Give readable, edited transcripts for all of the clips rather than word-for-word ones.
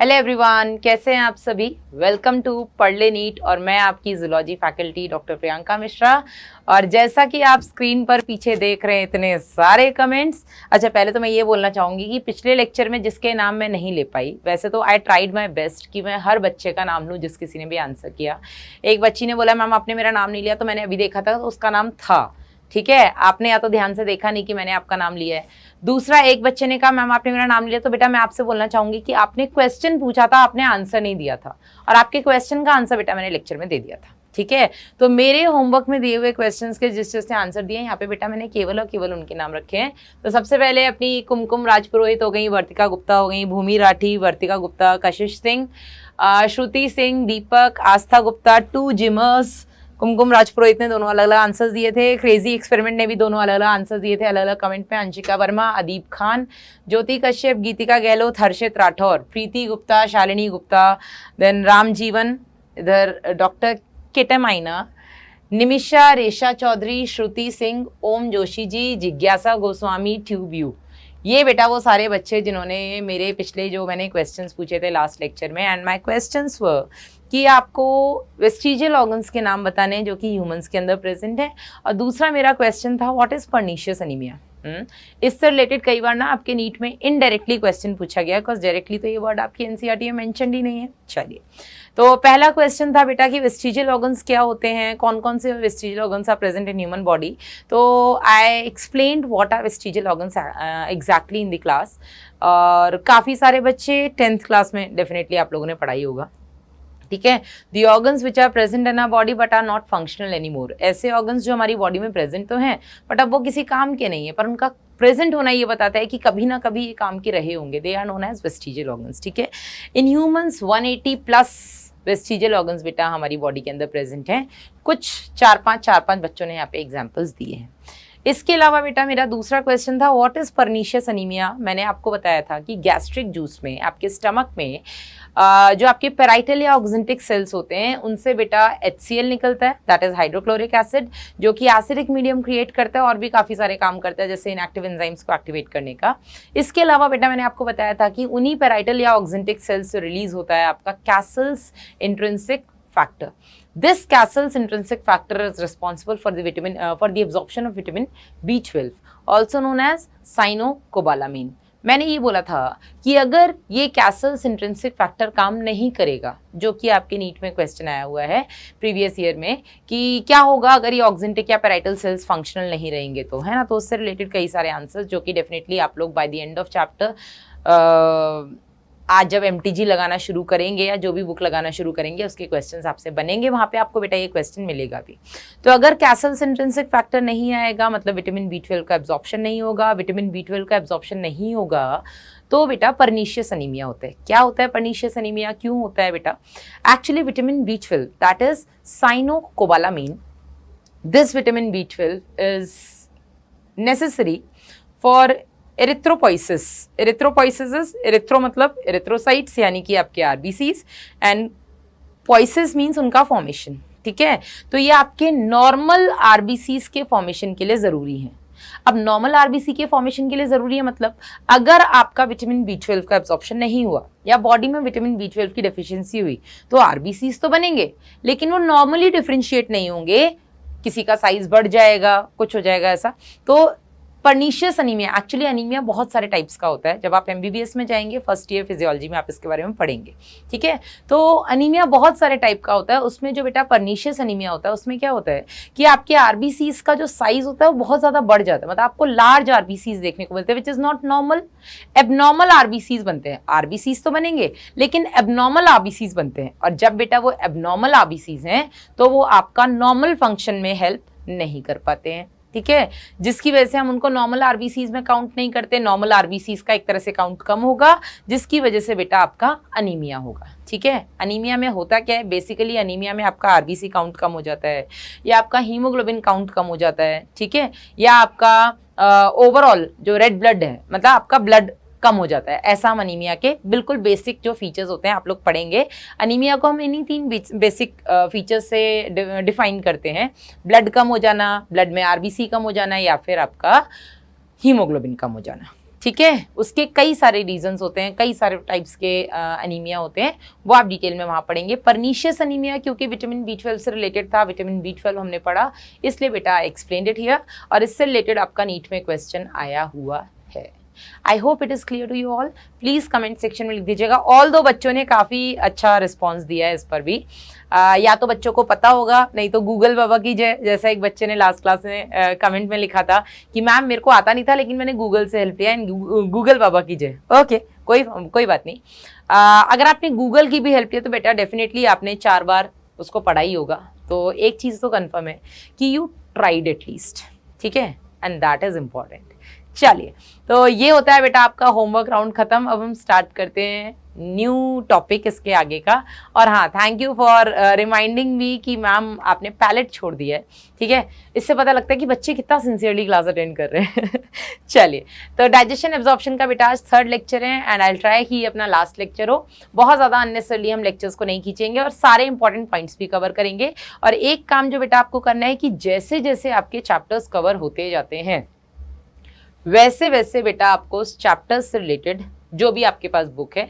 Hello everyone, कैसे हैं आप सभी। वेलकम टू पढ़ ले नीट और मैं आपकी zoology faculty doctor Priyanka Mishra. और जैसा कि आप स्क्रीन पर पीछे देख रहे हैं इतने सारे कमेंट्स। अच्छा, पहले तो मैं ये बोलना चाहूँगी कि पिछले लेक्चर में जिसके नाम मैं नहीं ले पाई, वैसे तो आई ट्राइड माई बेस्ट कि मैं हर बच्चे का नाम लूँ जिस किसी ने भी आंसर किया। एक बच्ची ने बोला मैम आपने मेरा नाम नहीं लिया, तो मैंने अभी देखा था तो उसका नाम था। ठीक है, आपने या तो ध्यान से देखा नहीं कि मैंने आपका नाम लिया है। दूसरा, एक बच्चे ने कहा मैम आपने मेरा नाम लिया, तो बेटा मैं आपसे बोलना चाहूंगी कि आपने क्वेश्चन पूछा था, आपने आंसर नहीं दिया था, और आपके क्वेश्चन का आंसर बेटा मैंने लेक्चर में दे दिया था। ठीक है, तो मेरे होमवर्क में दिए हुए क्वेश्चंस के जिसने आंसर दिए यहाँ पे बेटा मैंने केवल और केवल उनके नाम रखे हैं। तो सबसे पहले अपनी कुमकुम राजपुरोहित हो गई, वर्तिका गुप्ता हो गई, भूमि राठी, वर्तिका गुप्ता, कशिश सिंह, श्रुति सिंह, दीपक, आस्था गुप्ता, टू जिमर्स, कुमकुम राजपुरोहित ने दोनों अलग अलग आंसर्स दिए थे। क्रेजी एक्सपेरिमेंट ने भी दोनों अलग अलग आंसर्स दिए थे अलग अलग कमेंट पे। अंशिका वर्मा, अदीप खान, ज्योति कश्यप, गीतिका गहलोत, हर्षित राठौर, प्रीति गुप्ता, शालिनी गुप्ता, देन राम जीवन, इधर डॉक्टर किटमाइना, निमिषा, रेशा चौधरी, श्रुति सिंह, ओम जोशी जी, जिज्ञासा गोस्वामी, ट्यूब यू। ये बेटा वो सारे बच्चे जिन्होंने मेरे पिछले जो मैंने क्वेश्चंस पूछे थे लास्ट लेक्चर में, एंड माय क्वेश्चंस वर कि आपको वेस्टिजियल ऑर्गन्स के नाम बताने हैं जो कि ह्यूमंस के अंदर प्रेजेंट है। और दूसरा मेरा क्वेश्चन था व्हाट इज पर्नीशियस एनीमिया। इससे रिलेटेड कई बार ना आपके नीट में इनडायरेक्टली क्वेश्चन पूछा गया, बिकॉज डायरेक्टली तो ये वर्ड आपकी एनसीईआरटी में मेंशन ही नहीं है। चलिए, तो पहला क्वेश्चन था बेटा कि वेस्टिजियल ऑर्गन्स क्या होते हैं, कौन कौन से vestigial organs are present in human body. तो I explained what are vestigial organs exactly in the class. और काफ़ी सारे बच्चे 10th क्लास में डेफिनेटली आप लोगों ने पढ़ाई होगा। ठीक है, the organs which are present in our body but are not functional any more. ऐसे ऑर्गन्स जो हमारी बॉडी में प्रेजेंट तो हैं बट अब वो किसी काम के नहीं है, पर उनका प्रेजेंट होना ये बताता है कि कभी ना कभी ये काम के रहे होंगे। They are known as vestigial organs. ठीक है, in humans 180 plus vestigial organs बेटा हमारी बॉडी के अंदर प्रेजेंट हैं। कुछ 4-5 बच्चों ने यहाँ पे एग्जाम्पल्स दिए हैं। इसके अलावा बेटा मेरा दूसरा क्वेश्चन था व्हाट इज पर्नीशियस एनीमिया। मैंने आपको बताया था कि गैस्ट्रिक जूस में आपके स्टमक में जो आपके पेराइटल या ऑक्जेंटिक सेल्स होते हैं उनसे बेटा HCl निकलता है, दैट इज हाइड्रोक्लोरिक एसिड, जो कि एसिडिक मीडियम क्रिएट करता है और भी काफ़ी सारे काम करता है जैसे इनएक्टिव एंजाइम्स को एक्टिवेट करने का। इसके अलावा बेटा मैंने आपको बताया था कि उन्हीं पेराइटल या ऑक्जेंटिक सेल्स से रिलीज होता है आपका Castle's intrinsic factor. This Cassell's intrinsic factor is responsible for the absorption of vitamin B12, also known as cyanocobalamin। मैंने ये बोला था कि अगर ये कैसल्स इंट्रिंसिक फैक्टर काम नहीं करेगा, जो कि आपके नीट में क्वेश्चन आया हुआ है प्रीवियस ईयर में कि क्या होगा अगर ये ऑक्जेंटिक या पेराइटल सेल्स फंक्शनल नहीं रहेंगे, तो है ना। तो उससे रिलेटेड कई सारे आंसर्स जो कि डेफिनेटली आप लोग by the end of chapter आज जब MTG लगाना शुरू करेंगे या जो भी बुक लगाना शुरू करेंगे उसके क्वेश्चंस आपसे बनेंगे, वहाँ पे आपको बेटा ये क्वेश्चन मिलेगा भी। तो अगर कैसल्स इंट्रिंसिक फैक्टर नहीं आएगा मतलब विटामिन B12 का एब्जॉर्प्शन नहीं होगा, विटामिन B12 का एब्जॉर्प्शन नहीं होगा तो बेटा पर्नीशियस एनीमिया होता है। क्या होता है पर्नीशियस एनीमिया, क्यों होता है बेटा? Actually vitamin B12 that is cyanocobalamin, this vitamin B12 is necessary for erythropoiesis. Erythropoiesis is erythro मतलब एरिथ्रोसाइट्स यानी कि आपके आरबीसीज, एंड पोइसिस मीन्स उनका फॉर्मेशन। ठीक है, तो ये आपके नॉर्मल आरबीसीज के फॉर्मेशन के लिए जरूरी है। अब नॉर्मल आरबीसी के फॉर्मेशन के लिए जरूरी है मतलब अगर आपका विटामिन B12 का एब्जॉर्प्शन नहीं हुआ या बॉडी में विटामिन B12 की डेफिशिएंसी हुई तो आरबीसीज तो बनेंगे लेकिन वो नॉर्मली डिफरेंशिएट नहीं होंगे, किसी का साइज बढ़ जाएगा, कुछ हो जाएगा ऐसा। तो पर्नीशियस एनीमिया, एक्चुअली एनीमिया बहुत सारे टाइप्स का होता है। जब आप MBBS में जाएंगे फर्स्ट ईयर फिजियोलॉजी में आप इसके बारे में पढ़ेंगे। ठीक है, तो एनीमिया बहुत सारे टाइप का होता है। उसमें जो बेटा पर्नीशियस एनीमिया होता है उसमें क्या होता है कि आपके आरबीसीज का जो साइज होता है वो बहुत ज्यादा बढ़ जाता है, मतलब आपको लार्ज आरबीसीज देखने को मिलते हैं which is not normal. Abnormal RBCs बनते हैं, आरबीसीज तो बनेंगे लेकिन एबनॉर्मल आरबीसीज बनते हैं। और जब बेटा वो एबनॉर्मल आरबीसीज हैं तो वो आपका नॉर्मल फंक्शन में हेल्प नहीं कर पाते हैं। ठीक है, जिसकी वजह से हम उनको नॉर्मल आरबीसीज में काउंट नहीं करते। नॉर्मल आरबीसीज का एक तरह से काउंट कम होगा जिसकी वजह से बेटा आपका अनीमिया होगा। ठीक है, अनीमिया में होता क्या है, बेसिकली अनीमिया में आपका आरबीसी काउंट कम हो जाता है या आपका हीमोग्लोबिन काउंट कम हो जाता है। ठीक है, या आपका ओवरऑल जो रेड ब्लड है मतलब आपका ब्लड कम हो जाता है। ऐसा हम अनीमिया के बिल्कुल बेसिक जो फीचर्स होते हैं आप लोग पढ़ेंगे। अनीमिया को हम इन्हीं 3 बेसिक फीचर्स से डिफाइन करते हैं, ब्लड कम हो जाना, ब्लड में आरबीसी कम हो जाना या फिर आपका हीमोग्लोबिन कम हो जाना। ठीक है, उसके कई सारे रीजंस होते हैं, कई सारे टाइप्स के एनीमिया होते हैं, वो आप डिटेल में वहाँ पढ़ेंगे। परनीशियस एनीमिया क्योंकि विटामिन B12 से रिलेटेड था, विटामिन B12 हमने पढ़ा, इसलिए बेटा आई एक्सप्लेन्ड इट हियर, और इससे रिलेटेड आपका नीट में क्वेश्चन आया हुआ है। I hope it is clear to you all. Please comment section में लिख दीजिएगा। ऑल दो बच्चों ने काफ़ी अच्छा रिस्पॉन्स दिया है इस पर भी, या तो बच्चों को पता होगा, नहीं तो गूगल बाबा की जय, जैसा एक बच्चे ने लास्ट क्लास में कमेंट में लिखा था कि मैम मेरे को आता नहीं था लेकिन मैंने गूगल से हेल्प लिया, एंड गूगल बाबा की जय। ओके, कोई बात नहीं। अगर आपने गूगल की भी हेल्प लिया तो बेटा डेफिनेटली आपने 4 बार उसको पढ़ा ही होगा, तो एक चीज़ तो कन्फर्म है कि यू ट्राइड एट लीस्ट, ठीक है, एंड दैट इज़ इम्पॉर्टेंट। चलिए, तो ये होता है बेटा आपका होमवर्क राउंड खत्म। अब हम स्टार्ट करते हैं न्यू टॉपिक इसके आगे का। और हाँ, thank you for reminding me कि मैम आपने पैलेट छोड़ दिया है, ठीक है, इससे पता लगता है कि बच्चे कितना सिंसियरली क्लास अटेंड कर रहे हैं। चलिए, तो डाइजेशन एब्जॉर्प्शन का बेटा आज 3rd लेक्चर है, एंड आई विल ट्राई कि अपना लास्ट लेक्चर हो। बहुत ज़्यादा अननेसेसरली हम लेक्चर्स को नहीं खींचेंगे और सारे इंपॉर्टेंट पॉइंट्स भी कवर करेंगे। और एक काम जो बेटा आपको करना है कि जैसे जैसे आपके चैप्टर्स कवर होते जाते हैं वैसे वैसे बेटा आपको उस चैप्टर से रिलेटेड जो भी आपके पास बुक है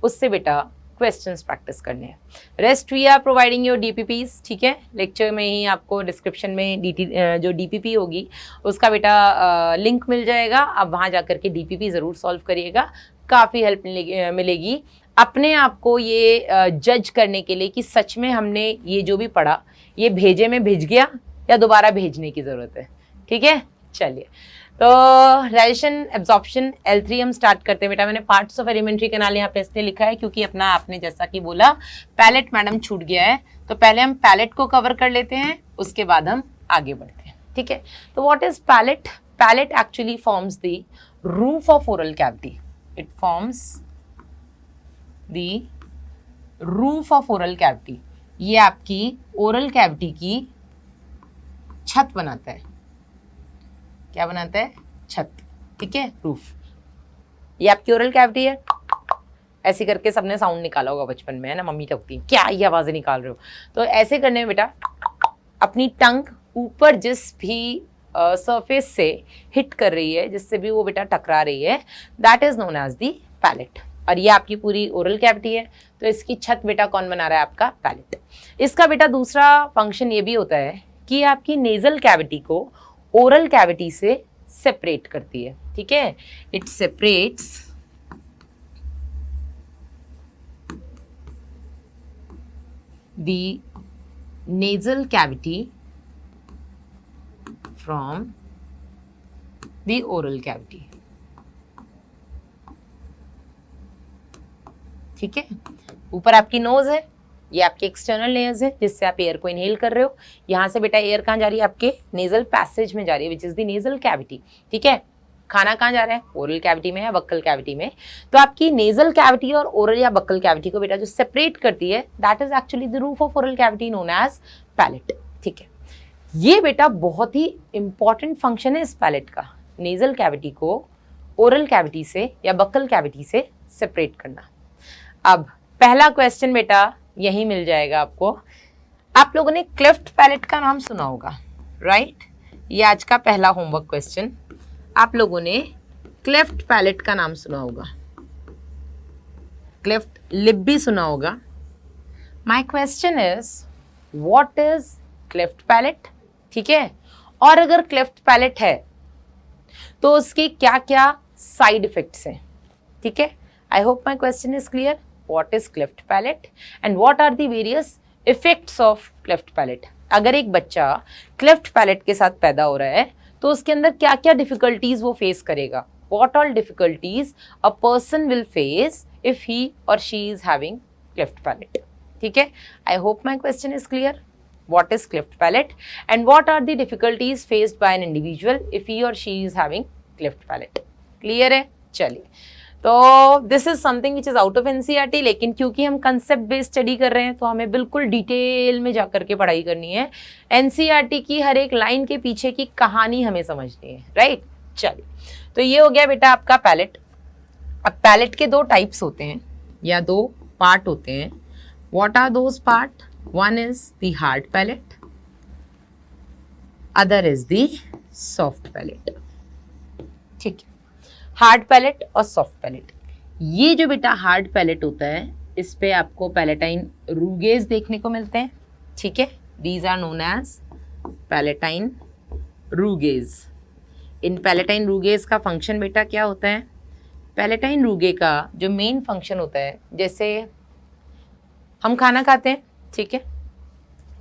उससे बेटा क्वेश्चंस प्रैक्टिस करने हैं। Rest we are providing your DPPs, ठीक है, लेक्चर में ही आपको डिस्क्रिप्शन में जो DPP होगी उसका बेटा लिंक मिल जाएगा, आप वहाँ जा कर के DPP ज़रूर सॉल्व करिएगा, काफ़ी हेल्प मिलेगी अपने आप को ये जज करने के लिए कि सच में हमने ये जो भी पढ़ा ये भेजे में भिज गया या दोबारा भेजने की ज़रूरत है, ठीक है। चलिए, तो डाइजेशन एब्जॉर्प्शन L3 हम स्टार्ट करते हैं बेटा। मैंने पार्ट्स ऑफ एलिमेंट्री कैनाल यहाँ पे इसलिए लिखा है क्योंकि अपना आपने जैसा कि बोला पैलेट मैडम छूट गया है, तो पहले हम पैलेट को कवर कर लेते हैं, उसके बाद हम आगे बढ़ते हैं, ठीक है। तो what is palate? Palate actually forms the roof of oral cavity. It forms the roof of oral cavity. ये आपकी ओरल कैविटी की छत बनाता है। क्या बनाता है? छत, ठीक है, रूफ। ये आपकी ओरल कैविटी है। ऐसे करके सबने साउंड निकाला होगा बचपन में, है ना, मम्मी टकती क्या ये आवाज़ें निकाल रहे हो, तो ऐसे करने में बेटा अपनी टंग ऊपर जिस भी सरफेस से हिट कर रही है, जिससे भी वो बेटा टकरा रही है, that is known as the palate. और ये आपकी पूरी ओरल कैविटी है, तो इसकी छत बेटा कौन बना रहा है? आपका पैलेट। इसका बेटा दूसरा फंक्शन ये भी होता है कि आपकी नेजल कैविटी को ओरल कैविटी से सेपरेट करती है, ठीक है। It separates the nasal cavity from the oral cavity, ठीक है। ऊपर आपकी नोज है, ये आपके एक्सटर्नल लेयर्स है जिससे आप एयर को इनहेल कर रहे हो। यहाँ से बेटा एयर कहाँ जा रही है? आपके नेजल पैसेज में जा रही है, which is the nasal cavity, ठीक है। खाना कहाँ जा रहा है? ओरल कैविटी में या बक्कल कैविटी में। तो आपकी नेजल कैविटी और ओरल या बक्कल कैविटी को बेटा जो सेपरेट करती है, that is actually the roof of oral cavity known as palate, ठीक है। ये बेटा बहुत ही इंपॉर्टेंट फंक्शन है इस पैलेट का, नेजल कैविटी को ओरल कैविटी से या बक्कल कैविटी से सेपरेट करना। अब पहला क्वेश्चन बेटा यही मिल जाएगा आपको। आप लोगों ने क्लेफ्ट पैलेट का नाम सुना होगा, राइट? ये आज का पहला होमवर्क क्वेश्चन। आप लोगों ने क्लेफ्ट पैलेट का नाम सुना होगा, क्लेफ्ट लिप भी सुना होगा। My question is what is cleft palate, ठीक है। और अगर क्लेफ्ट पैलेट है तो उसके क्या क्या साइड इफेक्ट्स हैं, ठीक है। I hope my question is clear. What is cleft palate and what are the various effects of cleft palate? अगर एक बच्चा cleft palate के साथ पैदा हो रहा है तो उसके अंदर क्या क्या डिफिकल्टीज वो फेस करेगा? What all difficulties a person will face if he or she is having cleft palate? ठीक है, I hope my question is clear. What is cleft palate and what are the difficulties faced by an individual if he or she is having cleft palate? Clear है? चलिए, तो this is something which is out of NCERT, लेकिन क्योंकि हम concept based study कर रहे हैं तो हमें बिल्कुल डिटेल में जाकर के पढ़ाई करनी है। NCERT की हर एक लाइन के पीछे की कहानी हमें समझनी है, राइट। चलिए, तो ये हो गया बेटा आपका पैलेट। अब पैलेट के 2 टाइप्स होते हैं या 2 पार्ट होते हैं। What are those part? One is the hard palate, other is the soft palate, ठीक है। हार्ड पैलेट और सॉफ्ट पैलेट। ये जो बेटा हार्ड पैलेट होता है, इस पे आपको पैलेटाइन रूगेज देखने को मिलते हैं, ठीक है। These are known as palatine rugae. इन पैलेटाइन रूगेज का फंक्शन बेटा क्या होता है? पैलेटाइन रूगे का जो मेन फंक्शन होता है, जैसे हम खाना खाते हैं, ठीक है,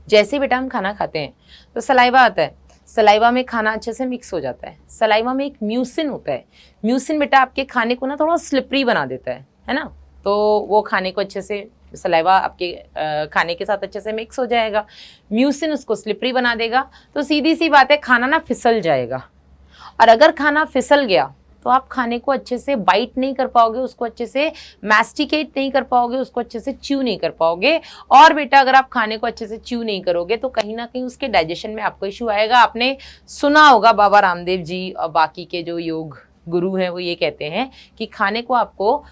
जैसे बेटा हम खाना खाते हैं तो सलाइवा आता है, सलाइवा में खाना अच्छे से मिक्स हो जाता है। सलाइवा में एक म्यूसिन होता है, म्यूसिन बेटा आपके खाने को ना थोड़ा स्लिपरी बना देता है ना, तो वो खाने को अच्छे से, सलाइवा आपके खाने के साथ अच्छे से मिक्स हो जाएगा, म्यूसिन उसको स्लिपरी बना देगा, तो सीधी सी बात है खाना ना फिसल जाएगा। और अगर खाना फिसल गया तो आप खाने को अच्छे से बाइट नहीं कर पाओगे, उसको अच्छे से मैस्टिकेट नहीं कर पाओगे, उसको अच्छे से च्यू नहीं कर पाओगे। और बेटा अगर आप खाने को अच्छे से च्यू नहीं करोगे तो कहीं ना कहीं उसके डाइजेशन में आपको इश्यू आएगा। आपने सुना होगा बाबा रामदेव जी और बाकी के जो योग गुरु हैं वो ये कहते हैं कि खाने को आपको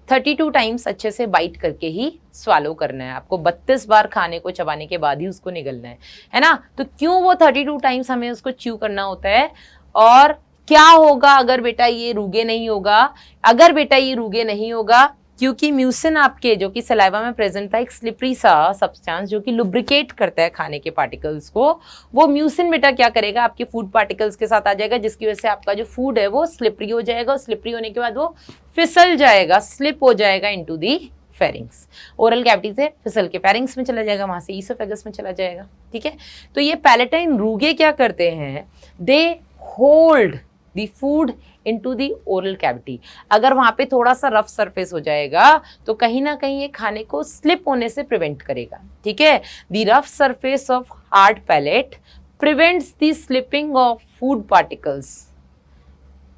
32 टाइम्स अच्छे से बाइट करके ही स्वालो करना है, आपको 32 बार खाने को चबाने के बाद ही उसको निगलना है ना। तो क्यों वो 32 टाइम्स हमें उसको च्यू करना होता है? और क्या होगा अगर बेटा ये रूगे नहीं होगा? अगर बेटा ये रूगे नहीं होगा क्योंकि म्यूसिन आपके जो कि सलाइवा में प्रेजेंट था, एक स्लिपरी सा सब्सटेंस जो कि लुब्रिकेट करता है खाने के पार्टिकल्स को, वो म्यूसिन बेटा क्या करेगा, आपके फूड पार्टिकल्स के साथ आ जाएगा, जिसकी वजह से आपका जो फूड है वो स्लिपरी हो जाएगा, और स्लिपरी होने के बाद वो फिसल जाएगा, स्लिप हो जाएगा into the pharynx. Oral cavity से फिसल के फेरिंग्स में चला जाएगा, वहां से ईसोफेगस में चला जाएगा, ठीक है। तो ये पैलेटाइन रूगे क्या करते हैं? They hold the food into the oral cavity. अगर वहां पे थोड़ा सा रफ सरफेस हो जाएगा तो कहीं ना कहीं ये खाने को स्लिप होने से प्रिवेंट करेगा, ठीक है। The rough surface of hard palate prevents the slipping of food particles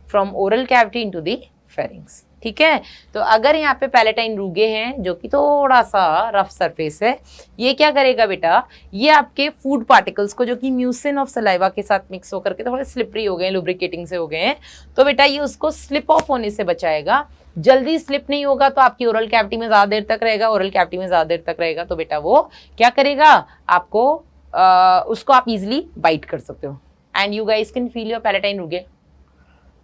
from oral cavity into the pharynx, ठीक है। तो अगर यहाँ पे पैलेटाइन रूगे हैं जो कि थोड़ा सा रफ सरफेस है, ये क्या करेगा बेटा, ये आपके फूड पार्टिकल्स को जो कि म्यूसिन ऑफ सलाइवा के साथ मिक्स होकर के थोड़े स्लिपरी हो गए हैं, लुब्रिकेटिंग से हो गए हैं, तो बेटा ये उसको स्लिप ऑफ होने से बचाएगा। जल्दी स्लिप नहीं होगा तो आपकी ओरल कैविटी में ज़्यादा देर तक रहेगा, ओरल कैविटी में ज़्यादा देर तक रहेगा तो बेटा वो क्या करेगा, आपको उसको आप इजिली बाइट कर सकते हो। And you guys can feel your palatine rugae.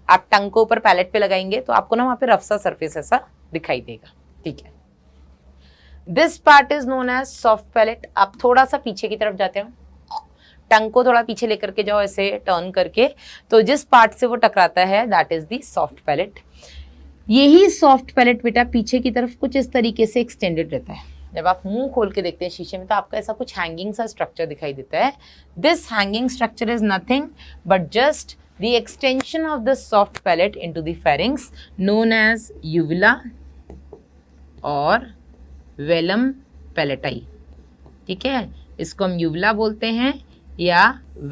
आप टंग को ऊपर पैलेट पे लगाएंगे तो आपको ना वहां पे रफ सा सरफेस ऐसा दिखाई देगा, ठीक है। This part is known as soft palate. आप थोड़ा सा पीछे की तरफ जाते हो, टंग को थोड़ा पीछे लेकर के जाओ ऐसे टर्न करके, तो जिस पार्ट से वो टकराता है that is the soft palette. यही सॉफ्ट पैलेट बेटा पीछे की तरफ कुछ इस तरीके से एक्सटेंडेड रहता है। जब आप मुंह खोल के देखते हैं शीशे में तो आपको ऐसा कुछ हैंगिंग सा स्ट्रक्चर दिखाई देता है। This hanging structure is nothing but just the extension of the soft palate into the pharynx known as uvula or velum palatii, ठीक है। इसको हम uvula बोलते हैं या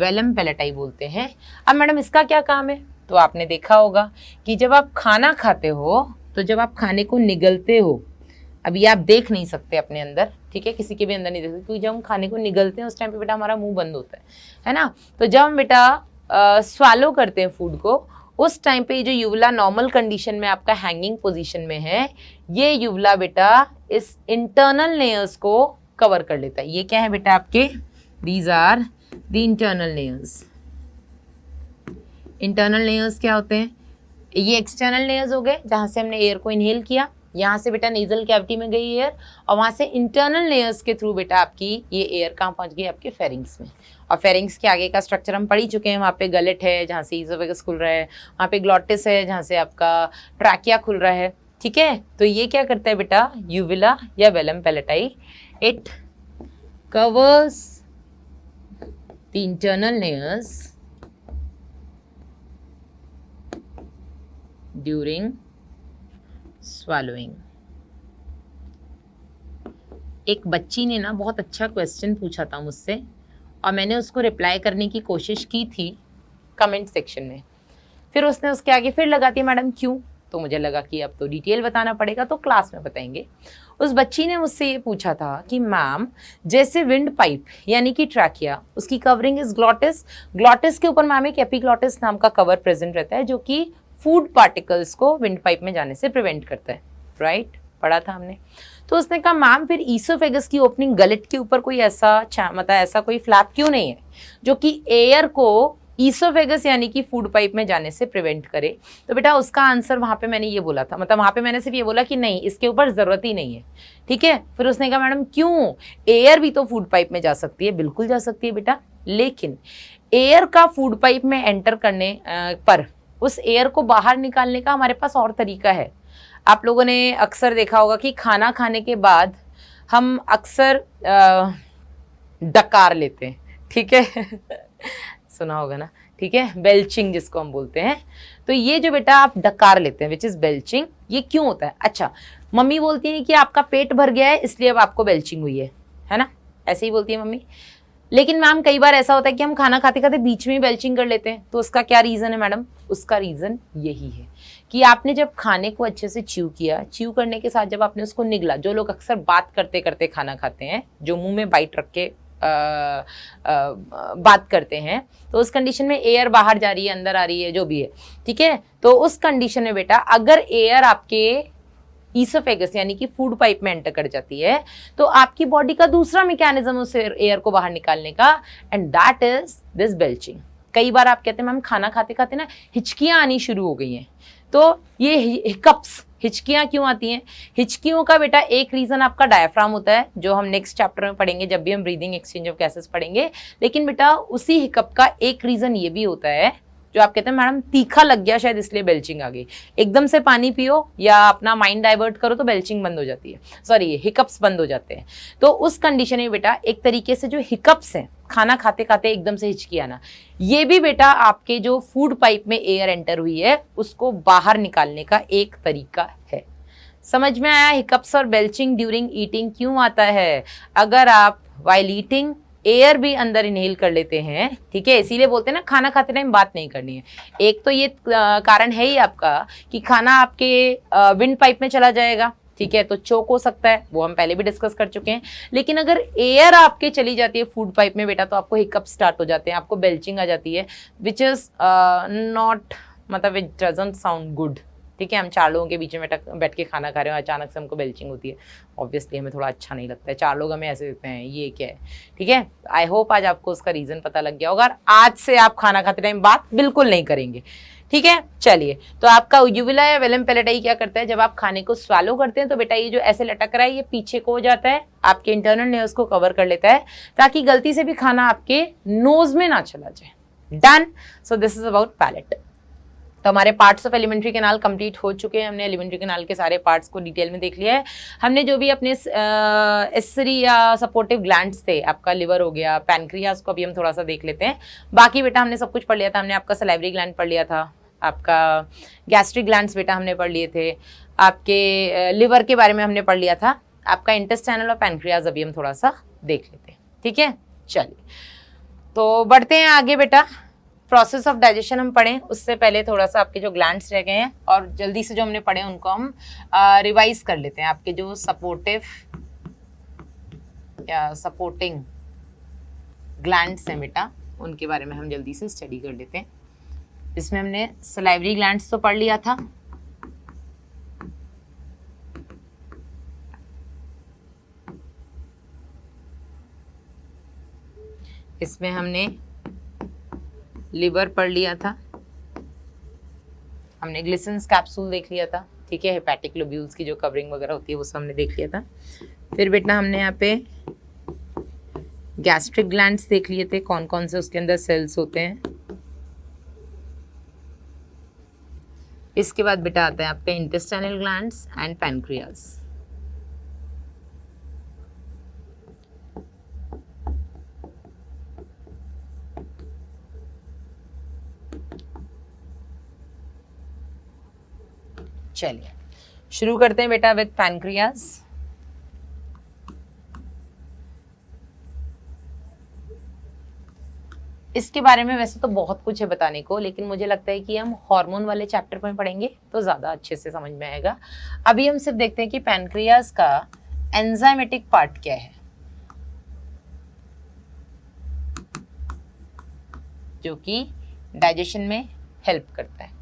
velum palatii बोलते हैं। अब मैडम इसका क्या काम है? तो आपने देखा होगा कि जब आप खाना खाते हो तो जब आप खाने को निगलते हो, अभी आप देख नहीं सकते अपने अंदर, ठीक है, किसी के भी अंदर नहीं देख सकते, क्योंकि जब हम खाने को निगलते हैं उस टाइम पे बेटा हमारा मुंह बंद होता है ना। तो जब हम बेटा स्वालो करते हैं फूड को, उस टाइम पे जो यूवला नॉर्मल कंडीशन में आपका हैंगिंग पोजीशन में है, ये यूवला बेटा इस इंटरनल लेयर्स को कवर कर लेता है। ये क्या है बेटा आपके? These are the internal layers. Internal layers क्या होते हैं? ये एक्सटर्नल लेयर्स हो गए जहाँ से हमने एयर को इनहेल किया, यहाँ से बेटा नेजल कैविटी में गई एयर, और वहाँ से इंटरनल लेयर्स के थ्रू बेटा आपकी ये एयर कहाँ पहुँच गई? आपके फेरिंग्स में। और फेरिंग्स के आगे का स्ट्रक्चर हम पढ़ ही चुके हैं, वहाँ पे गलेट है जहाँ से ईसोफेगस खुल रहा है, वहाँ पे ग्लॉटिस है जहाँ से आपका ट्रैकिया खुल रहा है, ठीक है। तो ये क्या करता है बेटा? यूविला या velum palati, it covers the internal layers during swallowing। एक बच्ची ने ना बहुत अच्छा क्वेश्चन पूछा था मुझसे और मैंने उसको रिप्लाई करने की कोशिश की थी कमेंट सेक्शन में, फिर उसने उसके आगे फिर लगा दी मैडम क्यों, तो मुझे लगा कि अब तो डिटेल बताना पड़ेगा तो क्लास में बताएंगे। उस बच्ची ने मुझसे ये पूछा था कि मैम जैसे विंड पाइप यानी कि ट्रैकिया, उसकी कवरिंग इज ग्लॉटिस, ग्लॉटिस के ऊपर मैम एक एपिग्लॉटिस नाम का कवर प्रेजेंट रहता है जो कि फूड पार्टिकल्स को विंड पाइप में जाने से प्रिवेंट करता है, राइट, पढ़ा था हमने। तो उसने कहा मैम फिर ईसोफेगस की ओपनिंग गलेट के ऊपर कोई ऐसा मतलब ऐसा कोई फ्लैप क्यों नहीं है जो कि एयर को ईसोफेगस यानी कि फूड पाइप में जाने से प्रिवेंट करे। तो बेटा उसका आंसर वहाँ पे मैंने ये बोला था, मतलब वहाँ पे मैंने सिर्फ ये बोला कि नहीं, इसके ऊपर ज़रूरत ही नहीं है, ठीक है। फिर उसने कहा मैडम क्यों, एयर भी तो फूड पाइप में जा सकती है। बिल्कुल जा सकती है बेटा, लेकिन एयर का फूड पाइप में एंटर करने पर उस एयर को बाहर निकालने का हमारे पास और तरीका है। आप लोगों ने अक्सर देखा होगा कि खाना खाने के बाद हम अक्सर डकार लेते हैं, ठीक है सुना होगा ना, ठीक है, बेल्चिंग जिसको हम बोलते हैं। तो ये जो बेटा आप डकार लेते हैं विच इज बेल्चिंग, ये क्यों होता है? अच्छा, मम्मी बोलती है कि आपका पेट भर गया है इसलिए अब आपको बेल्चिंग हुई है ना, ऐसे ही बोलती है मम्मी। लेकिन मैम कई बार ऐसा होता है कि हम खाना खाते खाते बीच में ही बेल्चिंग कर लेते हैं, तो उसका क्या रीज़न है मैडम? उसका रीज़न यही है कि आपने जब खाने को अच्छे से च्यू किया, च्यू करने के साथ जब आपने उसको निगला, जो लोग अक्सर बात करते करते खाना खाते हैं, जो मुंह में बाइट रख के बात करते हैं, तो उस कंडीशन में एयर बाहर जा रही है, अंदर आ रही है, जो भी है, ठीक है। तो उस कंडीशन में बेटा अगर एयर आपके ईसोफेगस यानी कि फूड पाइप में एंटर कर जाती है, तो आपकी बॉडी का दूसरा मैकेनिज्म उस एयर को बाहर निकालने का, and that is this belching. कई बार आप कहते हैं मैम खाना खाते खाते ना हिचकियां आनी शुरू हो गई हैं, तो ये हिकअप्स, हिचकियां क्यों आती हैं? हिचकियों का बेटा एक रीजन आपका डायफ्राम होता है, जो हम नेक्स्ट चैप्टर में पढ़ेंगे जब भी हम ब्रीदिंग एक्सचेंज ऑफ गैसेस पढ़ेंगे। लेकिन बेटा उसी हिकअप का एक रीजन ये भी होता है, जो आप कहते हैं मैडम तीखा लग गया शायद इसलिए बेल्चिंग आ गई। एकदम से पानी पियो या अपना माइंड डाइवर्ट करो तो बेल्चिंग बंद हो जाती है, सॉरी हिकअप्स बंद हो जाते हैं। तो उस कंडीशन में बेटा एक तरीके से जो हिकअप्स हैं, खाना खाते खाते एकदम से हिचकी आना, ये भी बेटा आपके जो फूड पाइप में एयर एंटर हुई है उसको बाहर निकालने का एक तरीका है। समझ में आया? हिकअप्स और बेल्चिंग ड्यूरिंग ईटिंग क्यों आता है? अगर आप वाइल ईटिंग एयर भी अंदर इनहेल कर लेते हैं, ठीक है, इसीलिए बोलते हैं ना खाना खाते टाइम बात नहीं करनी है। एक तो ये कारण है ही आपका कि खाना आपके विंड पाइप में चला जाएगा, ठीक है, तो चोक हो सकता है, वो हम पहले भी डिस्कस कर चुके हैं। लेकिन अगर एयर आपके चली जाती है फूड पाइप में बेटा, तो आपको हिकअप स्टार्ट हो जाते हैं, आपको बेल्चिंग आ जाती है, विच इज नॉट, मतलब इट डजंट साउंड गुड, ठीक है। हम 4 लोगों के बीच में बैठ के खाना खा रहे हो, अचानक से हमको बेल्चिंग होती है, ऑब्वियसली हमें थोड़ा अच्छा नहीं लगता है। 4 लोग हमें ऐसे देते हैं, ये क्या है, ठीक है। आई होप आज आपको उसका रीज़न पता लग गया होगा। आज से आप खाना खाते टाइम बात बिल्कुल नहीं करेंगे, ठीक है। चलिए, तो आपका यूविला या वेलम पैलेटाई क्या करता है, जब आप खाने को स्वालो करते हैं तो बेटा ये जो ऐसे लटक रहा है ये पीछे को हो जाता है, आपके इंटरनल नेल्स को कवर कर लेता है, ताकि गलती से भी खाना आपके नोज में ना चला जाए। Done. So this is about palate. तो हमारे parts of alimentary canal complete हो चुके हैं। हमने एलिमेंट्री कैनाल के सारे पार्ट्स को डिटेल में देख लिया है। हमने जो भी अपने एसेसरी या सपोर्टिव ग्लैंड्स थे, आपका लिवर हो गया, पैनक्रियाज को अभी हम थोड़ा सा देख लेते हैं। बाकी बेटा हमने सब कुछ पढ़ लिया था। हमने आपका सलाइवरी ग्लैंड पढ़ लिया था, आपका गैस्ट्रिक ग्लैंड्स बेटा हमने पढ़ लिए थे, आपके लिवर के बारे में हमने पढ़ लिया था, आपका इंटेस्टाइनल और पैनक्रियाज अभी हम थोड़ा सा देख लेते हैं, ठीक है। चलिए, तो बढ़ते हैं आगे बेटा। प्रोसेस ऑफ डाइजेशन हम पढ़ें उससे पहले थोड़ा सा आपके जो ग्लैंड्स रह गए हैं और जल्दी से जो हमने पढ़े उनको हम रिवाइज कर लेते हैं। आपके जो सपोर्टिव या सपोर्टिंग ग्लैंड्स हैं बेटा, उनके बारे में हम जल्दी से स्टडी कर लेते हैं। इसमें हमने सलाइवरी ग्लैंड्स तो पढ़ लिया था, इसमें हमने लिवर पढ़ लिया था, हमने ग्लिसन्स कैप्सूल देख लिया था, ठीक है, हेपेटिक लोब्यूल्स की जो कवरिंग वगैरह होती है वो सब हमने देख लिया था। फिर बेटा हमने यहाँ पे गैस्ट्रिक ग्लैंड्स देख लिए थे, कौन कौन से उसके अंदर सेल्स होते हैं। इसके बाद बेटा आता है आपका इंटेस्टाइनल ग्लैंड्स एंड पैनक्रियाज। चलिए शुरू करते हैं बेटा विद पैनक्रियाज। इसके बारे में वैसे तो बहुत कुछ है बताने को, लेकिन मुझे लगता है कि हम हार्मोन वाले चैप्टर में पढ़ेंगे तो ज़्यादा अच्छे से समझ में आएगा। अभी हम सिर्फ देखते हैं कि पैनक्रियाज का एंजाइमेटिक पार्ट क्या है, जो कि डाइजेशन में हेल्प करता है।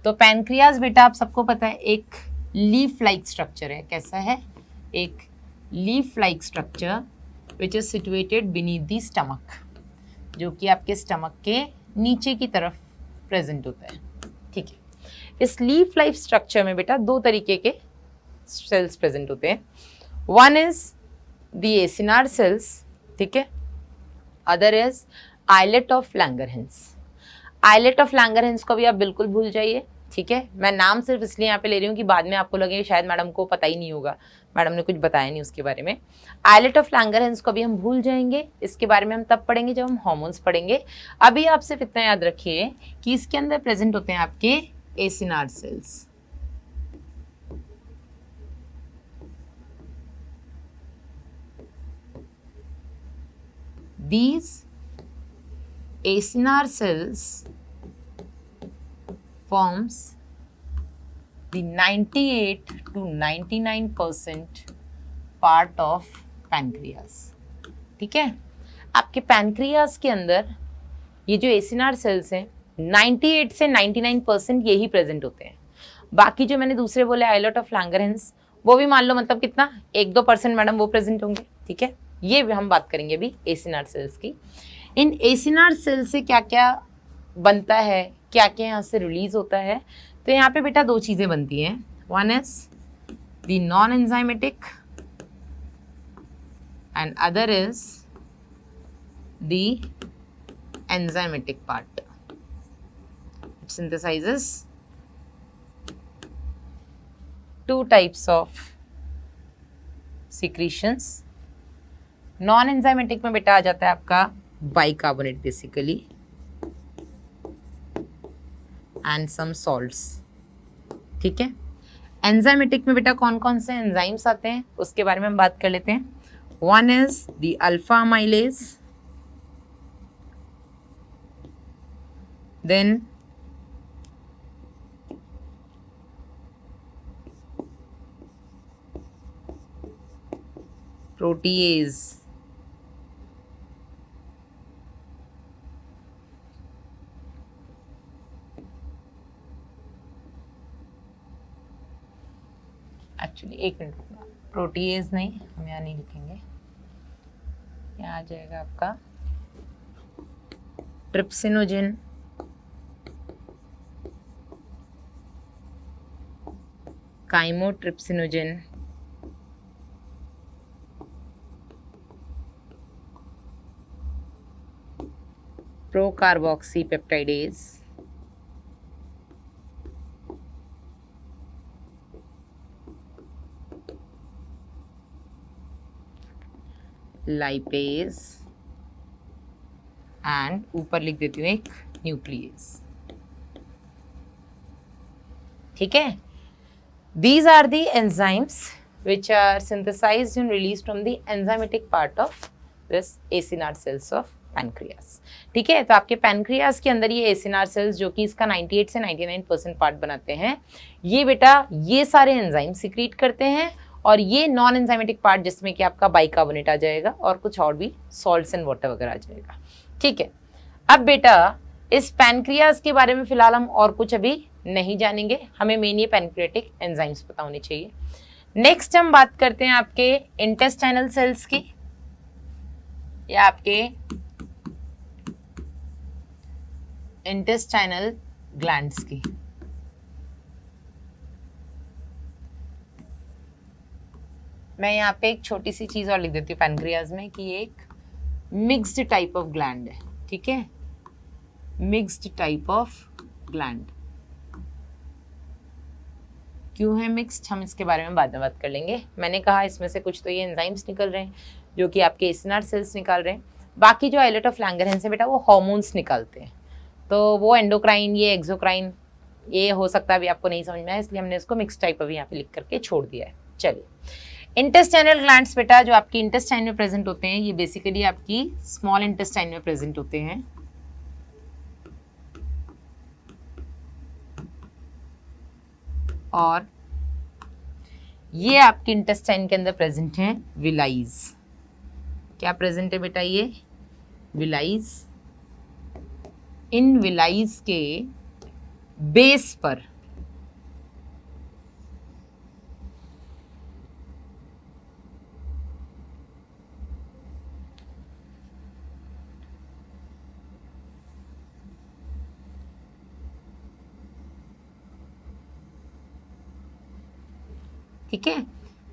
तो पैनक्रियाज बेटा आप सबको पता है एक लीफ लाइक स्ट्रक्चर है। कैसा है? एक leaf like structure which is situated beneath the stomach, जो कि आपके स्टमक के नीचे की तरफ प्रेजेंट होता है। ठीक है, इस लीफ लाइफ स्ट्रक्चर में बेटा दो तरीके के सेल्स प्रेजेंट होते हैं। One is the acinar cells, ठीक है, other is islet of Langerhans. Islet of Langerhans को भी आप बिल्कुल भूल जाइए, ठीक है। मैं नाम सिर्फ इसलिए यहाँ पे ले रही हूँ कि बाद में आपको लगे शायद मैडम को पता ही नहीं होगा, मैडम ने कुछ बताया नहीं उसके बारे में। आइलेट ऑफ लैंगरहैंस को भी हम भूल जाएंगे, इसके बारे में हम तब पढ़ेंगे जब हम हॉर्मोन्स पढ़ेंगे। अभी आप सिर्फ इतना याद रखिए कि इसके अंदर प्रेजेंट होते हैं आपके acinar cells. These acinar cells forms the 98 to 99% part of pancreas। ठीक है, आपके पैनक्रियास के अंदर ये जो एसिनार सेल्स हैं 98 से 99% यही प्रेजेंट होते हैं। बाकी जो मैंने दूसरे बोले आइलेट ऑफ लैंगरहैंस, वो भी मान लो मतलब कितना 1-2% मैडम वो प्रेजेंट होंगे। ठीक है, ये भी हम बात करेंगे अभी एसिनार सेल्स की। इन एसिनार सेल से क्या क्या बनता है, क्या क्या यहाँ से रिलीज होता है, तो यहाँ पे बेटा दो चीज़ें बनती हैं। One is the non enzymatic and other is the enzymatic part. It synthesises two types of secretions. Non enzymatic में बेटा आ जाता है आपका bicarbonate basically and some salts. ठीक है, एंजाइमेटिक में बेटा कौन कौन से एंजाइम्स आते हैं उसके बारे में हम बात कर लेते हैं। One is the alpha amylase, then protease, actually एक मिनट रुकना, प्रोटीएज नहीं, हम यहाँ नहीं लिखेंगे, यहाँ आ जाएगा आपका trypsinogen, chymotrypsinogen, procarboxypeptidase, lipase and ऊपर लिख देती हूँ एक न्यूक्लियस। ठीक है, these are the enzymes which are synthesized and released from the enzymatic part of this acinar cells of pancreas। ठीक है, तो आपके पैनक्रियास के अंदर ये एसिनार सेल्स जो कि इसका 98 से 99% पार्ट बनाते हैं, ये बेटा ये सारे एंजाइम सिक्रीट करते हैं, और ये नॉन एंजाइमेटिक पार्ट जिसमें कि आपका बाइकार्बोनेट आ जाएगा और कुछ और भी सॉल्ट्स एंड वाटर वगैरह आ जाएगा। ठीक है, अब बेटा इस पैनक्रियास के बारे में फिलहाल हम और कुछ अभी नहीं जानेंगे, हमें मेन ये पैनक्रियाटिक एंजाइम्स पता होने चाहिए। नेक्स्ट हम बात करते हैं आपके इंटेस्टाइनल सेल्स की, या आपके इंटेस्टाइनल ग्लैंड्स की। मैं यहाँ पे एक छोटी सी चीज़ और लिख देती हूँ पैनक्रियाज में कि ये एक मिक्स्ड टाइप ऑफ ग्लैंड है। ठीक है, मिक्स्ड टाइप ऑफ ग्लैंड। क्यों है मिक्स्ड, हम इसके बारे में बाद में बात कर लेंगे। मैंने कहा इसमें से कुछ तो ये एंजाइम्स निकल रहे हैं जो कि आपके एसिनार सेल्स निकाल रहे हैं, बाकी जो आइलेट ऑफ लैंगरहैंस है बेटा वो हार्मोन्स निकालते हैं, तो वो एंडोक्राइन, ये एक्सोक्राइन, ये हो सकता है अभी आपको नहीं समझ में आया, इसलिए हमने इसको मिक्स टाइप अभी यहाँ पे लिख करके छोड़ दिया है। चलिए, इंटेस्टाइनल ग्लैंड्स बेटा जो आपकी इंटेस्टाइन में प्रेजेंट होते हैं, ये बेसिकली आपकी स्मॉल इंटेस्टाइन में प्रेजेंट होते हैं। और ये आपके इंटेस्टाइन के अंदर प्रेजेंट हैं विलाइज। क्या प्रेजेंट है बेटा, ये विलाइज। इन विलाइज के बेस पर ठीक है।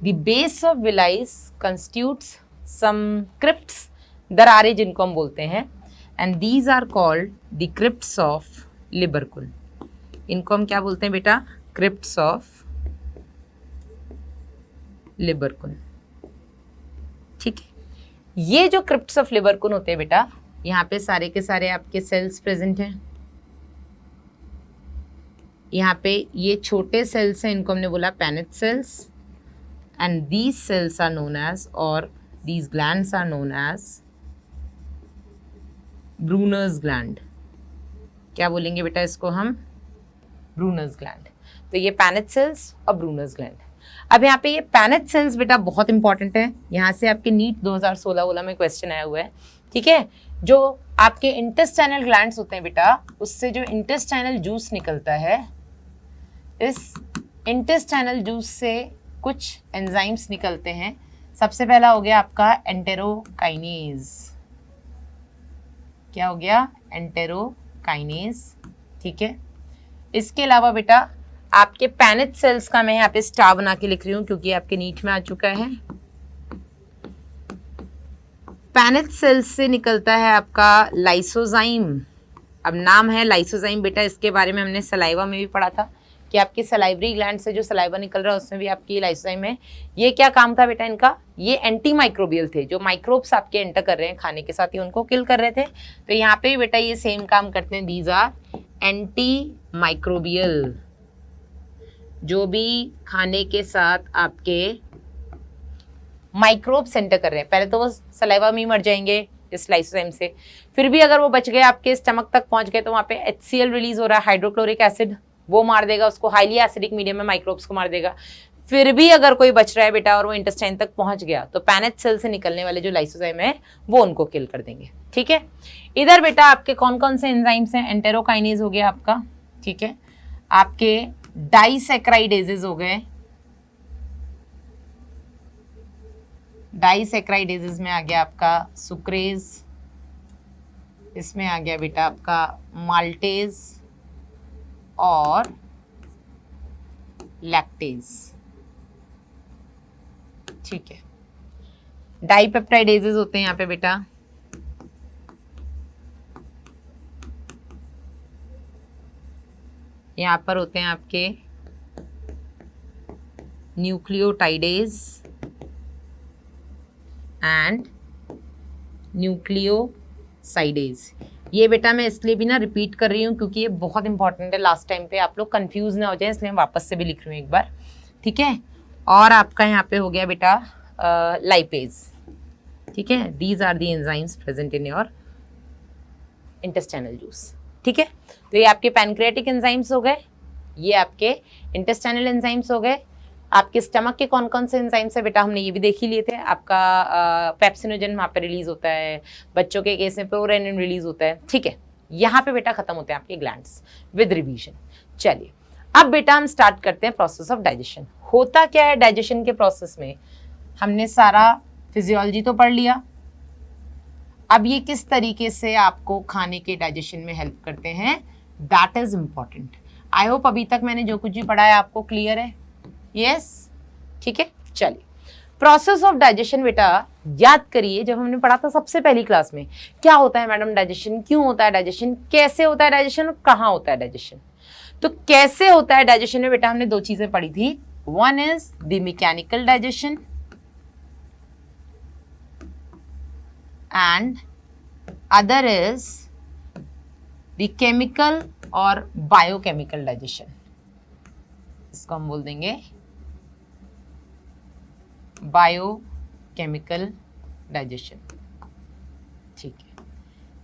The base of villi constitutes some crypts, दरारें जिनको हम बोलते हैं, and these are called the crypts of Lieberkuhn. इनको हम क्या बोलते हैं बेटा? Crypts of Lieberkuhn. ठीक है। ये जो क्रिप्ट्स ऑफ लिबरकुल होते हैं बेटा, यहाँ पे सारे के सारे आपके सेल्स प्रेजेंट हैं। यहाँ पे ये छोटे सेल्स हैं, इनको हमने बोला Paneth cells, and these cells are known as, और these glands are known as Brunner's gland. क्या बोलेंगे बेटा इसको हम? Brunner's gland. तो ये पैनेट सेल्स और ब्रूनर्स ग्लैंड। अब यहाँ पे ये पैनेट सेल्स बेटा बहुत इंपॉर्टेंट है, यहाँ से आपके नीट 2016 में क्वेश्चन आया हुआ है। ठीक है। जो आपके इंटेस्टाइनल ग्लैंड्स होते हैं बेटा, उससे जो इंटेस्टाइनल जूस निकलता है, इस इंटेस्टाइनल जूस से कुछ एंजाइम्स निकलते हैं। सबसे पहला हो गया आपका एंटेरोकाइनेज। क्या हो गया? एंटेरोकाइनेज। ठीक है। इसके अलावा बेटा आपके पैनेट सेल्स का मैं यहाँ पे स्टार बना के लिख रही हूँ क्योंकि आपके नीट में आ चुका है। पैनेट सेल्स से निकलता है आपका लाइसोजाइम। अब नाम है लाइसोजाइम बेटा, इसके बारे में हमने सलाइवा में भी पढ़ा था कि आपके सलाइवरी ग्लैंड से जो सलाइवा निकल रहा है उसमें भी आपकी लाइसोजाइम है। ये क्या काम था बेटा इनका? ये एंटी माइक्रोबियल थे, जो माइक्रोब्स आपके एंटर कर रहे हैं खाने के साथ ही उनको किल कर रहे थे। तो यहाँ पे बेटा ये सेम काम करते हैं। दीज आर एंटी माइक्रोबियल, जो भी खाने के साथ आपके माइक्रोब्स एंटर कर रहे हैं। पहले तो वो सलाइवा में ही मर जाएंगे इस लाइसोजाइम से, फिर भी अगर वो बच गए आपके स्टमक तक पहुंच गए तो वहाँ पे HCl रिलीज हो रहा है, हाइड्रोक्लोरिक एसिड, वो मार देगा उसको, हाईली एसिडिक मीडियम में माइक्रोब्स को मार देगा। फिर भी अगर कोई बच रहा है बेटा और वो इंटेस्टाइन तक पहुंच गया तो पैनेट सेल से निकलने वाले जो लाइसोजाइम है वो उनको किल कर देंगे। ठीक है। इधर बेटा आपके कौन कौन से एंजाइम्स हैं? एंटेरोकाइनेज हो गया आपका। ठीक है। आपके डाइसैक्राइडेजेस हो गए। डाइसैक्राइडेजेस में आ गया आपका सुक्रेज, इसमें आ गया बेटा आपका माल्टेज और लैक्टेज। ठीक है। डाइपेप्टाइडेजेस होते हैं यहाँ पे बेटा। यहाँ पर होते हैं आपके न्यूक्लियोटाइडेज एंड न्यूक्लियोसाइडेज। ये बेटा मैं इसलिए भी ना रिपीट कर रही हूँ क्योंकि ये बहुत इंपॉर्टेंट है, लास्ट टाइम पे आप लोग कंफ्यूज ना हो जाए, इसलिए मैं वापस से भी लिख रही हूँ एक बार। ठीक है। और आपका यहाँ पे हो गया बेटा लाइपेज। ठीक है। These are the enzymes present in your intestinal juice. ठीक है। तो ये आपके पैनक्रियाटिक एंजाइम्स हो गए, ये आपके इंटेस्टाइनल एंजाइम्स हो गए। आपके स्टमक के कौन कौन से एंजाइम्स है बेटा, हमने ये भी देख ही लिए थे। आपका पेप्सिनोजन वहाँ पे रिलीज होता है, बच्चों के केस में प्रोरेनिन रिलीज होता है। ठीक है। यहाँ पे बेटा खत्म होते हैं आपके ग्लैंड्स विद रिवीजन। चलिए अब बेटा हम स्टार्ट करते हैं प्रोसेस ऑफ डाइजेशन। होता क्या है डाइजेशन के प्रोसेस में? हमने सारा फिजियोलॉजी तो पढ़ लिया, अब ये किस तरीके से आपको खाने के डाइजेशन में हेल्प करते हैं, that is important. I hope अभी तक मैंने जो कुछ भी पढ़ा है आपको क्लियर है। यस। ठीक है। चलिए प्रोसेस ऑफ डाइजेशन बेटा याद करिए, जब हमने पढ़ा था सबसे पहली क्लास में, क्या होता है मैडम डाइजेशन, क्यों होता है डाइजेशन, कैसे होता है डाइजेशन और कहाँ होता है डाइजेशन। तो कैसे होता है डाइजेशन में बेटा हमने दो चीजें पढ़ी थी। One is the mechanical digestion and other is the chemical और biochemical digestion। इसको हम बोल देंगे biochemical digestion। ठीक है।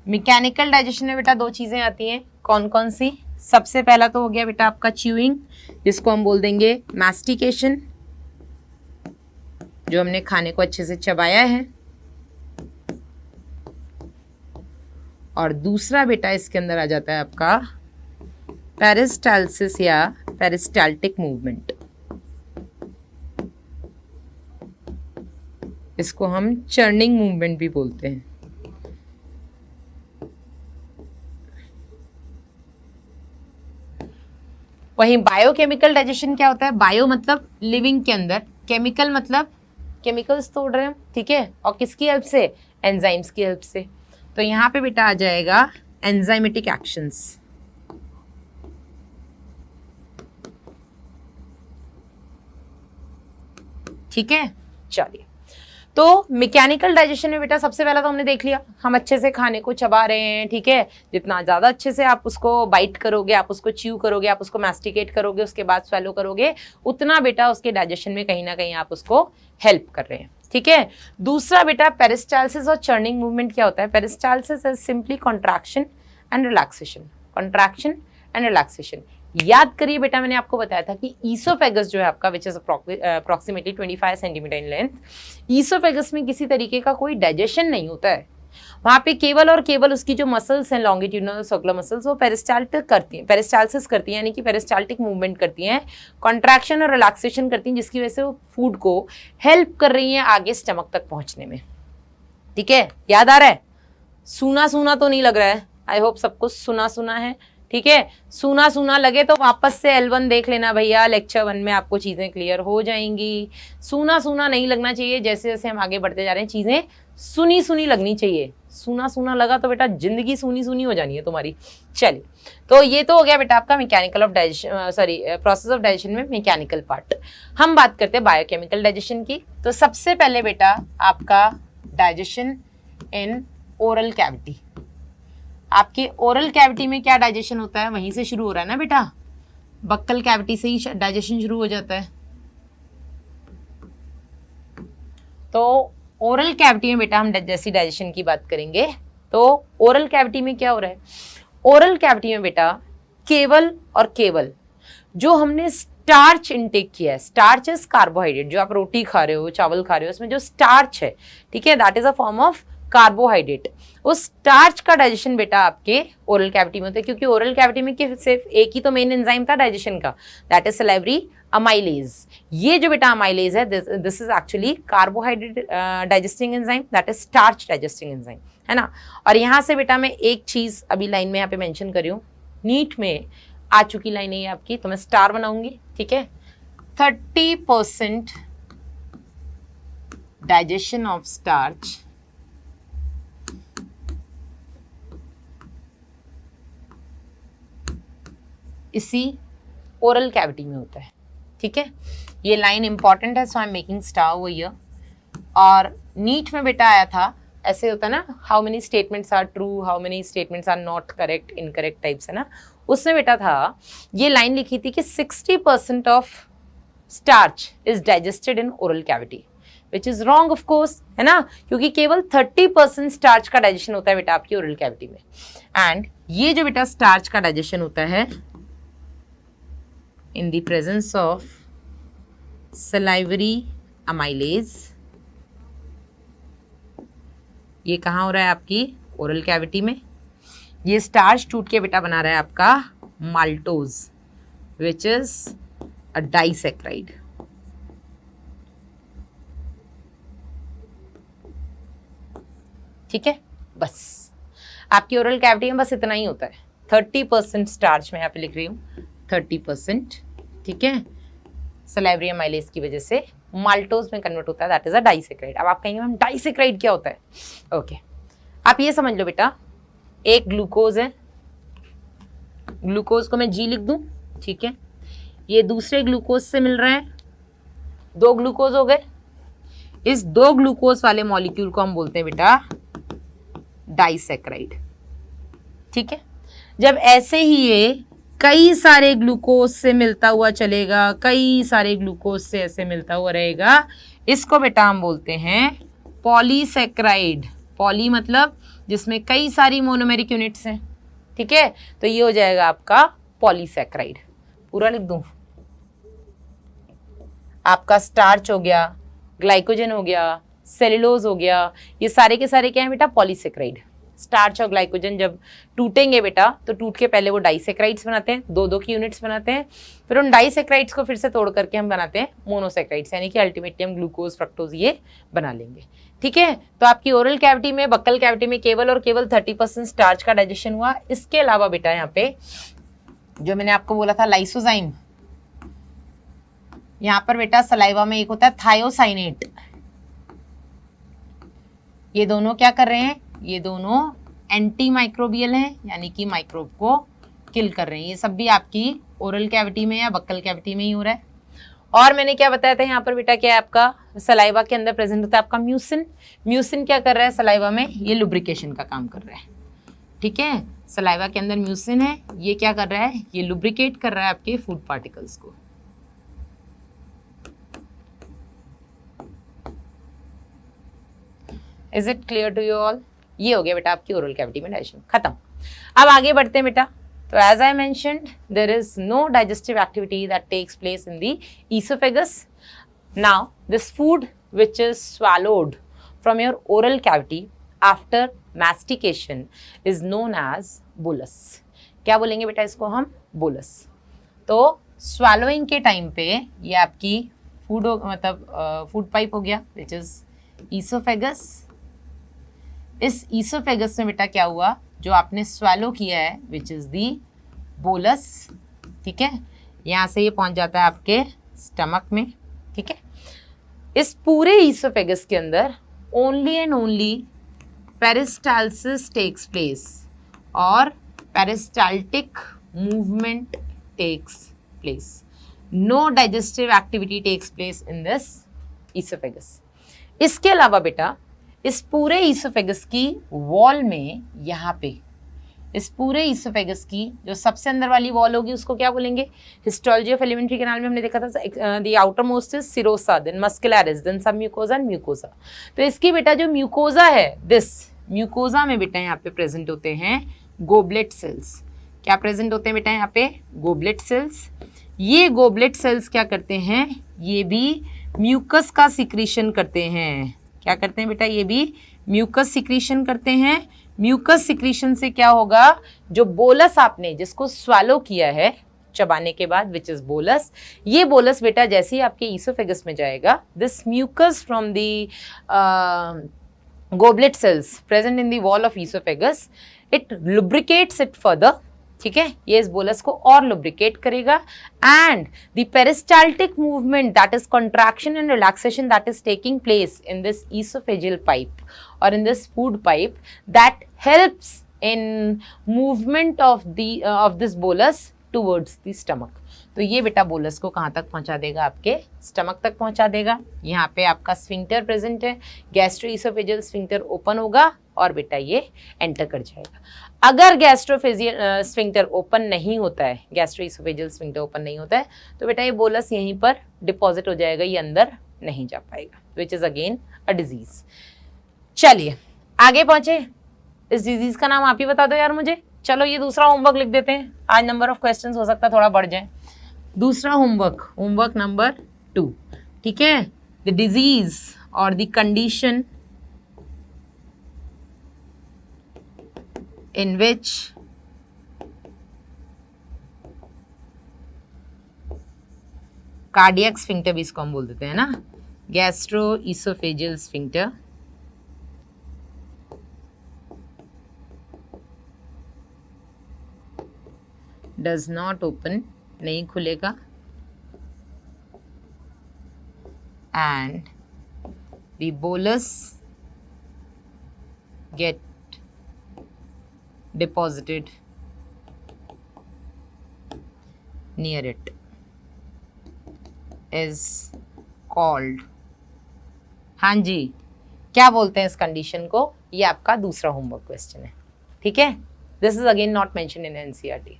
मैकेनिकल डाइजेशन में बेटा दो चीजें आती हैं, कौन कौन सी? सबसे पहला तो हो गया बेटा आपका च्यूइंग, जिसको हम बोल देंगे मैस्टिकेशन, जो हमने खाने को अच्छे से चबाया है। और दूसरा बेटा इसके अंदर आ जाता है आपका पेरिस्टाल्सिस या पेरिस्टाल्टिक मूवमेंट। इसको हम चर्निंग मूवमेंट भी बोलते हैं। वहीं बायोकेमिकल डाइजेशन क्या होता है? बायो मतलब लिविंग के अंदर, केमिकल मतलब केमिकल्स तोड़ रहे हैं, ठीक है, और किसकी हेल्प से? एंजाइम्स की हेल्प से। तो यहाँ पे बेटा आ जाएगा एंजाइमेटिक एक्शंस। ठीक है, चलिए। तो मैकेनिकल डाइजेशन में बेटा सबसे पहला तो हमने देख लिया, हम अच्छे से खाने को चबा रहे हैं, ठीक है, जितना ज़्यादा अच्छे से आप उसको बाइट करोगे, आप उसको च्यू करोगे, आप उसको मैस्टिकेट करोगे, उसके बाद स्वेलो करोगे, उतना बेटा उसके डाइजेशन में कहीं ना कहीं आप उसको हेल्प कर रहे हैं, ठीक है। दूसरा बेटा पेरिस्टाल्सिस और चर्निंग मूवमेंट क्या होता है? Peristalsis is simply contraction and relaxation, contraction and relaxation. याद करिए बेटा, मैंने आपको बताया था कि ईसोफेगस जो है आपका, which is approximately 25 centimetre in length, oesophagus में किसी तरीके का कोई डाइजेशन नहीं होता है। वहां पे केवल और केवल उसकी जो मसल्स हैं, लॉन्गिट्यूडनल सर्कुलर मसल्स, वो पेरिस्टाल्टिक करती हैं, पेरिस्टाल्सिस करती हैं, यानी कि पेरिस्टाल्टिक मूवमेंट करती हैं, कॉन्ट्रैक्शन और रिलैक्सेशन करती हैं, जिसकी वजह से वो फूड को हेल्प कर रही हैं आगे स्टमक तक पहुंचने में, ठीक है। याद आ रहा है? सुना सुना तो नहीं लग रहा है, आई होप सब कुछ सुना सुना है, ठीक है। सुना सुना लगे तो वापस से L1 देख लेना भैया, लेक्चर 1 में आपको चीज़ें क्लियर हो जाएंगी। सुना सुना नहीं लगना चाहिए, जैसे जैसे हम आगे बढ़ते जा रहे हैं चीज़ें सुनी सुनी लगनी चाहिए। सुना सुना लगा तो बेटा जिंदगी सुनी सुनी हो जानी है तुम्हारी। चलिए, तो ये तो हो गया बेटा आपका mechanical of digestion, sorry process of digestion में मैकेनिकल पार्ट। हम बात करते हैं बायोकेमिकल डाइजेशन की। तो सबसे पहले बेटा आपका डाइजेशन इन ओरल कैविटी। आपके ओरल कैविटी में क्या डाइजेशन होता है? वहीं से शुरू हो रहा है ना बेटा, बक्कल कैविटी से ही डाइजेशन शुरू हो जाता है। तो ओरल कैविटी में बेटा हम जैसी डाइजेशन की बात करेंगे, तो ओरल कैविटी में क्या हो रहा है? ओरल कैविटी में बेटा केवल और केवल जो हमने स्टार्च इनटेक किया है, स्टार्च इज कार्बोहाइड्रेट, जो आप रोटी खा रहे हो, चावल खा रहे हो, उसमें जो स्टार्च है, ठीक है, that is a form of carbohydrate. उस स्टार्च का डाइजेशन बेटा आपके ओरल कैविटी में होता है, क्योंकि ओरल कैविटी में सिर्फ एक ही तो मेन एंजाइम था डाइजेशन का, दैट इज सलाइवरी अमाइलेज। ये जो बेटा अमाइलेज है, this is actually carbohydrate digesting enzyme, that is starch digesting enzyme, है ना। और यहाँ से बेटा मैं एक चीज अभी लाइन में यहाँ पे मेंशन कर रही हूँ, नीट में आ चुकी लाइन है ये आपकी, तो मैं स्टार बनाऊंगी, ठीक है। 30% डाइजेशन ऑफ स्टार्च इसी ओरल कैविटी में होता है, ठीक है। ये लाइन इंपॉर्टेंट है, so I am making star over here. और नीट में बेटा आया था, ऐसे होता है ना, how many statements are true, how many statements are not correct, incorrect types, है ना। उसमें बेटा था, ये लाइन लिखी थी कि 60% of starch is digested in oral cavity, which is wrong of course, है ना, क्योंकि केवल 30% स्टार्च का डाइजेशन होता है बेटा आपकी ओरल कैविटी में। एंड ये जो बेटा स्टार्च का डाइजेशन होता है in the presence of salivary amylase, ये कहाँ हो रहा है? आपकी ओरल कैविटी में। ये स्टार्च टूट के बेटा बना रहा है आपका maltose, which is a disaccharide, ठीक है। बस आपकी ओरल कैविटी में बस इतना ही होता है, 30% स्टार्च में यहाँ पे लिख रही हूँ, 30%, ठीक है, सलाइवरी अमाइलेज की वजह से माल्टोज में कन्वर्ट होता है, दैट इज अ डाइसेक्राइड। अब आप कहेंगे मैम डाइसेक्राइड क्या होता है? ओके, आप ये समझ लो बेटा, एक ग्लूकोज है, ग्लूकोज को मैं जी लिख दूं, ठीक है, ये दूसरे ग्लूकोज से मिल रहा है, 2 ग्लूकोज हो गए। इस 2 ग्लूकोज वाले मॉलिक्यूल को हम बोलते हैं बेटा डाइसेक्राइड, ठीक है। जब ऐसे ही ये कई सारे ग्लूकोज से मिलता हुआ चलेगा, कई सारे ग्लूकोज से ऐसे मिलता हुआ रहेगा, इसको बेटा हम बोलते हैं पॉलीसेक्राइड। पॉली मतलब जिसमें कई सारी मोनोमेरिक यूनिट्स हैं, ठीक है, तो ये हो जाएगा आपका पॉलीसेक्राइड। पूरा लिख दूं, आपका स्टार्च हो गया, ग्लाइकोजन हो गया, सेलुलोज हो गया, ये सारे के सारे क्या है बेटा? पॉलीसेक्राइड। स्टार्च और ग्लाइकोजन जब टूटेंगे बेटा, तो टूट के पहले वो डाइसेक्राइड्स बनाते हैं, 2-2 की यूनिट्स बनाते हैं, फिर उन डाइसेक्राइड्स को फिर से तोड़ करके हम बनाते हैं मोनोसेक्राइड्स, यानी कि अल्टीमेटली हम ग्लूकोज, फ्रक्टोज ये बना लेंगे, ठीक है। तो आपकी ओरल कैविटी में, बक्कल कैविटी में केवल और केवल 30% स्टार्च का डाइजेशन हुआ। इसके अलावा बेटा यहाँ पे जो मैंने आपको बोला था लाइसोजाइम, यहां पर बेटा सलाइवा में एक होता है थायोसाइनेट। ये दोनों क्या कर रहे हैं, ये दोनों एंटी माइक्रोबियल हैं, यानी कि माइक्रोब को किल कर रहे हैं। ये सब भी आपकी ओरल कैविटी में या बक्कल कैविटी में ही हो रहा है। और मैंने क्या बताया था यहाँ पर बेटा, क्या है आपका सलाइवा के अंदर प्रेजेंट होता है आपका म्यूसिन। म्यूसिन क्या कर रहा है सलाइवा में, ये लुब्रिकेशन का काम कर रहा है। ठीक है, सलाइवा के अंदर म्यूसिन है, ये क्या कर रहा है, ये लुब्रिकेट कर रहा है आपके फूड पार्टिकल्स को। Is it clear to you all? ये हो गया बेटा आपकी ओरल कैविटी में डाइजेशन खत्म। अब आगे बढ़ते हैं बेटा। तो as I mentioned, there is no digestive activity that takes place in the oesophagus. Now this food which is swallowed from your oral cavity after mastication is known as bolus. क्या बोलेंगे बेटा इसको हम, बोलस। तो swallowing के time पे ये आपकी फूड मतलब फूड पाइप हो गया which is esophagus। इस ईसोफेगस में बेटा क्या हुआ, जो आपने swallow किया है which is the bolus, ठीक है, यहाँ से ये पहुँच जाता है आपके स्टमक में। ठीक है, इस पूरे ईसोफेगस के अंदर only and only peristalsis takes place और peristaltic movement takes place. No digestive activity takes place in this oesophagus. इसके अलावा बेटा इस पूरे ईसोफेगस की वॉल में, यहाँ पे इस पूरे ईसोफेगस की जो सबसे अंदर वाली वॉल होगी उसको क्या बोलेंगे, हिस्टोलॉजी ऑफ एलिमेंट्री कैनाल में हमने देखा था the outermost is serosa, then muscularis, then submucosa and mucosa. तो इसकी बेटा जो म्यूकोजा है, दिस म्यूकोजा में बेटा यहाँ पे प्रेजेंट होते हैं गोबलेट सेल्स। क्या प्रेजेंट होते हैं बेटा यहाँ पे, गोबलेट सेल्स। ये गोबलेट सेल्स क्या करते हैं, ये भी म्यूकस का सिक्रीशन करते हैं। क्या करते हैं बेटा, ये भी म्यूकस सिक्रीशन करते हैं। म्यूकस सिक्रीशन से क्या होगा, जो बोलस आपने जिसको स्वालो किया है चबाने के बाद विच इज बोलस, ये बोलस बेटा जैसे ही आपके ईसोफेगस में जाएगा, this mucus from the goblet cells present in the wall of esophagus, it lubricates it further। ठीक है, ये इस बोलस को और लुब्रिकेट करेगा and the peristaltic movement that is contraction and relaxation that is taking place in this oesophageal pipe और in this food pipe that helps in movement of this bolus towards the stomach. तो ये बेटा bolus को कहाँ तक पहुँचा देगा, आपके स्टमक तक पहुँचा देगा। यहाँ पे आपका स्फिंक्टर प्रेजेंट है, गैस्ट्रोइसोफेजियल स्फिंक्टर ओपन होगा और बेटा ये एंटर कर जाएगा। अगर गैस्ट्रोफेजियल स्फिंक्टर ओपन नहीं होता है, गैस्ट्रोइसोफेजियल स्फिंक्टर ओपन नहीं होता है, तो बेटा ये बोलस यहीं पर डिपॉजिट हो जाएगा, ये अंदर नहीं जा पाएगा, which is again a disease. चलिए आगे पहुंचे, इस डिजीज का नाम आप ही बता दो यार मुझे। चलो ये दूसरा होमवर्क लिख देते हैं, आज नंबर ऑफ क्वेश्चंस हो सकता है थोड़ा बढ़ जाए। दूसरा होमवर्क नंबर 2, ठीक है, द डिजीज और the condition in which cardiac sphincter भी इसको हम बोल देते हैं ना, gastroesophageal sphincter does not open, नहीं खुलेगा, and the bolus get deposited near it is called, हाँ जी क्या बोलते हैं इस कंडीशन को, ये आपका दूसरा होमवर्क क्वेश्चन है। ठीक है, this is again not mention in NCERT.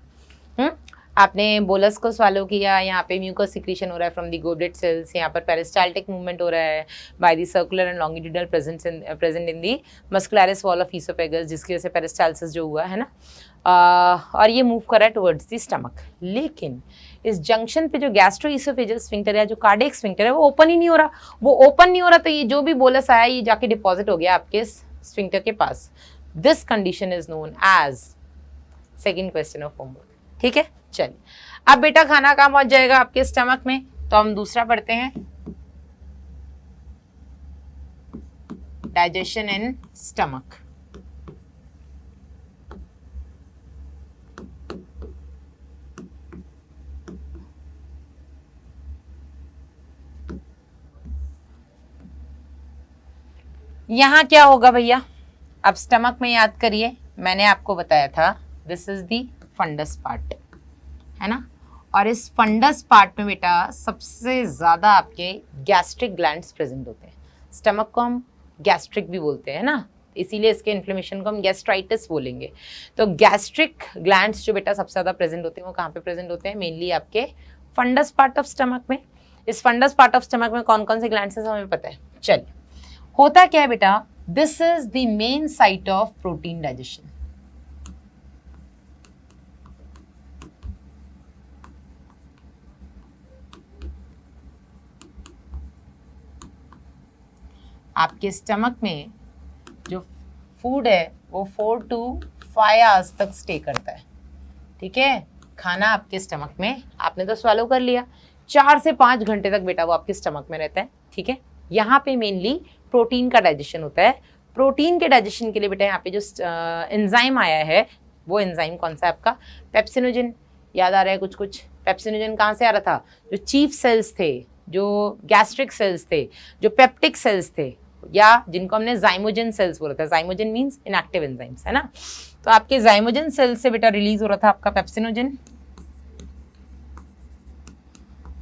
आपने बोलस को स्वालो किया, यहाँ पे म्यूकस सिक्रीशन हो रहा है फ्रॉम दी गोबलेट सेल्स, यहाँ पर पेरिस्टाल्टिक मूवमेंट हो रहा है by the circular and longitudinal present in the muscularis wall of oesophagus, जिसकी वजह से पेरिस्टाल्सिस जो हुआ है ना, और ये मूव कर रहा है टुवर्ड्स दी स्टमक। लेकिन इस जंक्शन पे जो गैस्ट्रोइसोफेजियल स्फिंक्टर है, जो कार्डियक स्फिंक्टर है, वो ओपन ही नहीं हो रहा, वो ओपन नहीं हो रहा, तो ये जो भी बोलस आया ये जाके डिपॉजिट हो गया आपके स्फिंक्टर के पास। This condition is known as second question of homework. ठीक है, चलिए अब बेटा खाना कहाँ पहुंच जाएगा, आपके स्टमक में, तो हम दूसरा पढ़ते हैं, डाइजेशन इन स्टमक। यहाँ क्या होगा भैया, अब स्टमक में याद करिए, मैंने आपको बताया था this is the fundus part, है ना। और इस फंडस पार्ट में बेटा सबसे ज़्यादा आपके गैस्ट्रिक ग्लैंड्स प्रेजेंट होते हैं। स्टमक को हम गैस्ट्रिक भी बोलते हैं ना, इसीलिए इसके इन्फ्लेमेशन को हम गैस्ट्राइटिस बोलेंगे। तो गैस्ट्रिक ग्लैंड्स जो बेटा सबसे ज़्यादा प्रेजेंट होते हैं वो कहाँ पे प्रेजेंट होते हैं, मेनली आपके फंडस पार्ट ऑफ स्टमक में। इस फंडस पार्ट ऑफ स्टमक में कौन कौन से ग्लैंड्स हैं हमें पता है। चलिए, होता क्या है बेटा, this is the main site of protein digestion. आपके स्टमक में जो फूड है वो 4 to 5 आवर्स तक स्टे करता है, ठीक है। खाना आपके स्टमक में आपने तो स्वैलो कर लिया, 4 से 5 घंटे तक बेटा वो आपके स्टमक में रहता है, ठीक है। यहाँ पे मेनली प्रोटीन का डाइजेशन होता है। प्रोटीन के डाइजेशन के लिए बेटा यहाँ पे जो एंजाइम आया है वो एंजाइम कौन सा है आपका, पेप्सिनोजन। याद आ रहा है कुछ कुछ, पेप्सिनोजन कहाँ से आ रहा था, जो चीफ सेल्स थे, जो गैस्ट्रिक सेल्स थे, जो पेप्टिक सेल्स थे, या जिनको हमने जाइमोजन सेल्स बोला था। जाइमोजन मीन्स इनएक्टिव एंजाइम्स, है ना। तो आपके जाइमोजन सेल्स से बेटा रिलीज हो रहा था आपका पेप्सिनोजन।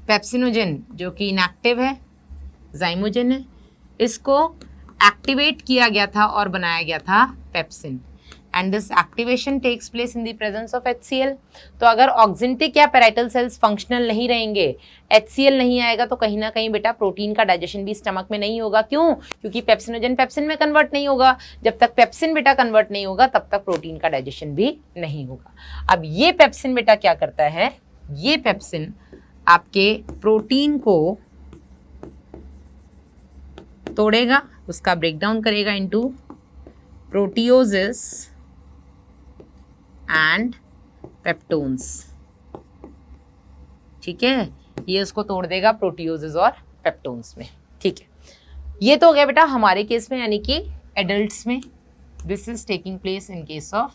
पेप्सिनोजन जो कि इनएक्टिव है, जाइमोजन है, इसको एक्टिवेट किया गया था और बनाया गया था pepsin. And this activation takes place in the presence of HCl। तो अगर ऑक्सिंटिक या पैराइटल सेल्स फंक्शनल नहीं रहेंगे, HCl नहीं आएगा, तो कहीं ना कहीं बेटा प्रोटीन का डाइजेशन भी स्टमक में नहीं होगा। क्यों? क्योंकि पेप्सिनोजन पेप्सिन में कन्वर्ट नहीं होगा। जब तक पेप्सिन बेटा कन्वर्ट नहीं होगा तब तक प्रोटीन का डाइजेशन भी नहीं होगा। अब ये पेप्सिन बेटा क्या करता है, ये पेप्सिन आपके प्रोटीन को तोड़ेगा, उसका ब्रेकडाउन करेगा इनटू प्रोटियोजेस एंड पेप्टोन्स, ठीक है। ये उसको तोड़ देगा प्रोटियोजेस और पेप्टोन्स में, ठीक है। ये तो हो गया बेटा हमारे केस में, यानी कि एडल्ट्स में। This is taking place in case of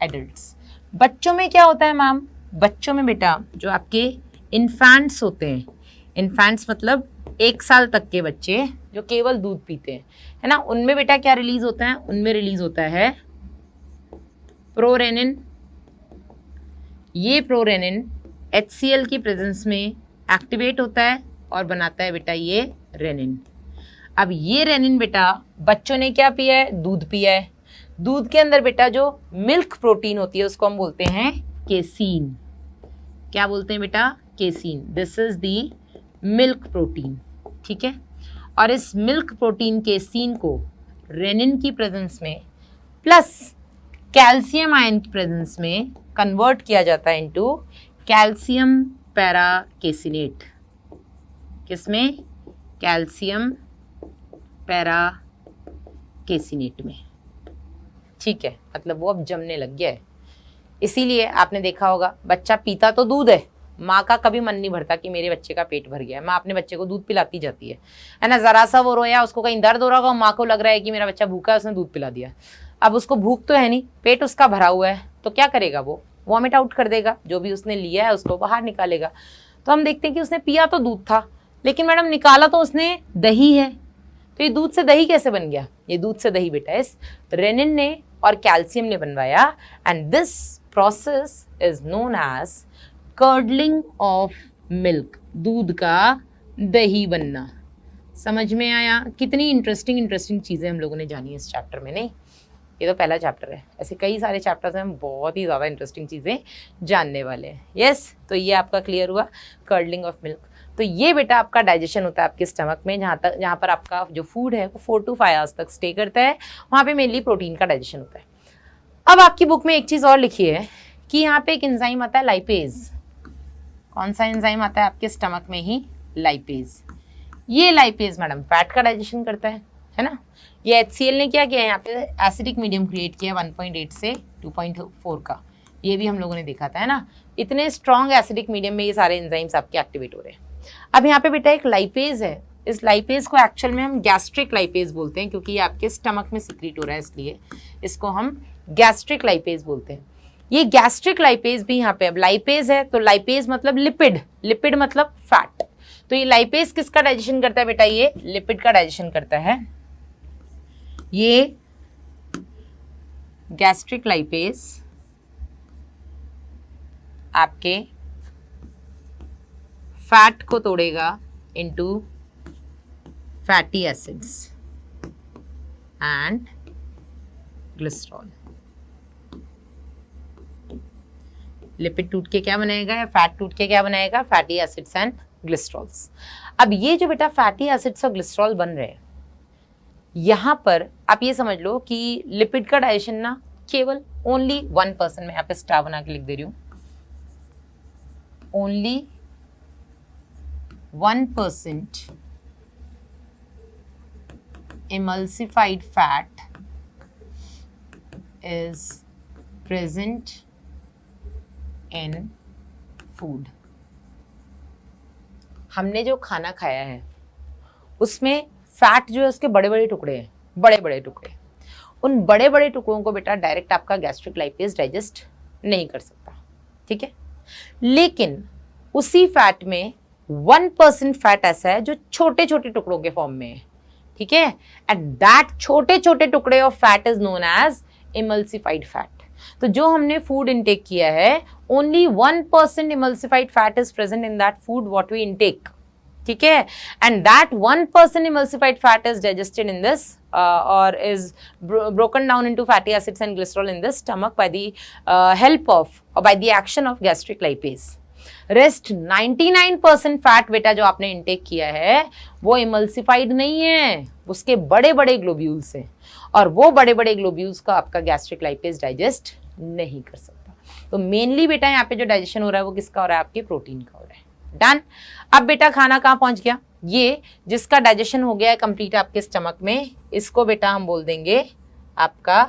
adults. बच्चों में क्या होता है मैम, बच्चों में बेटा जो आपके इन्फेंट्स होते हैं, इन्फेंट्स मतलब 1 साल तक के बच्चे जो केवल दूध पीते हैं, है ना, उनमें बेटा क्या रिलीज होता है, उनमें रिलीज होता है प्रोरेनिन। ये प्रोरेनिन HCl की प्रेजेंस में एक्टिवेट होता है और बनाता है बेटा ये रेनिन। अब ये रेनिन बेटा बच्चों ने क्या पिया है, दूध पिया है। दूध के अंदर बेटा जो मिल्क प्रोटीन होती है उसको हम बोलते हैं केसीन। क्या बोलते हैं बेटा, casein. This is the milk protein, ठीक है। और इस मिल्क प्रोटीन केसीन को रेनिन की प्रेजेंस में प्लस कैल्शियम आयन की प्रेजेंस में कन्वर्ट किया जाता है इनटू कैल्शियम पैराकेसिनेट। किसमें, कैल्शियम पैराकेसिनेट में, ठीक है। मतलब वो अब जमने लग गया है। इसीलिए आपने देखा होगा बच्चा पीता तो दूध है, माँ का कभी मन नहीं भरता कि मेरे बच्चे का पेट भर गया है। माँ अपने बच्चे को दूध पिलाती जाती है ना। जरा सा वो रोया, उसको कहीं दर्द हो रहा होगा, माँ को लग रहा है कि मेरा बच्चा भूखा है, उसने दूध पिला दिया। अब उसको भूख तो है नहीं, पेट उसका भरा हुआ है, तो क्या करेगा, वो वॉमिट आउट कर देगा, जो भी उसने लिया है उसको बाहर निकालेगा। तो हम देखते हैं कि उसने पिया तो दूध था, लेकिन मैडम निकाला तो उसने दही है। तो ये दूध से दही कैसे बन गया, ये दूध से दही बेटा इस रेनिन ने और कैल्शियम ने बनवाया। And this process is known as curdling of milk, दूध का दही बनना। समझ में आया? कितनी इंटरेस्टिंग चीज़ें हम लोगों ने जानी इस चैप्टर में, नहीं? ये तो पहला चैप्टर है, ऐसे कई सारे चैप्टर्स में हम बहुत ही ज़्यादा इंटरेस्टिंग चीज़ें जानने वाले हैं। यस, तो ये आपका क्लियर हुआ, कर्डलिंग ऑफ मिल्क। तो ये बेटा आपका डाइजेशन होता है आपके स्टमक में, जहाँ पर आपका जो फूड है वो 4 to 5 आवर्स तक स्टे करता है। वहाँ पे मेनली प्रोटीन का डाइजेशन होता है। अब आपकी बुक में एक चीज़ और लिखी है कि यहाँ पे एक एंजाइम आता है लाइपेज। कौन सा एंजाइम आता है आपके स्टमक में ही, लाइपेज। ये लाइपेज मैडम फैट का डाइजेशन करता है ना। ये HCl ने क्या किया है, यहाँ पे एसिडिक मीडियम क्रिएट किया 1.8 से 2.4 का। ये भी हम लोगों ने देखा था, है ना। इतने स्ट्रॉन्ग एसिडिक मीडियम में ये सारे एंजाइम्स आपके एक्टिवेट हो रहे हैं। अब यहाँ पे बेटा एक लाइपेज है, इस लाइपेज को एक्चुअल में हम गैस्ट्रिक लाइपेज बोलते हैं, क्योंकि ये आपके स्टमक में सिक्रीट हो रहा है, इसलिए इसको हम गैस्ट्रिक लाइपेज बोलते हैं। ये गैस्ट्रिक लाइपेज भी यहाँ पे, अब लाइपेज है तो लाइपेज मतलब लिपिड, लिपिड मतलब फैट। तो ये लाइपेज किसका डाइजेशन करता है बेटा, ये लिपिड का डाइजेशन करता है। ये गैस्ट्रिक लाइपेज आपके फैट को तोड़ेगा into fatty acids and glycerol. Lipid टूट के क्या बनाएगा या फैट टूट के क्या बनाएगा? Fatty acids and glycerols. अब ये जो बेटा फैटी एसिड्स और ग्लिसरॉल बन रहे हैं, यहां पर आप ये समझ लो कि लिपिड का डाइजेशन ना केवल ओनली 1%, मैं यहाँ पे स्टार बना के लिख दे रही हूं, only 1% emulsified fat is present in food। हमने जो खाना खाया है उसमें फैट जो है उसके बड़े बड़े टुकड़े हैं, बड़े बड़े टुकड़े। उन बड़े बड़े टुकड़ों को बेटा डायरेक्ट आपका गैस्ट्रिक लाइपेज डाइजेस्ट नहीं कर सकता, ठीक है। लेकिन उसी फैट में 1% फैट ऐसा है जो छोटे छोटे टुकड़ों के फॉर्म में है, ठीक है। एंड दैट छोटे छोटे टुकड़े of fat is known as emulsified fat. तो जो हमने फूड इनटेक किया है, only 1% emulsified fat is present in that food what we intake, ठीक है। And that 1% emulsified fat is digested in this और is broken down into fatty acids and glycerol in the stomach by the help of or by the action of gastric lipase। Rest 99% fat बेटा जो आपने intake किया है वो emulsified नहीं है, उसके बड़े बड़े ग्लोब्यूल्स हैं और वो बड़े बड़े ग्लोब्यूल्स का आपका गैस्ट्रिक लाइपेज डाइजेस्ट नहीं कर सकता। तो मेनली बेटा यहाँ पे जो डाइजेशन हो रहा है वो किसका हो रहा है? आपके प्रोटीन का हो रहा है। डन। अब बेटा खाना कहाँ पहुंच गया? ये जिसका डाइजेशन हो गया है कंप्लीट आपके स्टमक में, इसको बेटा हम बोल देंगे आपका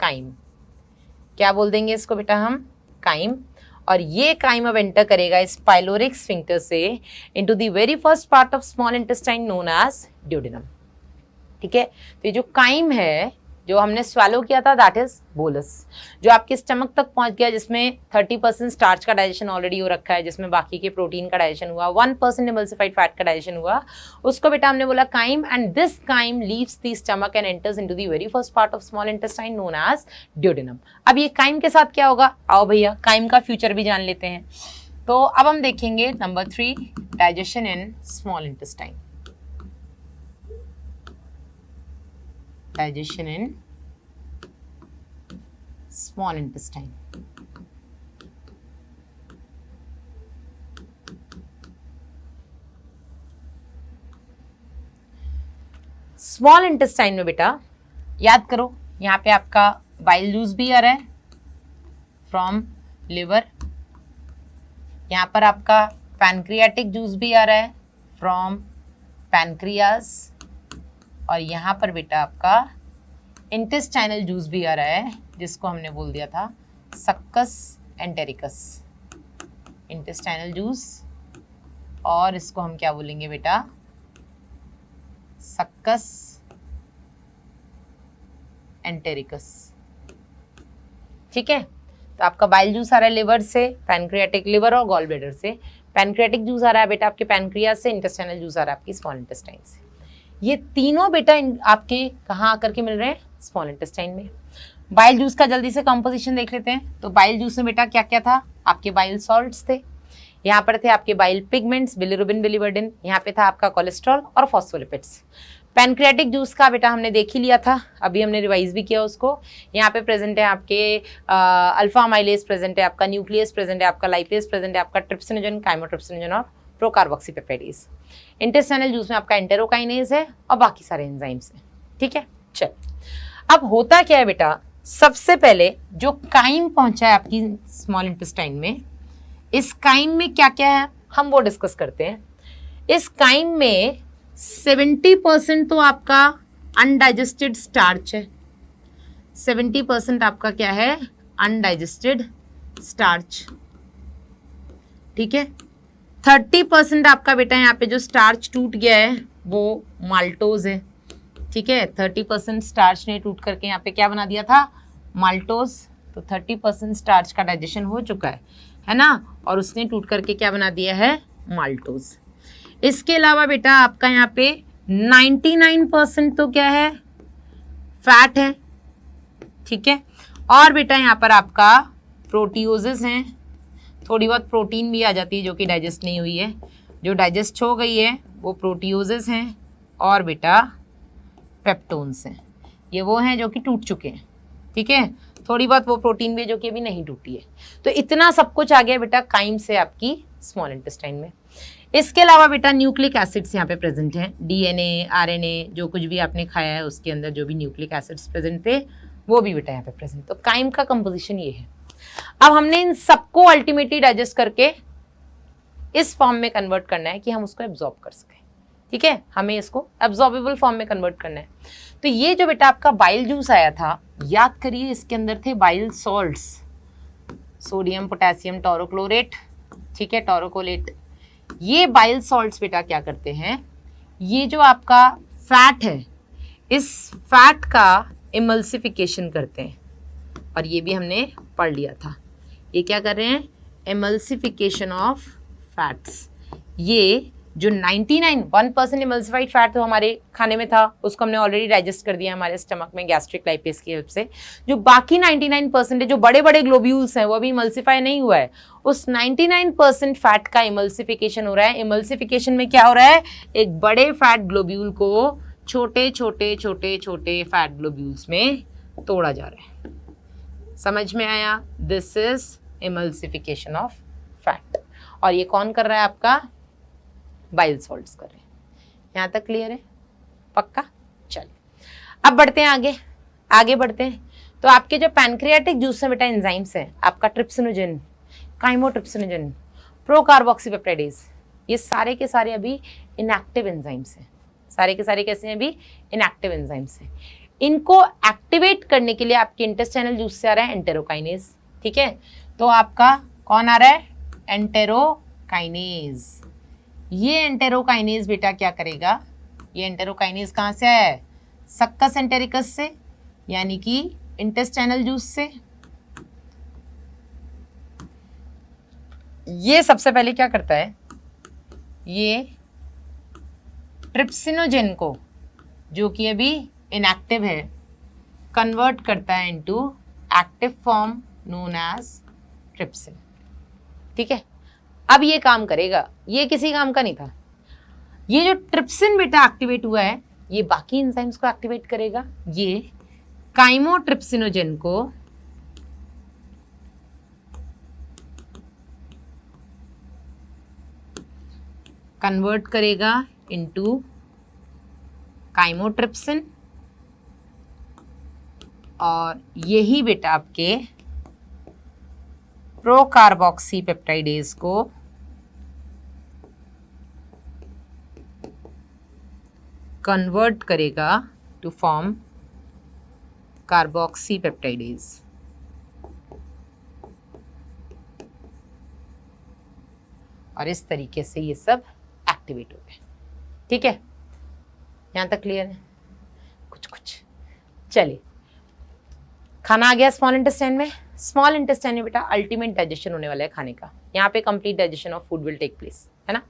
काइम। क्या बोल देंगे इसको बेटा? हम काइम। और ये काइम अब एंटर करेगा इस पाइलोरिक स्फिंक्टर से into the very first part of small intestine known as duodenum, ठीक है। तो ये जो काइम है जो हमने स्वैलो किया था दैट इज बोलस, जो आपके स्टमक तक पहुंच गया, जिसमें 30% स्टार्च का डाइजेशन ऑलरेडी हो रखा है, जिसमें बाकी के प्रोटीन का डाइजेशन हुआ, 1% इमल्सिफाइड फैट का डाइजेशन हुआ, उसको बेटा हमने बोला chyme. And this chyme leaves the stomach and enters into the very first part of small intestine known as duodenum. अब ये काइम के साथ क्या होगा? आओ भैया काइम का फ्यूचर भी जान लेते हैं। तो अब हम देखेंगे number 3, digestion in small intestine. Digestion in small intestine। Small intestine में बेटा याद करो, यहाँ पे आपका बाइल जूस भी आ रहा है फ्रॉम लिवर, यहाँ पर आपका पैनक्रियाटिक जूस भी आ रहा है फ्रॉम पैनक्रियास, और यहाँ पर बेटा आपका इंटेस्टाइनल जूस भी आ रहा है जिसको हमने बोल दिया था सक्कस एंटेरिकस, इंटेस्टाइनल जूस, और इसको हम क्या बोलेंगे बेटा? सक्कस एंटेरिकस, ठीक है। तो आपका बाइल जूस आ रहा है लिवर से, पैनक्रियाटिक लिवर और गॉल ब्लैडर से, पैनक्रियाटिक जूस आ रहा है बेटा आपके पैनक्रियास से, इंटेस्टाइनल जूस आ रहा है आपकी स्मॉल इंटेस्टाइन से। ये तीनों बेटा आपके कहाँ आकर के मिल रहे हैं? स्मॉल इंटेस्टाइन में। बाइल जूस का जल्दी से कंपोजिशन देख लेते हैं। तो बाइल जूस में बेटा क्या क्या था? आपके बाइल सॉल्ट्स थे, यहाँ पर थे आपके बाइल पिगमेंट्स, बिलिरुबिन, बिलिवर्डिन, यहाँ पे था आपका कोलेस्ट्रॉल और फॉस्फोलिपिड्स। पैनक्रियाटिक जूस का बेटा हमने देख ही लिया था, अभी हमने रिवाइज भी किया उसको। यहाँ पे प्रेजेंट है आपके अल्फा अमाइलेज प्रेजेंट है, आपका न्यूक्लियस प्रेजेंट है, आपका लाइपेज प्रेजेंट है, आपका ट्रिप्सिनोजन, काइमोट्रिप्सिनोजन और प्रोकार्बोक्सीपेप्टाइडेज। इंटेस्टाइनल जूस में आपका एंटेरोकाइनेज है और बाकी सारे एंजाइम्स हैं, ठीक है। चल अब होता क्या है बेटा, सबसे पहले जो काइम पहुंचा है आपकी स्मॉल इंटेस्टाइन में, इस काइम में क्या क्या है हम वो डिस्कस करते हैं। इस काइम में 70% तो आपका अनडाइजेस्टेड स्टार्च है, 70% आपका क्या है? अनडाइजेस्टेड स्टार्च, ठीक है। 30% आपका बेटा यहाँ पे जो स्टार्च टूट गया है वो माल्टोज है, ठीक है। 30% स्टार्च ने टूट करके यहाँ पे क्या बना दिया था? माल्टोज। तो 30% स्टार्च का डाइजेशन हो चुका है ना, और उसने टूट करके क्या बना दिया है? माल्टोज। इसके अलावा बेटा आपका यहाँ पे 99% तो क्या है? फैट है, ठीक है। और बेटा यहाँ पर आपका प्रोटीओजेस हैं, थोड़ी बहुत प्रोटीन भी आ जाती है जो कि डाइजेस्ट नहीं हुई है, जो डाइजेस्ट हो गई है वो प्रोटीओजेस हैं, और बेटा पेप्टोन्स हैं, ये वो हैं जो कि टूट चुके हैं, ठीक है। थोड़ी बहुत वो प्रोटीन भी है जो कि अभी नहीं टूटी है। तो इतना सब कुछ आ गया बेटा काइम से आपकी स्मॉल इंटेस्टाइन में। इसके अलावा बेटा न्यूक्लिक एसिड्स यहाँ पे प्रेजेंट हैं, डीएनए, आरएनए, जो कुछ भी आपने खाया है उसके अंदर जो भी न्यूक्लिक एसिड्स प्रेजेंट थे वो भी बेटा यहाँ पे प्रेजेंट। तो काइम का कंपोजिशन ये है। अब हमने इन सबको अल्टीमेटली डाइजेस्ट करके इस फॉर्म में कन्वर्ट करना है कि हम उसको एब्जॉर्ब कर सकें, ठीक है। हमें इसको एब्जॉर्बेबल फॉर्म में कन्वर्ट करना है। तो ये जो बेटा आपका बाइल जूस आया था, याद करिए इसके अंदर थे बाइल सॉल्ट्स, सोडियम, पोटेशियम, टोरोक्लोरेट, ठीक है, टोरोकोलेट। ये बाइल सॉल्ट्स बेटा क्या करते हैं, ये जो आपका फैट है इस फैट का इमल्सिफिकेशन करते हैं, और ये भी हमने पढ़ लिया था। ये क्या कर रहे हैं, इमल्सिफिकेशन ऑफ फैट्स। ये जो 1% इमल्सिफाइड फैट तो हमारे खाने में था उसको हमने ऑलरेडी डाइजेस्ट कर दिया हमारे स्टमक में गैस्ट्रिक लाइपेज की हेल्प से। जो बाकी 99% जो बड़े बड़े ग्लोब्यूल्स हैं वो अभी इमल्सिफाई नहीं हुआ है, उस 99% फैट का इमल्सिफिकेशन हो रहा है। इमल्सिफिकेशन में क्या हो रहा है, एक बड़े फैट ग्लोब्यूल को छोटे छोटे छोटे छोटे फैट ग्लोब्यूल्स में तोड़ा जा रहा है। समझ में आया, this is emulsification of fat. और ये कौन कर रहा है, आपका बाइल सॉल्ट्स कर रहे हैं। यहाँ तक क्लियर है, पक्का। चलिए अब बढ़ते हैं आगे बढ़ते हैं। तो आपके जो पैनक्रियाटिक जूस में बेटा एंजाइम्स हैं, आपका ट्रिप्सिनोजन, काइमोट्रिप्सिनोजन, प्रोकार्बोक्सीपेप्टाइडेज, ये सारे के सारे अभी इनएक्टिव एंजाइम्स हैं। सारे के सारे कैसे हैं, अभी इनएक्टिव एंजाइम्स हैं। इनको एक्टिवेट करने के लिए आपके इंटेस्टाइनल जूस से आ रहा है एंटेरोकाइनेज, ठीक है। तो आपका कौन आ रहा है, एंटेरोकाइनेज। ये एंटेरोकाइनेज बेटा क्या करेगा, ये एंटेरोकाइनेज कहाँ से आया है, सक्कस एंटेरिकस से, यानी कि इंटेस्टाइनल जूस से। ये सबसे पहले क्या करता है, ये ट्रिप्सिनोजेन को जो कि अभी इनएक्टिव है कन्वर्ट करता है into active form known as trypsin, ठीक है। अब ये काम करेगा, ये किसी काम का नहीं था। ये जो ट्रिप्सिन बेटा एक्टिवेट हुआ है ये बाकी एंजाइम्स को एक्टिवेट करेगा। ये काइमोट्रिप्सिनोजेन को कन्वर्ट करेगा इनटू काइमोट्रिप्सिन, और यही बेटा आपके प्रोकार्बोक्सीपेप्टाइडेज को कन्वर्ट करेगा टू फॉर्म कार्बोक्सीपेप्टाइडेज। और इस तरीके से ये सब एक्टिवेट हो गए, ठीक है। यहाँ तक क्लियर है, कुछ चलिए। खाना आ गया स्मॉल इंटेस्टाइन में। स्मॉल इंटेस्टाइन में बेटा अल्टीमेट डाइजेशन होने वाला है खाने का। यहाँ पे complete digestion of food will take place, है ना।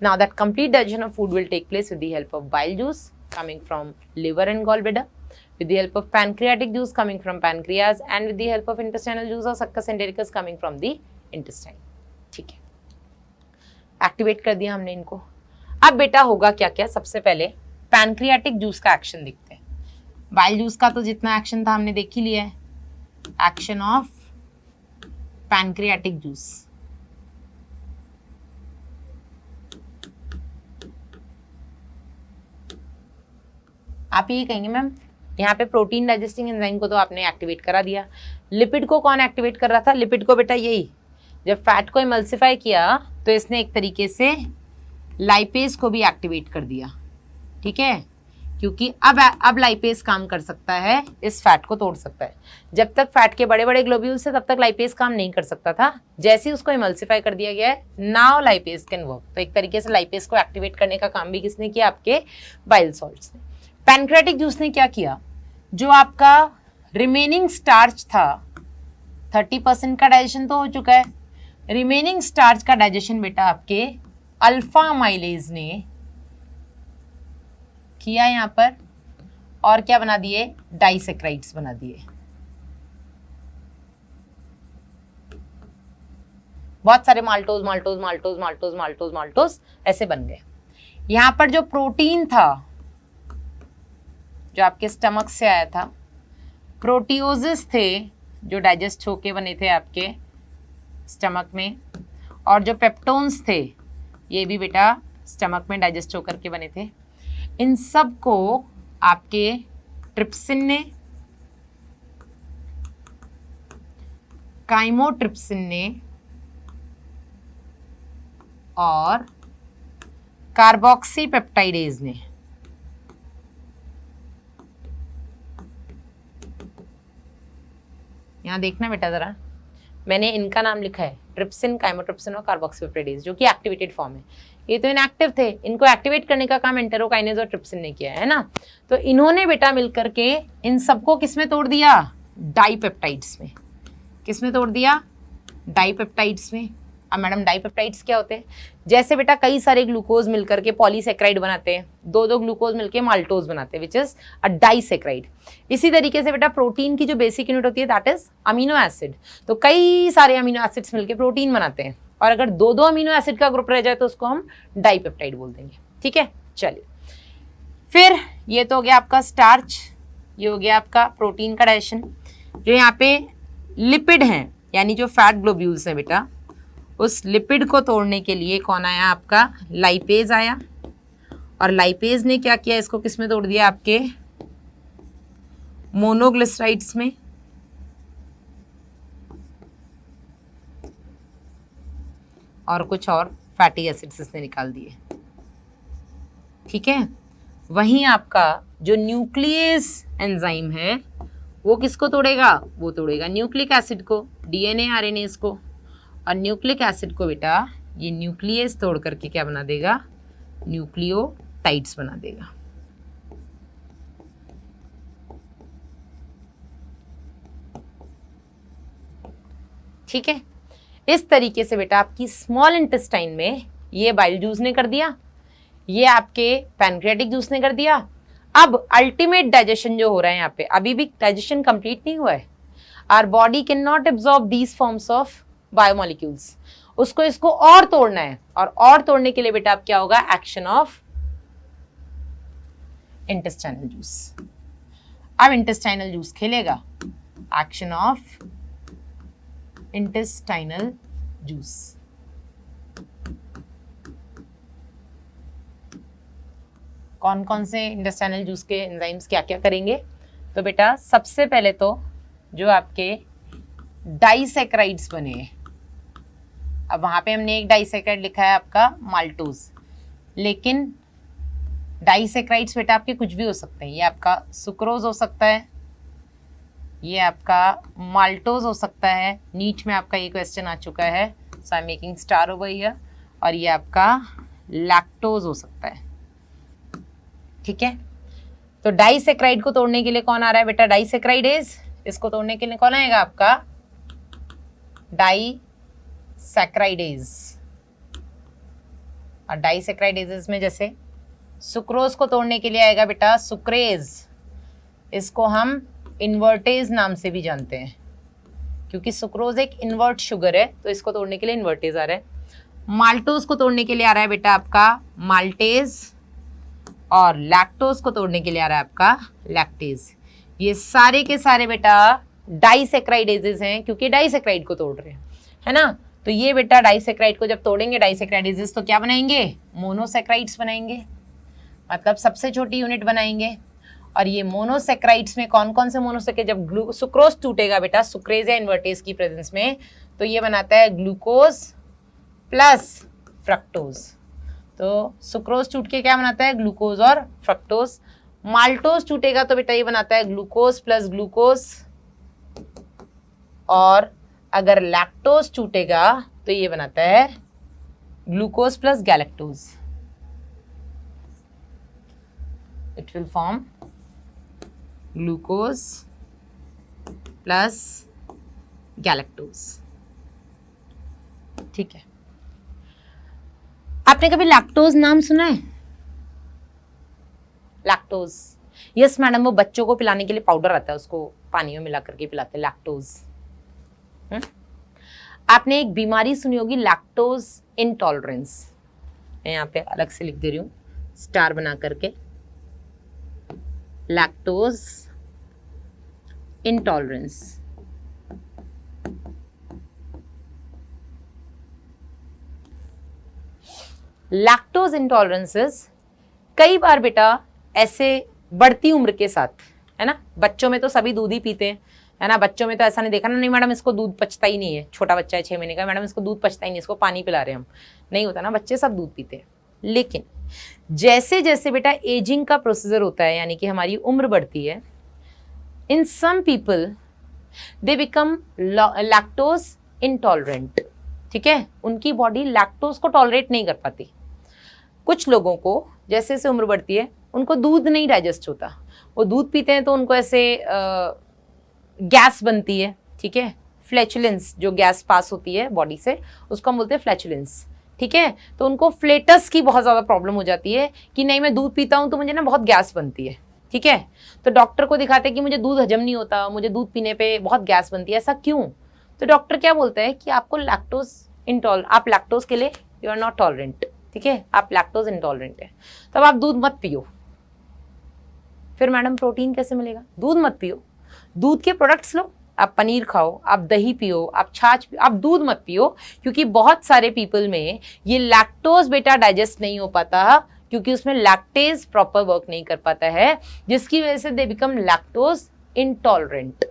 Now that complete digestion of food will take place with the help of bile juice coming from liver and gallbladder, with the help of pancreatic juice coming from pancreas, and with the help of intestinal juice or succus entericus coming from the intestine, ठीक है। Activate कर दिया हमने इनको। अब बेटा होगा क्या क्या, सबसे पहले पैनक्रियाटिक जूस का एक्शन देखते हैं। बाइल जूस का तो जितना एक्शन था हमने देख ही लिया है। एक्शन ऑफ पैनक्रियाटिक जूस, आप यही कहेंगे मैम, यहाँ पे प्रोटीन डाइजेस्टिंग एंजाइम को तो आपने एक्टिवेट करा दिया, लिपिड को कौन एक्टिवेट कर रहा था, लिपिड को बेटा यही, जब फैट को इमल्सिफाई किया तो इसने एक तरीके से लाइपेज को भी एक्टिवेट कर दिया, ठीक है, क्योंकि अब लाइपेज काम कर सकता है, इस फैट को तोड़ सकता है। जब तक फैट के बड़े बड़े ग्लोब्यूल्स से तब तक लाइपेज काम नहीं कर सकता था, जैसे ही उसको इमल्सिफाई कर दिया गया है नाउ लाइपेज कैन वर्क। तो एक तरीके से लाइपेज को एक्टिवेट करने का काम भी किसने किया, आपके बाइल सॉल्ट्स ने। पैनक्रियाटिक जूस ने क्या किया, जो आपका रिमेनिंग स्टार्च था 30% का डाइजेशन तो हो चुका है, रिमेनिंग स्टार्च का डाइजेशन बेटा आपके अल्फा माइलेज ने किया यहाँ पर, और क्या बना दिए, डाइसेक्राइड्स बना दिए। बहुत सारे maltose maltose maltose maltose maltose maltose ऐसे बन गए। यहां पर जो प्रोटीन था जो आपके स्टमक से आया था, प्रोटियोजेस थे जो डाइजेस्ट होके बने थे आपके स्टमक में, और जो पेप्टोन्स थे ये भी बेटा स्टमक में डाइजेस्ट होकर के बने थे। इन सब को आपके ट्रिप्सिन ने, काइमोट्रिप्सिन ने और कार्बोक्सी पेप्टाइडेज ने यहां देखना बेटा जरा, मैंने इनका नाम लिखा है ट्रिप्सिन, काइमोट्रिप्सिन और कार्बोक्सीपेप्टाइडेज, जो कि एक्टिवेटेड फॉर्म है। ये तो इनएक्टिव थे, इनको एक्टिवेट करने का काम एंटेरोकाइनेज और ट्रिप्सिन ने किया है ना। तो इन्होंने बेटा मिलकर के इन सबको किसमें तोड़ दिया, डाइपेप्टाइड्स में। किसमें तोड़ दिया, डाइपेप्टाइड्स में। अब मैडम डाइपेप्टाइड्स क्या होते हैं, जैसे बेटा कई सारे ग्लूकोज मिलकर के पॉलीसेक्राइड बनाते हैं, दो ग्लूकोज मिलकर माल्टोज बनाते हैं, विच इज अ डाइसेक्राइड। इसी तरीके से बेटा प्रोटीन की जो बेसिक यूनिट होती है दैट इज अमीनो एसिड। तो कई सारे अमीनो एसिड्स मिलकर प्रोटीन बनाते हैं, और अगर दो अमीनो एसिड का ग्रुप रह जाए तो उसको हम डाइपेप्टाइड बोल देंगे। ठीक है, चलिए फिर ये तो हो गया आपका स्टार्च, ये हो गया आपका प्रोटीन का डाइजेशन। जो यहाँ पे लिपिड हैं यानी जो फैट ग्लोब्यूल्स हैं बेटा, उस लिपिड को तोड़ने के लिए कौन आया, आपका लाइपेज आया। और लाइपेज ने क्या किया, इसको किस में तोड़ दिया, आपके मोनोग्लिसराइड्स में। और कुछ और फैटी एसिड्स इसने निकाल दिए। ठीक है, वहीं आपका जो न्यूक्लियस एंजाइम है वो किसको तोड़ेगा, वो तोड़ेगा न्यूक्लिक एसिड को, डीएनए आरएनए को। और न्यूक्लिक एसिड को बेटा ये न्यूक्लियस तोड़ करके क्या बना देगा, न्यूक्लियोटाइड्स बना देगा। ठीक है, इस तरीके से बेटा आपकी स्मॉल इंटेस्टाइन में ये बाइल जूस ने कर दिया, ये आपके पैनक्रियाटिक जूस ने कर दिया। अब अल्टीमेट डाइजेशन जो हो रहा है यहाँ पे, अभी भी डाइजेशन कंप्लीट नहीं हुआ है। Our body can not absorb these forms of biomolecules, उसको इसको और तोड़ना है, और तोड़ने के लिए बेटा अब क्या होगा, एक्शन ऑफ इंटेस्टाइनल जूस। अब इंटेस्टाइनल जूस खेलेगा, एक्शन ऑफ इंटेस्टाइनल जूस। कौन कौन से इंटेस्टाइनल जूस के एंजाइम्स क्या क्या करेंगे, तो बेटा सबसे पहले तो जो आपके डाइसेक्राइड्स बने हैं, अब वहां पे हमने एक डाइसेक्राइड लिखा है आपका माल्टोज, लेकिन डाइसेक्राइड्स बेटा आपके कुछ भी हो सकते हैं। ये आपका सुक्रोज हो सकता है, ये आपका माल्टोज हो सकता है, नीट में आपका ये क्वेश्चन आ चुका है, so I am making star over here. और ये आपका लैक्टोज हो सकता है। ठीक है, तो डाइसेक्राइड को तोड़ने के लिए कौन आ रहा है बेटा, डाइसेक्राइडेज। इसको तोड़ने के लिए कौन आएगा, आपका डाइसैक्राइडेज। और डाइसैक्राइडेज में जैसे सुक्रोज को तोड़ने के लिए आएगा बेटा सुक्रेज, इसको हम इन्वर्टेज नाम से भी जानते हैं, क्योंकि सुक्रोज एक इन्वर्ट शुगर है, तो इसको तोड़ने के लिए इन्वर्टेज आ रहा है। माल्टोज को तोड़ने के लिए आ रहा है बेटा आपका माल्टेज, और लैक्टोज को तोड़ने के लिए आ रहा है आपका लैक्टेज। ये सारे के सारे बेटा डाइसेक्राइडेजेस हैं, क्योंकि डाइसेक्राइड को तोड़ रहे हैं, है ना। तो ये बेटा डाइसेक्राइड को जब तोड़ेंगे डाइसेक्राइडेजेस, तो क्या बनाएंगे, मोनोसेक्राइड्स बनाएंगे, मतलब सबसे छोटी यूनिट बनाएंगे। और ये मोनोसेक्राइड्स में कौन कौन से मोनोसेक्राइड, जब सुक्रोज टूटेगा बेटा सुक्रेज या इन्वर्टेज की प्रेजेंस में, तो ये बनाता है ग्लूकोज प्लस फ्रक्टोज। तो सुक्रोज टूट के क्या बनाता है, ग्लूकोज और फ्रक्टोज। माल्टोज टूटेगा तो बेटा ये बनाता है ग्लूकोज प्लस ग्लूकोज, और अगर लैक्टोज टूटेगा तो ये बनाता है glucose plus galactose. It will form glucose plus galactose. ठीक है, आपने कभी लैक्टोज नाम सुना है, लैक्टोज, यस मैडम, वो बच्चों को पिलाने के लिए पाउडर आता है, उसको पानी में मिला करके पिलाते हैं, लैक्टोज। आपने एक बीमारी सुनी होगी लैक्टोज इंटॉलरेंस, मैं यहाँ पे अलग से लिख दे रही हूँ स्टार बना करके, लैक्टोज इंटॉलरेंस। लैक्टोज इंटॉलरेंसेस कई बार बेटा ऐसे बढ़ती उम्र के साथ, है ना, बच्चों में तो सभी दूध ही पीते हैं, है ना, बच्चों में तो ऐसा नहीं देखा ना, नहीं मैडम इसको दूध पचता ही नहीं है, छोटा बच्चा है 6 महीने का, मैडम इसको दूध पचता ही नहीं, इसको पानी पिला रहे हैं हम, नहीं होता ना, बच्चे सब दूध पीते हैं। लेकिन जैसे जैसे बेटा एजिंग का प्रोसीजर होता है, यानी कि हमारी उम्र बढ़ती है, in some people they become lactose intolerant, ठीक है, उनकी बॉडी लैक्टोज को टॉलरेट नहीं कर पाती। कुछ लोगों को जैसे जैसे उम्र बढ़ती है उनको दूध नहीं डाइजेस्ट होता, वो दूध पीते हैं तो उनको ऐसे गैस बनती है, ठीक है, फ्लैचुलेंस, जो गैस पास होती है बॉडी से उसको हम बोलते हैं फ्लैचुलेंस, ठीक है, तो उनको फ्लेटस की बहुत ज़्यादा प्रॉब्लम हो जाती है कि नहीं मैं दूध पीता हूँ तो मुझे ना बहुत गैस बनती है, ठीक है, तो डॉक्टर को दिखाते हैं कि मुझे दूध हजम नहीं होता, मुझे दूध पीने पे बहुत गैस बनती है, ऐसा क्यों? तो डॉक्टर क्या बोलता है कि आपको लैक्टोज आप लैक्टोज के लिए यू आर नॉट टॉलरेंट, ठीक है, आप लैक्टोज इंटॉलरेंट है, तब आप दूध मत पियो। फिर मैडम प्रोटीन कैसे मिलेगा? दूध मत पियो, दूध के प्रोडक्ट्स लो, आप पनीर खाओ, आप दही पियो, आप छाछ पियो, आप दूध मत पियो, क्योंकि बहुत सारे पीपल में ये लैक्टोज बेटा डाइजेस्ट नहीं हो पाता, क्योंकि उसमें लैक्टेज प्रॉपर वर्क नहीं कर पाता है, जिसकी वजह से दे बिकम लैक्टोज इंटॉलरेंट,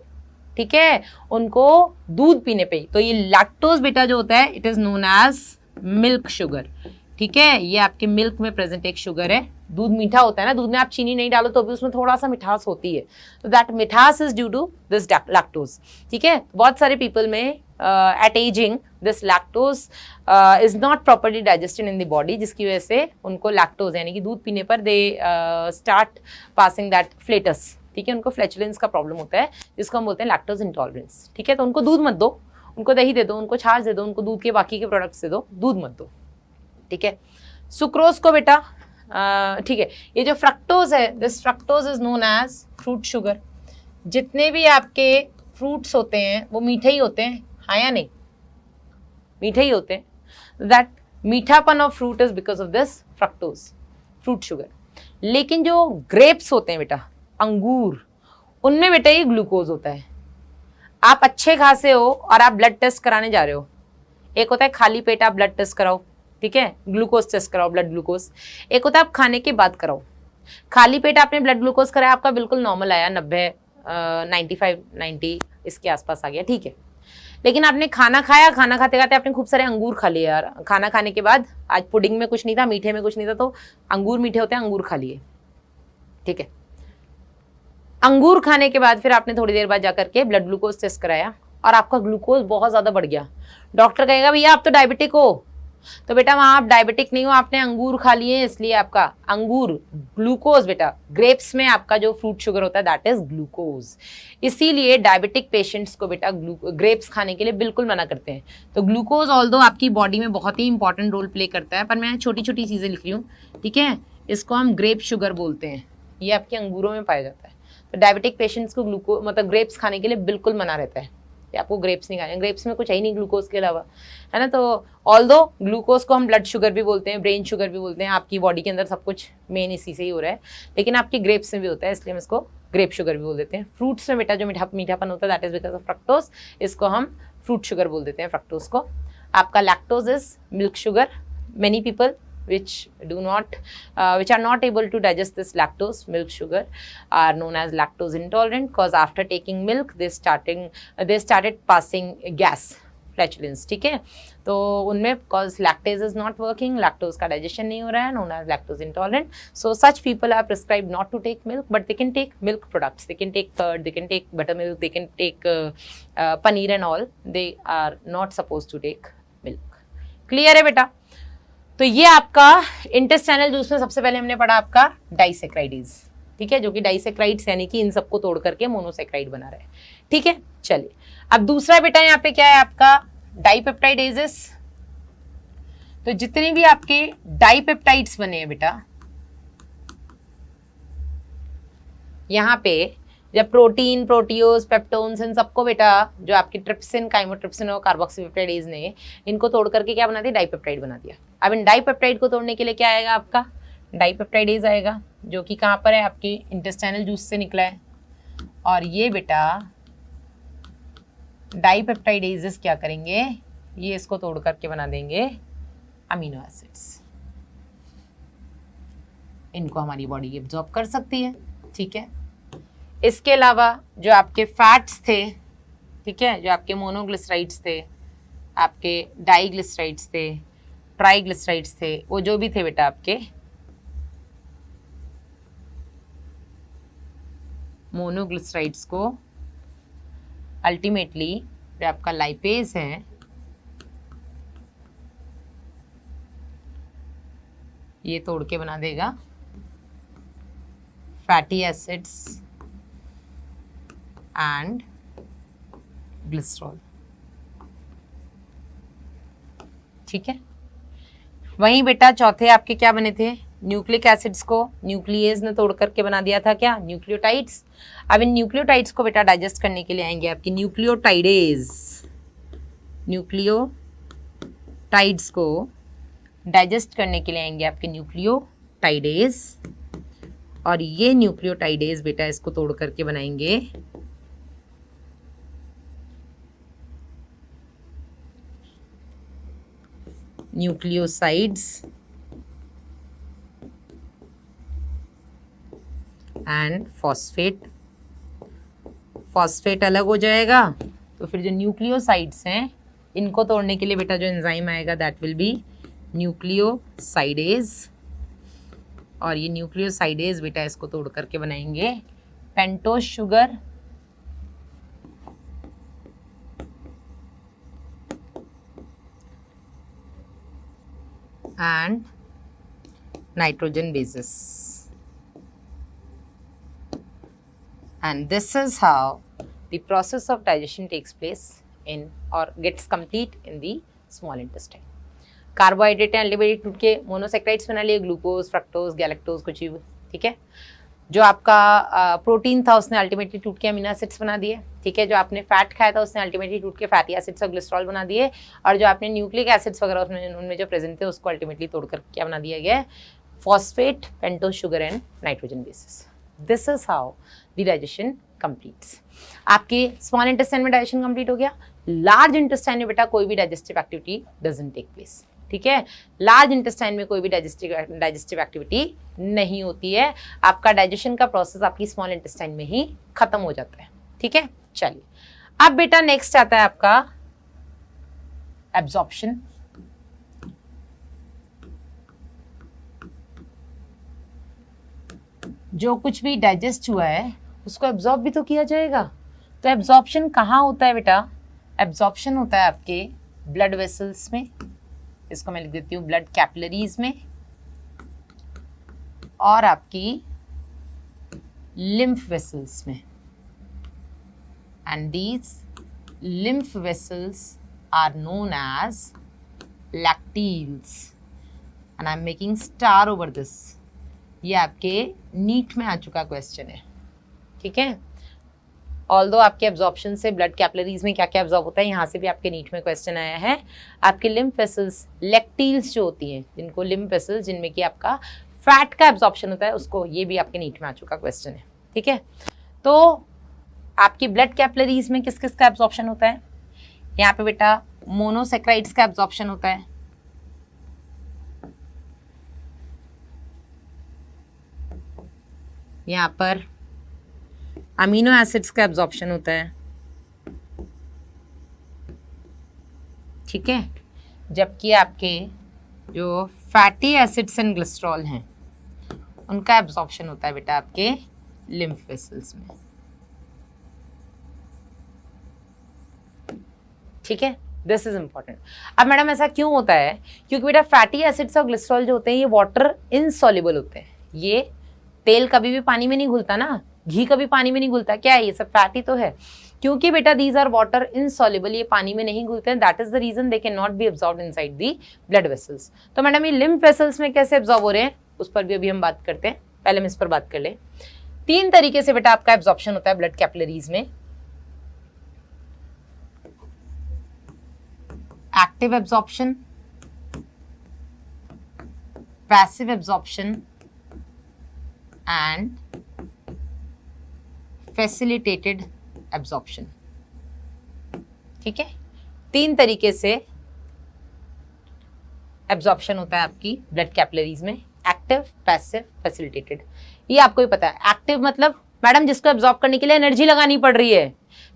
ठीक है, उनको दूध पीने पे। तो ये लैक्टोज बेटा जो होता है it is known as milk sugar, ठीक है, ये आपके मिल्क में प्रेजेंट एक शुगर है। दूध मीठा होता है ना, दूध में आप चीनी नहीं डालो तो भी उसमें थोड़ा सा मिठास होती है, तो दैट मिठास is due to this lactose, ठीक है। बहुत सारे पीपल में at aging this lactose is not properly digested in the body, जिसकी वजह से उनको लैक्टोज यानी कि दूध पीने पर they start passing that flatus, ठीक है, उनको फ्लैचुलेंस का प्रॉब्लम होता है, जिसको हम बोलते हैं लैक्टोज इंटॉलरेंस, ठीक है। तो उनको दूध मत दो, उनको दही दे दो, उनको छाछ दे दो, उनको दूध के बाकी के प्रोडक्ट्स दे दो, दूध मत दो, ठीक है। सुक्रोज को बेटा ठीक है, ये जो फ्रक्टोज है, this fructose is known as fruit sugar. जितने भी आपके फ्रूट्स होते हैं वो मीठे ही होते हैं, हाँ या नहीं, मीठे ही होते हैं, दैट मीठापन of fruit is because of this fructose, fruit sugar. लेकिन जो ग्रेप्स होते हैं बेटा, अंगूर, उनमें बेटा ये ग्लूकोज होता है। आप अच्छे खासे हो और आप ब्लड टेस्ट कराने जा रहे हो, एक होता है खाली पेट आप ब्लड टेस्ट कराओ, ठीक है, ग्लूकोज टेस्ट कराओ, ब्लड ग्लूकोज, एक होता है आप खाने के बाद कराओ। खाली पेट आपने ब्लड ग्लूकोज कराया, आपका बिल्कुल नॉर्मल आया, 90 95 90 इसके आसपास आ गया, ठीक है। लेकिन आपने खाना खाया, खाना खाते खाते आपने खूब सारे अंगूर खा लिए यार, खाना खाने के बाद, आज पुडिंग में कुछ नहीं था, मीठे में कुछ नहीं था, तो अंगूर मीठे होते हैं, अंगूर खा लिए, ठीक है। अंगूर खाने के बाद फिर आपने थोड़ी देर बाद जाकर के ब्लड ग्लूकोज टेस्ट कराया और आपका ग्लूकोज बहुत ज़्यादा बढ़ गया। डॉक्टर कहेगा भैया आप तो डायबिटिक हो, तो बेटा वहाँ आप डायबिटिक नहीं हो, आपने अंगूर खा लिए, इसलिए आपका अंगूर ग्लूकोज बेटा, ग्रेप्स में आपका जो फ्रूट शुगर होता है दैट इज ग्लूकोज। इसीलिए डायबिटिक पेशेंट्स को बेटा ग्रेप्स खाने के लिए बिल्कुल मना करते हैं। तो ग्लूकोज ऑल्दो आपकी बॉडी में बहुत ही इंपॉर्टेंट रोल प्ले करता है, पर मैं छोटी छोटी चीज़ें लिख रही हूँ, ठीक है। इसको हम ग्रेप शुगर बोलते हैं, ये आपके अंगूरों में पाया जाता है। तो डायबिटिक पेशेंट्स को ग्लूकोज मतलब ग्रेप्स खाने के लिए बिल्कुल मना रहता है, आपको ग्रेप्स नहीं खाने, ग्रेप्स में कुछ है ही नहीं ग्लूकोज के अलावा, है ना। तो ऑल्दो ग्लूकोज को हम ब्लड शुगर भी बोलते हैं, ब्रेन शुगर भी बोलते हैं, आपकी बॉडी के अंदर सब कुछ मेन इसी से ही हो रहा है, लेकिन आपकी ग्रेप्स में भी होता है, इसलिए हम इसको ग्रेप शुगर भी बोल देते हैं। फ्रूट्स में बेटा जो मीठापन होता है that is because of fructose, इसको हम फ्रूट शुगर बोल देते हैं फ्रक्टोज को। आपका lactose is milk sugar. Many people which are not able to digest this lactose, milk sugar, are known as lactose intolerant, because after taking milk they started passing gas, flatulence, ठीक है। तो उनमें because lactase is not working, lactose का digestion नहीं हो रहा है, known as lactose intolerant. So such people are prescribed not to take milk, but they can take milk products, they can take curd, they can take buttermilk, they can take paneer and all. They are not supposed to take milk. Clear है बेटा? तो ये आपका intestinal juice में सबसे पहले हमने पढ़ा आपका डाइसेक्राइड्स, ठीक है, जो कि डाइसेक्राइड्स यानी कि इन सबको तोड़ करके मोनोसेक्राइड बना रहा है, ठीक है। चलिए अब दूसरा बेटा यहाँ पे क्या है आपका डाइपेप्टाइडेजेस। तो जितने भी आपके डाइपेप्टाइड्स बने हैं बेटा, यहाँ पे जब प्रोटीन, प्रोटियोज, पेप्टोन्स, इन सबको बेटा जो आपकी ट्रिप्सिन, काइमोट्रिप्सिन और कार्बोक्सीपेप्टाइडेज ने इनको तोड़ करके क्या बना दिया, डाइपेप्टाइड बना दिया। अब इन डाइपेप्टाइड को तोड़ने के लिए क्या आएगा आपका, डाइपेप्टाइडेज आएगा, जो कि कहाँ पर है, आपकी इंटेस्टाइनल जूस से निकला है। और ये बेटा डाइपेप्टाइडेजेस क्या करेंगे, ये इसको तोड़ करके बना देंगे अमीनो एसिड्स। इनको हमारी बॉडी एब्जॉर्ब कर सकती है, ठीक है। इसके अलावा जो आपके फैट्स थे, ठीक है, जो आपके मोनोग्लिसराइड्स थे, आपके डाइग्लिसराइड्स थे, ट्राइग्लिसराइड्स थे, वो जो भी थे बेटा आपके मोनोग्लिसराइड्स को अल्टीमेटली जो आपका लाइपेज है ये तोड़ के बना देगा फैटी एसिड्स एंड ग्लिसरॉल, ठीक है। वहीं बेटा चौथे आपके क्या बने थे, न्यूक्लिक एसिड्स को न्यूक्लियस ने तोड़ करके बना दिया था क्या, न्यूक्लियोटाइड्स। अब इन न्यूक्लियोटाइड्स को बेटा डाइजेस्ट करने के लिए आएंगे आपकी न्यूक्लियोटाइडेज। न्यूक्लियोटाइड्स को डाइजेस्ट करने के लिए आएंगे आपके न्यूक्लियोटाइडेज, और ये न्यूक्लियोटाइडेज बेटा इसको तोड़ करके बनाएंगे न्यूक्लियोसाइड्स एंड फॉस्फेट। फॉस्फेट अलग हो जाएगा, तो फिर जो न्यूक्लियोसाइड्स हैं इनको तोड़ने के लिए बेटा जो एंजाइम आएगा दैट विल बी न्यूक्लियोसाइडेज, और ये न्यूक्लियोसाइडेज बेटा इसको तोड़ करके बनाएंगे pentose sugar and nitrogen bases, and this is how the process of digestion takes place in or gets complete in the small intestine. Carbohydrate है अल्टीमेटली टूट के मोनोसेक्राइड्स बना लिए, ग्लूकोज, फ्रक्टोज, गैलेक्टोज कुछ भी, ठीक है। जो आपका प्रोटीन था उसने अल्टीमेटली टूट के अमीनो एसिड्स बना दिए, ठीक है। जो आपने फैट खाया था उसने अल्टीमेटली टूट के फैटी एसिड्स और ग्लिसरॉल बना दिए, और जो आपने न्यूक्लिक एसिड्स वगैरह उसमें उनमें जो प्रेजेंट थे उसको अल्टीमेटली तोड़कर क्या बना दिया गया, phosphate, pentose sugar and nitrogen bases. This is how the digestion completes. आपके स्मॉल इंटेस्टाइन में डाइजेशन कंप्लीट हो गया। लार्ज इंटेस्टाइन में बेटा कोई भी digestive activity doesn't take place, ठीक है। लार्ज इंटेस्टाइन में कोई भी डाइजेस्टिव एक्टिविटी नहीं होती है। आपका डाइजेशन का प्रोसेस आपकी स्मॉल इंटेस्टाइन में ही खत्म हो जाता है, ठीक है। चलिए अब बेटा नेक्स्ट आता है आपका एब्जॉर्प्शन। जो कुछ भी डाइजेस्ट हुआ है उसको एब्जॉर्ब भी तो किया जाएगा। तो एब्जॉर्प्शन कहाँ होता है बेटा, एब्जॉर्प्शन होता है आपके ब्लड वेसल्स में, इसको मैं लिख देती हूँ ब्लड कैपिलरीज में, और आपकी लिम्फ वेसल्स में। And these lymph vessels are known as lacteals, and I am making star over this. ये आपके नीट में आ चुका क्वेश्चन है, ठीक है। ऑल्दो आपके एब्जॉर्प्शन से ब्लड कैपिलरीज में क्या क्या एब्जॉर्ब होता है, यहाँ से भी आपके नीट में क्वेश्चन आया है। आपके लिम्फ वेसल्स लैक्टील्स जो होती हैं, जिनको लिम्फ वेसल्स जिनमें कि आपका फैट का एब्जॉर्प्शन होता है, उसको ये भी आपके नीट में आ चुका क्वेश्चन है, ठीक है। तो आपकी ब्लड कैपिलरीज में किस किस का एब्जॉर्प्शन होता है, यहाँ पे बेटा मोनोसेक्राइड्स का एब्जॉर्प्शन होता है, यहाँ पर अमीनो एसिड्स का एब्जॉर्प्शन होता है, ठीक है। जबकि आपके जो फैटी एसिड्स एंड ग्लिसरॉल हैं उनका एब्जॉर्प्शन होता है बेटा आपके लिम्फ वेसल्स में, ठीक है। This is important. अब मैडम ऐसा क्यों होता है, क्योंकि बेटा फैटी एसिड्स और ग्लिसरॉल जो होते हैं ये वाटर इनसॉल्युबल होते हैं। ये तेल कभी भी पानी में नहीं घुलता ना, घी कभी पानी में नहीं घुलता, क्या है ये सब फैटी तो है। क्योंकि बेटा दीज आर वाटर इनसॉल्युबल, ये पानी में नहीं घुलते हैं, that is the reason they can not be absorbed inside the blood vessels. तो मैडम ये लिम्फ वेसल्स में कैसे एब्जॉर्ब हो रहे हैं उस पर भी अभी हम बात करते हैं, पहले हम इस पर बात कर ले। 3 तरीके से बेटा आपका एब्जॉर्प्शन होता है ब्लड कैपिलरीज में। Active absorption, passive absorption and facilitated absorption. ठीक है, 3 तरीके से एब्जॉर्प्शन होता है आपकी ब्लड कैपिलरीज में, एक्टिव, पैसिव, फैसिलिटेटेड। ये आपको ही पता है। एक्टिव मतलब मैडम जिसको एब्जॉर्ब करने के लिए एनर्जी लगानी पड़ रही है,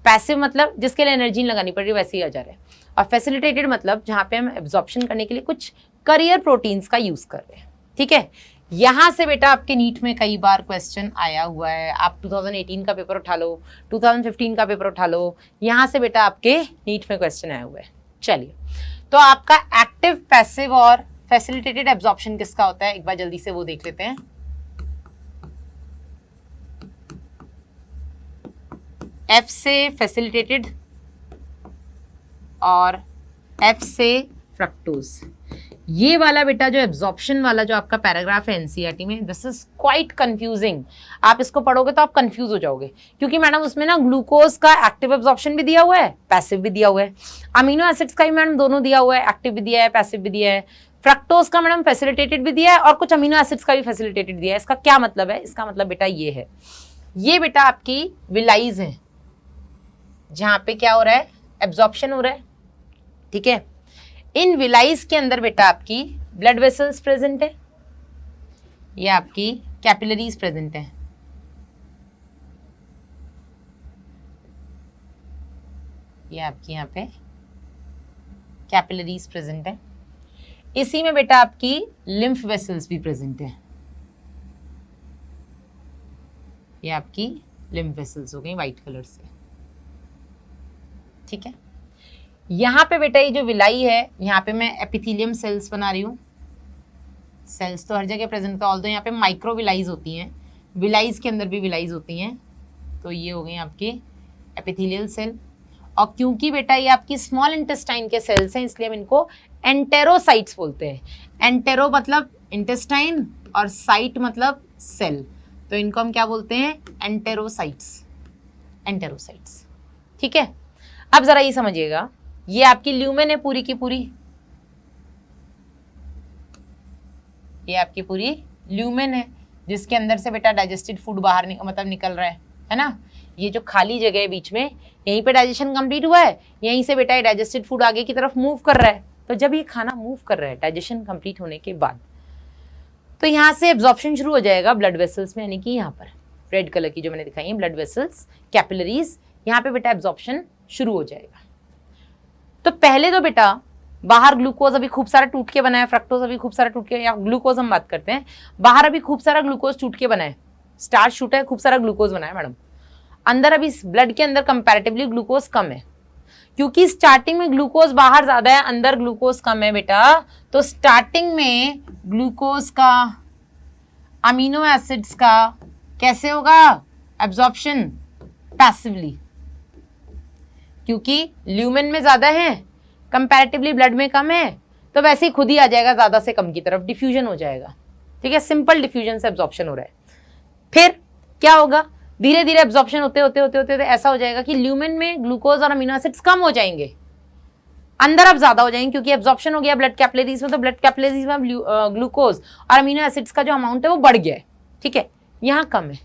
पैसिव मतलब जिसके लिए एनर्जी लगानी पड़ रही है, वैसे ही आ जा रहा है, और फैसिलिटेटेड मतलब जहां पे हम एब्जॉर्प्शन करने के लिए कुछ करियर प्रोटीन्स का यूज कर रहे हैं। ठीक है, यहां से बेटा आपके नीट में कई बार क्वेश्चन आया हुआ है। आप 2018 का पेपर उठा लो, 2015 का पेपर उठा लो, यहां से बेटा आपके नीट में क्वेश्चन आया हुआ है। चलिए, तो आपका एक्टिव, पैसिव और फैसिलिटेटेड एब्जॉर्प्शन किसका होता है, एक बार जल्दी से वो देख लेते हैं। एफ से फैसिलिटेटेड और एफ से फ्रक्टोज। ये वाला बेटा जो एब्जॉर्प्शन वाला जो आपका पैराग्राफ है एनसीईआरटी में, दिस इज क्वाइट कंफ्यूजिंग। आप इसको पढ़ोगे तो आप कंफ्यूज हो जाओगे, क्योंकि मैडम उसमें ना ग्लूकोज का एक्टिव एब्जॉर्प्शन भी दिया हुआ है, पैसिव भी दिया हुआ है, अमीनो एसिड्स का भी मैडम दोनों दिया हुआ है, एक्टिव भी दिया है, पैसिव भी दिया है, फ्रक्टोज का मैडम फैसिलिटेटेड भी दिया है और कुछ अमीनो एसिड्स का भी फैसिलिटेटेड दिया है। इसका क्या मतलब है? इसका मतलब बेटा ये है, ये बेटा आपकी विलाइज है जहां पे क्या हो रहा है, एब्जॉर्प्शन हो रहा है। ठीक है, इन विलाइज के अंदर बेटा आपकी ब्लड वेसल्स प्रेजेंट है, ये आपकी कैपिलरीज प्रेजेंट है। ये आपकी यहाँ पे कैपिलरीज प्रेजेंट है। इसी में बेटा आपकी लिम्फ वेसल्स भी प्रेजेंट है। ये आपकी लिम्फ वेसल्स हो गई व्हाइट कलर से। ठीक है, यहाँ पे बेटा ये जो विलाई है, यहाँ पे मैं एपिथेलियम सेल्स बना रही हूँ। सेल्स तो हर जगह प्रेजेंट है, ऑल्दो यहाँ पे माइक्रो विलाइज होती हैं, विलाइज के अंदर भी विलाइज होती हैं। तो ये हो गई आपकी एपिथेलियल सेल। और क्योंकि बेटा ये आपकी स्मॉल इंटेस्टाइन के सेल्स हैं, इसलिए हम इनको एंटेरोसाइट्स बोलते हैं। एंटेरो मतलब इंटेस्टाइन और साइट मतलब सेल, तो इनको हम क्या बोलते हैं, एंटेरोसाइट्स। एंटेरोसाइट्स। ठीक है, अब जरा ये समझिएगा, ये आपकी ल्यूमेन है पूरी की पूरी, ये आपकी पूरी ल्यूमेन है जिसके अंदर से बेटा डाइजेस्टेड फूड बाहर मतलब निकल रहा है ना। ये जो खाली जगह है बीच में, यहीं पे डाइजेशन कंप्लीट हुआ है, यहीं से बेटा ये डाइजेस्टेड फूड आगे की तरफ मूव कर रहा है। तो जब ये खाना मूव कर रहा है डाइजेशन कंप्लीट होने के बाद, तो यहाँ से एब्जॉर्प्शन शुरू हो जाएगा ब्लड वेसल्स में, यानी कि यहाँ पर रेड कलर की जो मैंने दिखाई है ब्लड वेसल्स, कैपिलरीज, यहाँ पे बेटा एब्जॉर्प्शन शुरू हो जाएगा। तो पहले तो बेटा बाहर ग्लूकोज अभी खूब सारा टूट के बना है, फ्रक्टोज अभी खूब सारा टूट के, या ग्लूकोज हम बात करते हैं, बाहर अभी खूब सारा ग्लूकोज टूट के बना है, स्टार्च छूटा है, खूब सारा ग्लूकोज बना है मैडम। अंदर अभी ब्लड के अंदर कंपैरेटिवली ग्लूकोज कम है, क्योंकि स्टार्टिंग में ग्लूकोज बाहर ज्यादा है, अंदर ग्लूकोज कम है बेटा। तो स्टार्टिंग में ग्लूकोज का, अमीनो एसिड्स का कैसे होगा एब्जॉर्प्शन, पैसिवली, क्योंकि ल्यूमेन में ज्यादा है, कंपैरेटिवली ब्लड में कम है, तो वैसे ही खुद ही आ जाएगा ज्यादा से कम की तरफ, डिफ्यूजन हो जाएगा। ठीक है, सिंपल डिफ्यूजन से एब्जॉर्प्शन हो रहा है। फिर क्या होगा, धीरे धीरे एब्जॉर्प्शन होते होते होते होते ऐसा हो जाएगा कि ल्यूमेन में ग्लूकोज और अमीनो एसिड्स कम हो जाएंगे, अंदर अब ज्यादा हो जाएंगे, क्योंकि एब्जॉर्प्शन हो गया ब्लड कैपिलरीज में। तो ब्लड कैपिलरीज में ग्लूकोज और अमीनो एसिड्स का जो अमाउंट है वो बढ़ गया है। ठीक है, यहाँ कम है।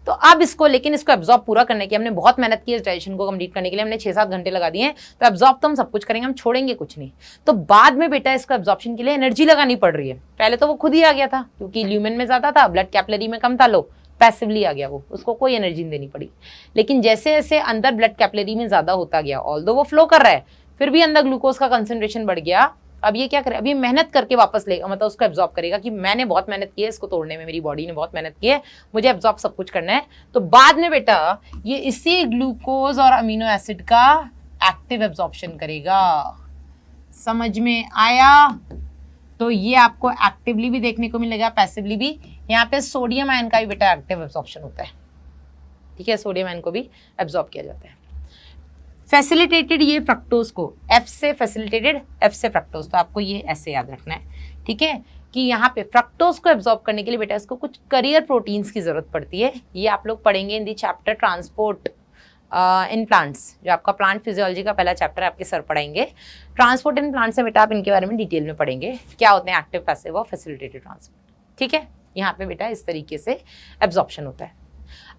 तो अब इसको, लेकिन इसको एब्जॉर्ब पूरा करने की हमने बहुत मेहनत की है, इस डाइजेशन को कंप्लीट करने के लिए हमने 6-7 घंटे लगा दिए हैं। तो एब्जॉर्ब तो हम सब कुछ करेंगे, हम छोड़ेंगे कुछ नहीं। तो बाद में बेटा इसको एब्जॉर्प्शन के लिए एनर्जी लगानी पड़ रही है। पहले तो वो खुद ही आ गया था, क्योंकि ल्यूमेन में ज्यादा था, ब्लड कैपिलरी में कम था, लो पैसिवली आ गया वो, उसको कोई एनर्जी नहीं देनी पड़ी। लेकिन जैसे जैसे अंदर ब्लड कैपिलरी में ज्यादा होता गया, ऑल्दो वो फ्लो कर रहा है, फिर भी अंदर ग्लूकोज का कंसंट्रेशन बढ़ गया। अब ये क्या करे, अब ये मेहनत करके वापस लेगा, मतलब उसको एब्जॉर्ब करेगा कि मैंने बहुत मेहनत की है इसको तोड़ने में, मेरी बॉडी ने बहुत मेहनत की है, मुझे एब्जॉर्ब सब कुछ करना है। तो बाद में बेटा ये इसी ग्लूकोज और अमीनो एसिड का एक्टिव एब्जॉर्प्शन करेगा। समझ में आया? तो ये आपको एक्टिवली भी देखने को मिलेगा, पैसिवली भी। यहाँ पे सोडियम आयन का भी बेटा एक्टिव एब्जॉर्प्शन होता है। ठीक है, सोडियम आयन को भी एब्जॉर्ब किया जाता है। फैसिलिटेटेड, ये फ्रक्टोज को, एफ से फैसिलिटेटेड, एफ से फ्रक्टोज, तो आपको ये ऐसे याद रखना है। ठीक है, कि यहाँ पे फ्रक्टोज को एब्जॉर्ब करने के लिए बेटा इसको कुछ करियर प्रोटीन्स की जरूरत पड़ती है। ये आप लोग पढ़ेंगे in the chapter transport in plants, जो आपका प्लांट फिजियोलॉजी का पहला चैप्टर आपके सर पढ़ाएंगे। ट्रांसपोर्ट इन प्लांट्स से बेटा आप इनके बारे में डिटेल में पढ़ेंगे, क्या होते हैं एक्टिव, पैसिव और फैसिलिटेटेड ट्रांसपोर्ट। ठीक है, यहाँ पे बेटा इस तरीके से एब्जॉर्प्शन होता है।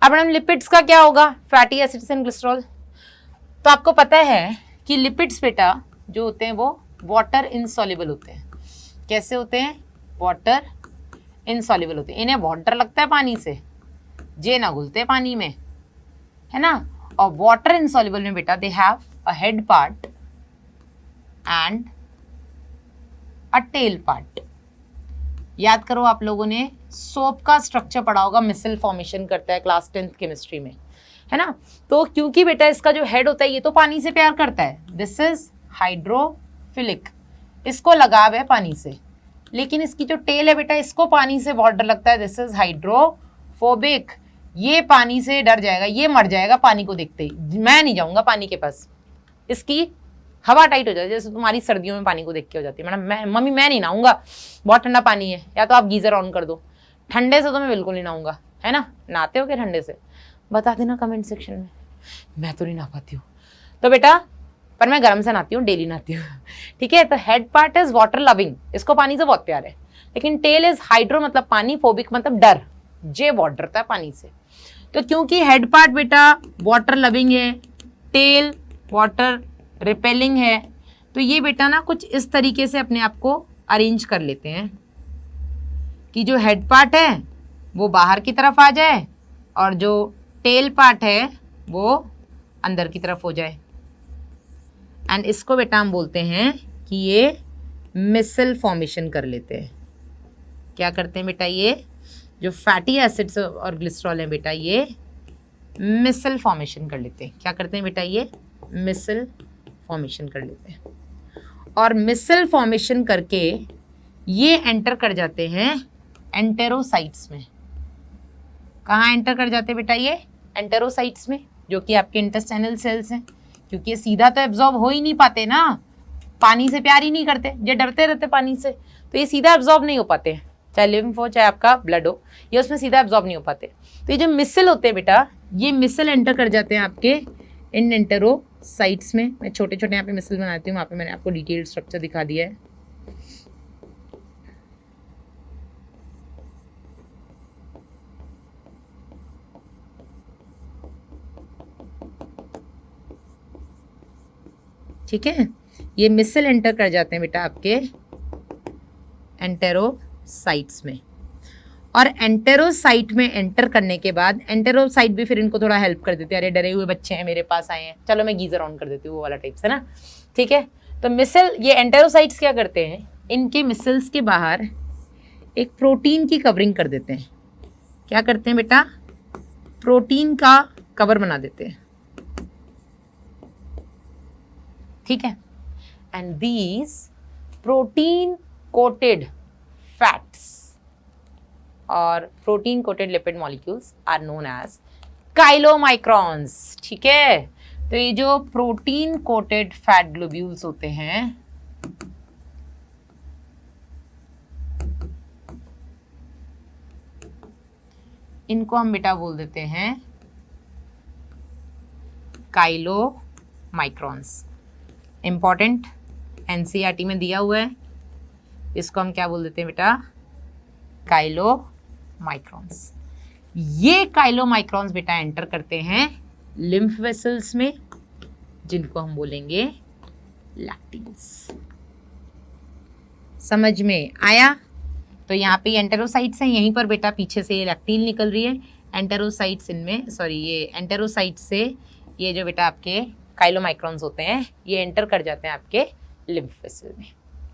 अब मैडम लिपिड्स का क्या होगा, फैटी एसिड्स एंड ग्लिसरॉल। तो आपको पता है कि लिपिड्स बेटा जो होते हैं वो वाटर इनसॉल्युबल होते हैं। कैसे होते हैं, वाटर इनसॉल्युबल होते हैं। इन्हें बहुत डर लगता है पानी से, जे ना घुलते पानी में, है ना। और वाटर इनसॉल्युबल में बेटा they have a head part and a tail part. याद करो, आप लोगों ने सोप का स्ट्रक्चर पढ़ा होगा, मिसल फॉर्मेशन करता है क्लास 10th केमिस्ट्री में, है ना। तो क्योंकि बेटा इसका जो हेड होता है ये तो पानी से प्यार करता है, दिस इज हाइड्रोफिलिक, इसको लगाव है पानी से। लेकिन इसकी जो टेल है बेटा इसको पानी से बहुत डर लगता है, दिस इज हाइड्रोफोबिक, ये पानी से डर जाएगा, ये मर जाएगा पानी को देखते ही, मैं नहीं जाऊंगा पानी के पास। इसकी हवा टाइट हो जाती है, जैसे तुम्हारी सर्दियों में पानी को देख के हो जाती है, मैडम मम्मी मैं नहीं नहाऊंगा, बहुत ठंडा पानी है, या तो आप गीजर ऑन कर दो। ठंडे से तो मैं बिल्कुल नहीं नहाऊंगा, है ना। नहाते हो क्या ठंडे से, बता देना कमेंट सेक्शन में। मैं तो नहीं नहा पाती हूँ, तो बेटा पर मैं गर्म से नहाती हूँ, डेली नहाती हूँ। ठीक है, तो head part is water loving, इसको पानी से बहुत प्यार है। लेकिन टेल इज हाइड्रो मतलब पानी, फोबिक मतलब डर, जे बहुत डरता है पानी से। तो क्योंकि हेड पार्ट बेटा वाटर लविंग है, टेल वाटर रिपेलिंग है, तो ये बेटा ना कुछ इस तरीके से अपने आप को अरेंज कर लेते हैं कि जो हेड पार्ट है वो बाहर की तरफ आ जाए और जो टेल पार्ट है वो अंदर की तरफ हो जाए। एंड इसको बेटा हम बोलते हैं कि ये मिसल फॉर्मेशन कर लेते हैं। क्या करते हैं बेटा, ये जो फैटी एसिड्स और ग्लिसरॉल हैं बेटा ये मिसल फॉर्मेशन कर लेते हैं। क्या करते हैं बेटा, ये मिसल फॉर्मेशन कर लेते हैं। और मिसल फॉर्मेशन करके ये एंटर कर जाते हैं एंटेरोसाइट्स में। कहाँ एंटर कर जाते हैं बेटा, ये एंटेरोसाइट्स में, जो कि आपके इंटेस्टाइनल सेल्स हैं। क्योंकि ये सीधा तो एब्जॉर्ब हो ही नहीं पाते ना, पानी से प्यार ही नहीं करते, ये डरते रहते पानी से, तो ये सीधा एब्जॉर्ब नहीं हो पाते, चाहे लिम्फ हो चाहे आपका ब्लड हो, ये उसमें सीधा एब्जॉर्ब नहीं हो पाते। तो ये जो मिसल होते हैं बेटा, ये मिसल एंटर कर जाते हैं आपके इन एंटेरोसाइट्स में। मैं छोटे छोटे यहाँ पे मिसल बनाती हूँ, वहाँ पे मैंने आपको डिटेल स्ट्रक्चर दिखा दिया है। ठीक है, ये मिसल एंटर कर जाते हैं बेटा आपके एंटेरोसाइट्स में। और एंटेरोसाइट में एंटर करने के बाद एंटेरोसाइट भी फिर इनको थोड़ा हेल्प कर देते हैं, अरे डरे हुए बच्चे हैं मेरे पास आए हैं, चलो मैं गीजर ऑन कर देती हूँ, वो वाला टाइप से ना। ठीक है, तो मिसल, ये एंटेरोसाइट्स क्या करते हैं, इनके मिसल्स के बाहर एक प्रोटीन की कवरिंग कर देते हैं। क्या करते हैं बेटा, प्रोटीन का कवर बना देते हैं। ठीक है, and these protein coated fats और protein coated lipid molecules are known as chylomicrons. ठीक है, तो ये जो प्रोटीन कोटेड फैट ग्लोब्यूल्स होते हैं, इनको हम बेटा बोल देते हैं काइलोमाइक्रॉन्स। इंपॉर्टेंट, एनसीईआरटी में दिया हुआ है, इसको हम क्या बोल देते हैं बेटा, काइलोमाइक्रॉन्स। ये काइलोमाइक्रॉन्स बेटा एंटर करते हैं लिम्फ वेसल्स में, जिनको हम बोलेंगे लैक्टिन्स। समझ में आया। तो यहाँ पे एंटेरोसाइट्स हैं, यहीं पर बेटा पीछे से ये लैक्टिन निकल रही है। एंटेरोसाइट्स इनमें, सॉरी, ये एंटेरोसाइट्स से ये जो बेटा आपके काइलोमाइक्रॉन्स होते हैं ये एंटर कर जाते हैं आपके लिम्फ वेसल में।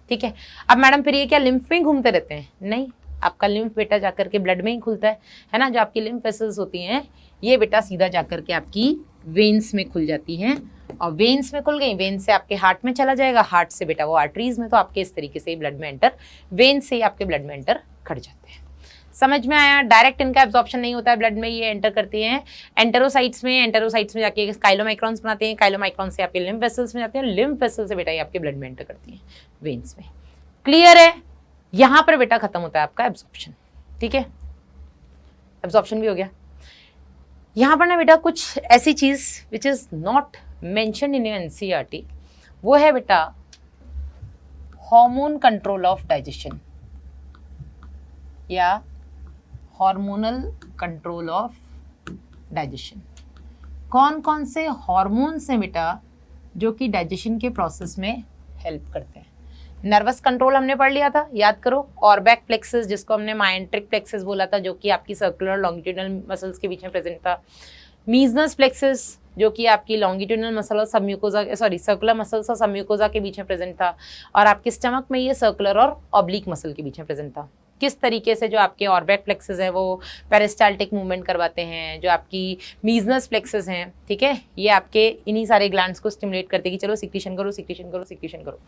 ठीक है, अब मैडम फिर ये क्या लिम्फ में घूमते रहते हैं? नहीं, आपका लिम्फ बेटा जाकर के ब्लड में ही खुलता है ना। जो आपकी लिम्फ वेसल्स होती हैं ये बेटा सीधा जाकर के आपकी वेन्स में खुल जाती हैं, और वेन्स में खुल गई, वेन से आपके हार्ट में चला जाएगा, हार्ट से बेटा वो आर्टरीज में, तो आपके इस तरीके से ब्लड में एंटर, वेन से ही आपके ब्लड में एंटर कर जाते हैं। समझ में आया। डायरेक्ट इनका एब्जॉर्प्शन नहीं होता है ब्लड में, ये एंटर करती हैं एंटेरोसाइट्स में, एंटेरोसाइट्स में जाके काइलोमाइक्रॉन्स बनाते हैं, काइलोमाइक्रॉन से आपके लिम्फ वेसल्स में जाते हैं, लिम्फ वेसल से बेटा ये आपके ब्लड में एंटर करती हैं वेन्स में। क्लियर है? यहां पर बेटा खत्म होता है आपका एब्जॉर्प्शन, ठीक है, एब्जॉर्प्शन भी हो गया। यहां पर ना बेटा कुछ ऐसी चीज which is not mentioned in NCERT, वो है बेटा हार्मोन कंट्रोल ऑफ डाइजेशन या हार्मोनल कंट्रोल ऑफ डाइजेशन। कौन कौन से हार्मोन्स हैं बेटा जो कि डाइजेशन के प्रोसेस में हेल्प करते हैं? नर्वस कंट्रोल हमने पढ़ लिया था, याद करो, ऑर्बैक प्लेक्सस जिसको हमने माइंट्रिक प्लेक्सस बोला था, जो कि आपकी सर्कुलर लॉन्गिट्यूडनल मसल्स के बीच में प्रेजेंट था। मीजनस प्लेक्सस जो कि आपकी लॉन्गिट्यूडनल मसल और सबम्यूकोजा, सॉरी सर्कुलर मसल्स और सबम्यूकोजा के बीच में प्रेजेंट था, और आपके स्टमक में ये सर्कुलर और ऑब्लिक मसल के बीच में प्रेजेंट था। किस तरीके से जो आपके ऑर्बैक प्लेक्सस है वो पेरिस्टाल्टिक मूवमेंट करवाते हैं, जो आपकी मीजनस प्लेक्सस हैं, ठीक है, ये आपके इन्हीं सारे ग्लैंड्स को स्टिमुलेट करते हैं कि चलो सिक्रीशन करो सिक्रीशन करो सिक्रीशन करो।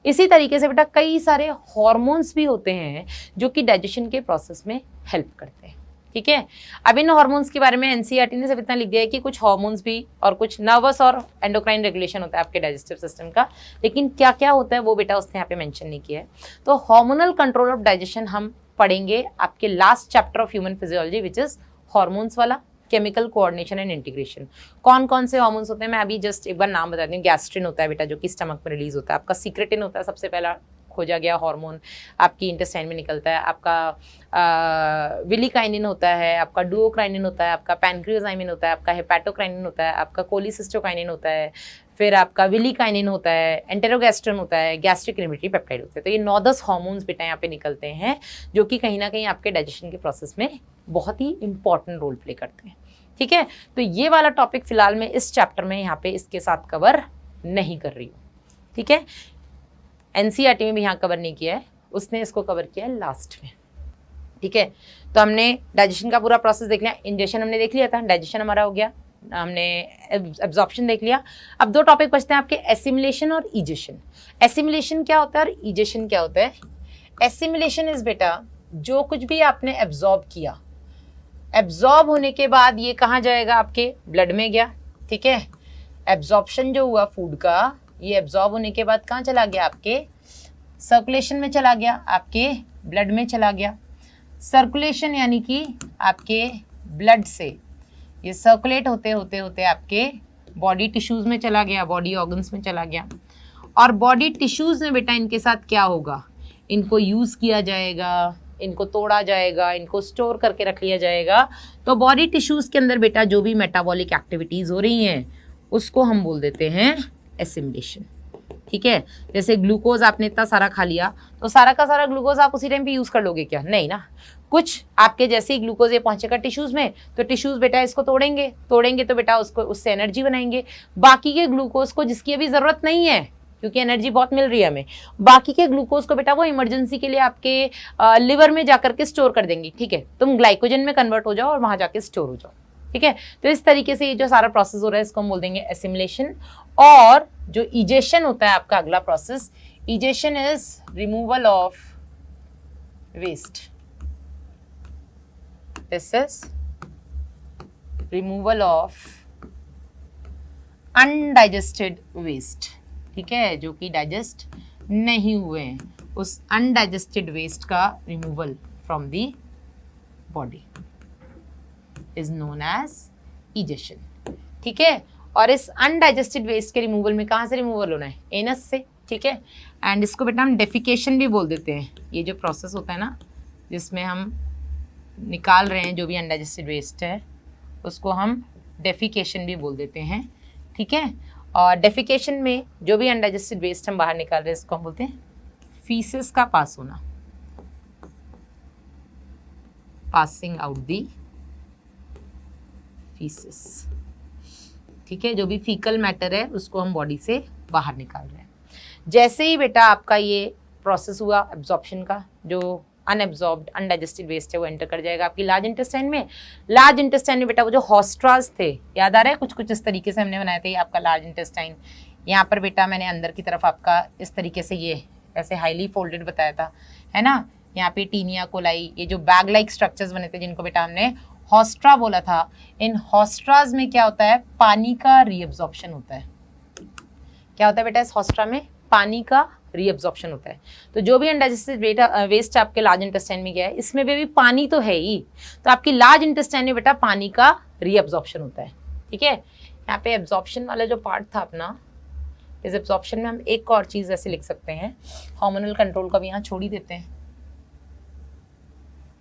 इसी तरीके से बेटा कई सारे हार्मोन्स भी होते हैं जो कि डाइजेशन के प्रोसेस में हेल्प करते हैं, ठीक है। अब इन हार्मोन्स के बारे में एनसीईआरटी ने सिर्फ इतना लिख दिया है कि कुछ हार्मोन्स भी और कुछ नर्वस और एंडोक्राइन रेगुलेशन होता है आपके डाइजेस्टिव सिस्टम का, लेकिन क्या क्या होता है वो बेटा उसने यहाँ पे मेंशन नहीं किया है। तो हार्मोनल कंट्रोल ऑफ डाइजेशन हम पढ़ेंगे आपके last chapter of human physiology which is hormones वाला, केमिकल कोऑर्डिनेशन एंड इंटीग्रेशन। कौन कौन से हार्मोन्स होते हैं मैं अभी जस्ट एक बार नाम बता दूं। गैस्ट्रिन होता है बेटा जो कि स्टमक में रिलीज होता है, आपका सीक्रेटिन होता है सबसे पहला खोजा गया हार्मोन, आपकी इंटेस्टाइन में निकलता है, आपका विलिकाइनिन होता है, आपका डुओक्राइनिन होता है, आपका पैनक्रियोजाइमिन होता है, आपका हेपाटोक्राइनिन होता है, आपका कोलिसिस्टोकाइनिन होता है, फिर आपका विलिकाइनिन होता है, एंटेरोगैस्ट्रिन होता है, गैस्ट्रिक इनहिबिटरी पेप्टाइड होते हैं। तो ये 9-10 हार्मोन्स बेटा यहाँ पे निकलते हैं जो कि कहीं ना कहीं आपके डाइजेशन के प्रोसेस में बहुत ही इंपॉर्टेंट रोल प्ले करते हैं, ठीक है। तो ये वाला टॉपिक फिलहाल मैं इस चैप्टर में यहाँ पे इसके साथ कवर नहीं कर रही हूँ, ठीक है। एनसीईआरटी में भी यहाँ कवर नहीं किया है, उसने इसको कवर किया है लास्ट में, ठीक है। तो हमने डाइजेशन का पूरा प्रोसेस देख लिया, इंजेशन हमने देख लिया था, डाइजेशन हमारा हो गया, हमने एब्जॉर्प्शन देख लिया। अब 2 टॉपिक बचते हैं आपके, एसिमिलेशन और इजेशन। एसिमिलेशन क्या होता है और इजेशन क्या होता है? एसिमिलेशन इज बेटा जो कुछ भी आपने एब्जॉर्ब किया, एब्जॉर्ब होने के बाद ये कहाँ जाएगा? आपके ब्लड में गया, ठीक है। एब्जॉर्प्शन जो हुआ फूड का, ये एब्जॉर्ब होने के बाद कहाँ चला गया? आपके सर्कुलेशन में चला गया, आपके ब्लड में चला गया। सर्कुलेशन यानी कि आपके ब्लड से ये सर्कुलेट होते होते होते आपके बॉडी टिश्यूज में चला गया, बॉडी ऑर्गन्स में चला गया, और बॉडी टिश्यूज में बेटा इनके साथ क्या होगा? इनको यूज़ किया जाएगा, इनको तोड़ा जाएगा, इनको स्टोर करके रख लिया जाएगा। तो बॉडी टिश्यूज के अंदर बेटा जो भी मेटाबॉलिक एक्टिविटीज़ हो रही हैं उसको हम बोल देते हैं एसिमिलेशन, ठीक है। जैसे ग्लूकोज आपने इतना सारा खा लिया तो सारा का सारा ग्लूकोज आप उसी टाइम पे यूज़ कर लोगे क्या? नहीं ना, कुछ आपके जैसे ही ग्लूकोज ये पहुंचेगा टिश्यूज में तो टिश्यूज बेटा इसको तोड़ेंगे तो बेटा उसको उससे एनर्जी बनाएंगे। बाकी के ग्लूकोज को जिसकी अभी ज़रूरत नहीं है क्योंकि एनर्जी बहुत मिल रही है हमें, बाकी के ग्लूकोज को बेटा वो इमरजेंसी के लिए आपके लिवर में जाकर के स्टोर कर देंगी, ठीक है। तुम ग्लाइकोजन में कन्वर्ट हो जाओ और वहाँ जाके स्टोर हो जाओ, ठीक है। तो इस तरीके से ये जो सारा प्रोसेस हो रहा है इसको हम बोल देंगे एसिमिलेशन। और जो इजेशन होता है आपका अगला process, egestion is removal of waste. This is removal of undigested waste, ठीक है, जो कि डाइजेस्ट नहीं हुए हैं, उस अनडाइजेस्टेड वेस्ट का removal from the body is known as egestion, ठीक है। और इस अनडाइजेस्टेड वेस्ट के रिमूवल में कहाँ से रिमूवल होना है? एनस से, ठीक है। एंड इसको बेटा हम डेफिकेशन भी बोल देते हैं। ये जो प्रोसेस होता है ना जिसमें हम निकाल रहे हैं जो भी अनडाइजेस्टेड वेस्ट है उसको हम डेफिकेशन भी बोल देते हैं, ठीक है। और डेफिकेशन में जो भी अनडाइजेस्टेड वेस्ट हम बाहर निकाल रहे हैं इसको हम बोलते हैं फीसेस का पास होना, पासिंग आउट दी फीसेस, ठीक है। जो भी फीकल मैटर है उसको हम बॉडी से बाहर निकाल रहे हैं। जैसे ही बेटा आपका ये प्रोसेस हुआ एब्जॉर्प्शन का, जो अनएब्जॉर्ब्ड अनडाइजेस्टेड वेस्ट है वो एंटर कर जाएगा आपकी लार्ज इंटेस्टाइन में। लार्ज इंटेस्टाइन में बेटा वो जो हॉस्ट्रास थे, याद आ रहा है, कुछ कुछ इस तरीके से हमने बनाए थे। आपका लार्ज इंटेस्टाइन यहाँ पर बेटा मैंने अंदर की तरफ आपका इस तरीके से ये ऐसे हाईली फोल्डेड बताया था, है ना। यहाँ पे टीनिया कोलाई, ये जो बैग लाइक स्ट्रक्चर्स बने थे जिनको बेटा हमने हॉस्ट्रा बोला था। इन हॉस्ट्राज में क्या होता है? पानी का रीअब्जॉर्प्शन होता है। क्या होता है बेटा इस हॉस्ट्रा में? पानी का रीअब्जॉर्प्शन होता है। तो जो भी अनडाइजेस्टेड वेस्ट आपके लार्ज इंटेस्टाइन में गया है, इसमें भी पानी तो है ही, तो आपकी लार्ज इंटेस्टाइन में बेटा पानी का रीअब्जॉर्प्शन होता है। ठीक है, यहाँ पे एब्जॉर्प्शन वाला जो पार्ट था अपना, इस एब्जॉर्प्शन में हम एक और चीज ऐसे लिख सकते हैं, हार्मोनल कंट्रोल का भी यहाँ छोड़ ही देते हैं,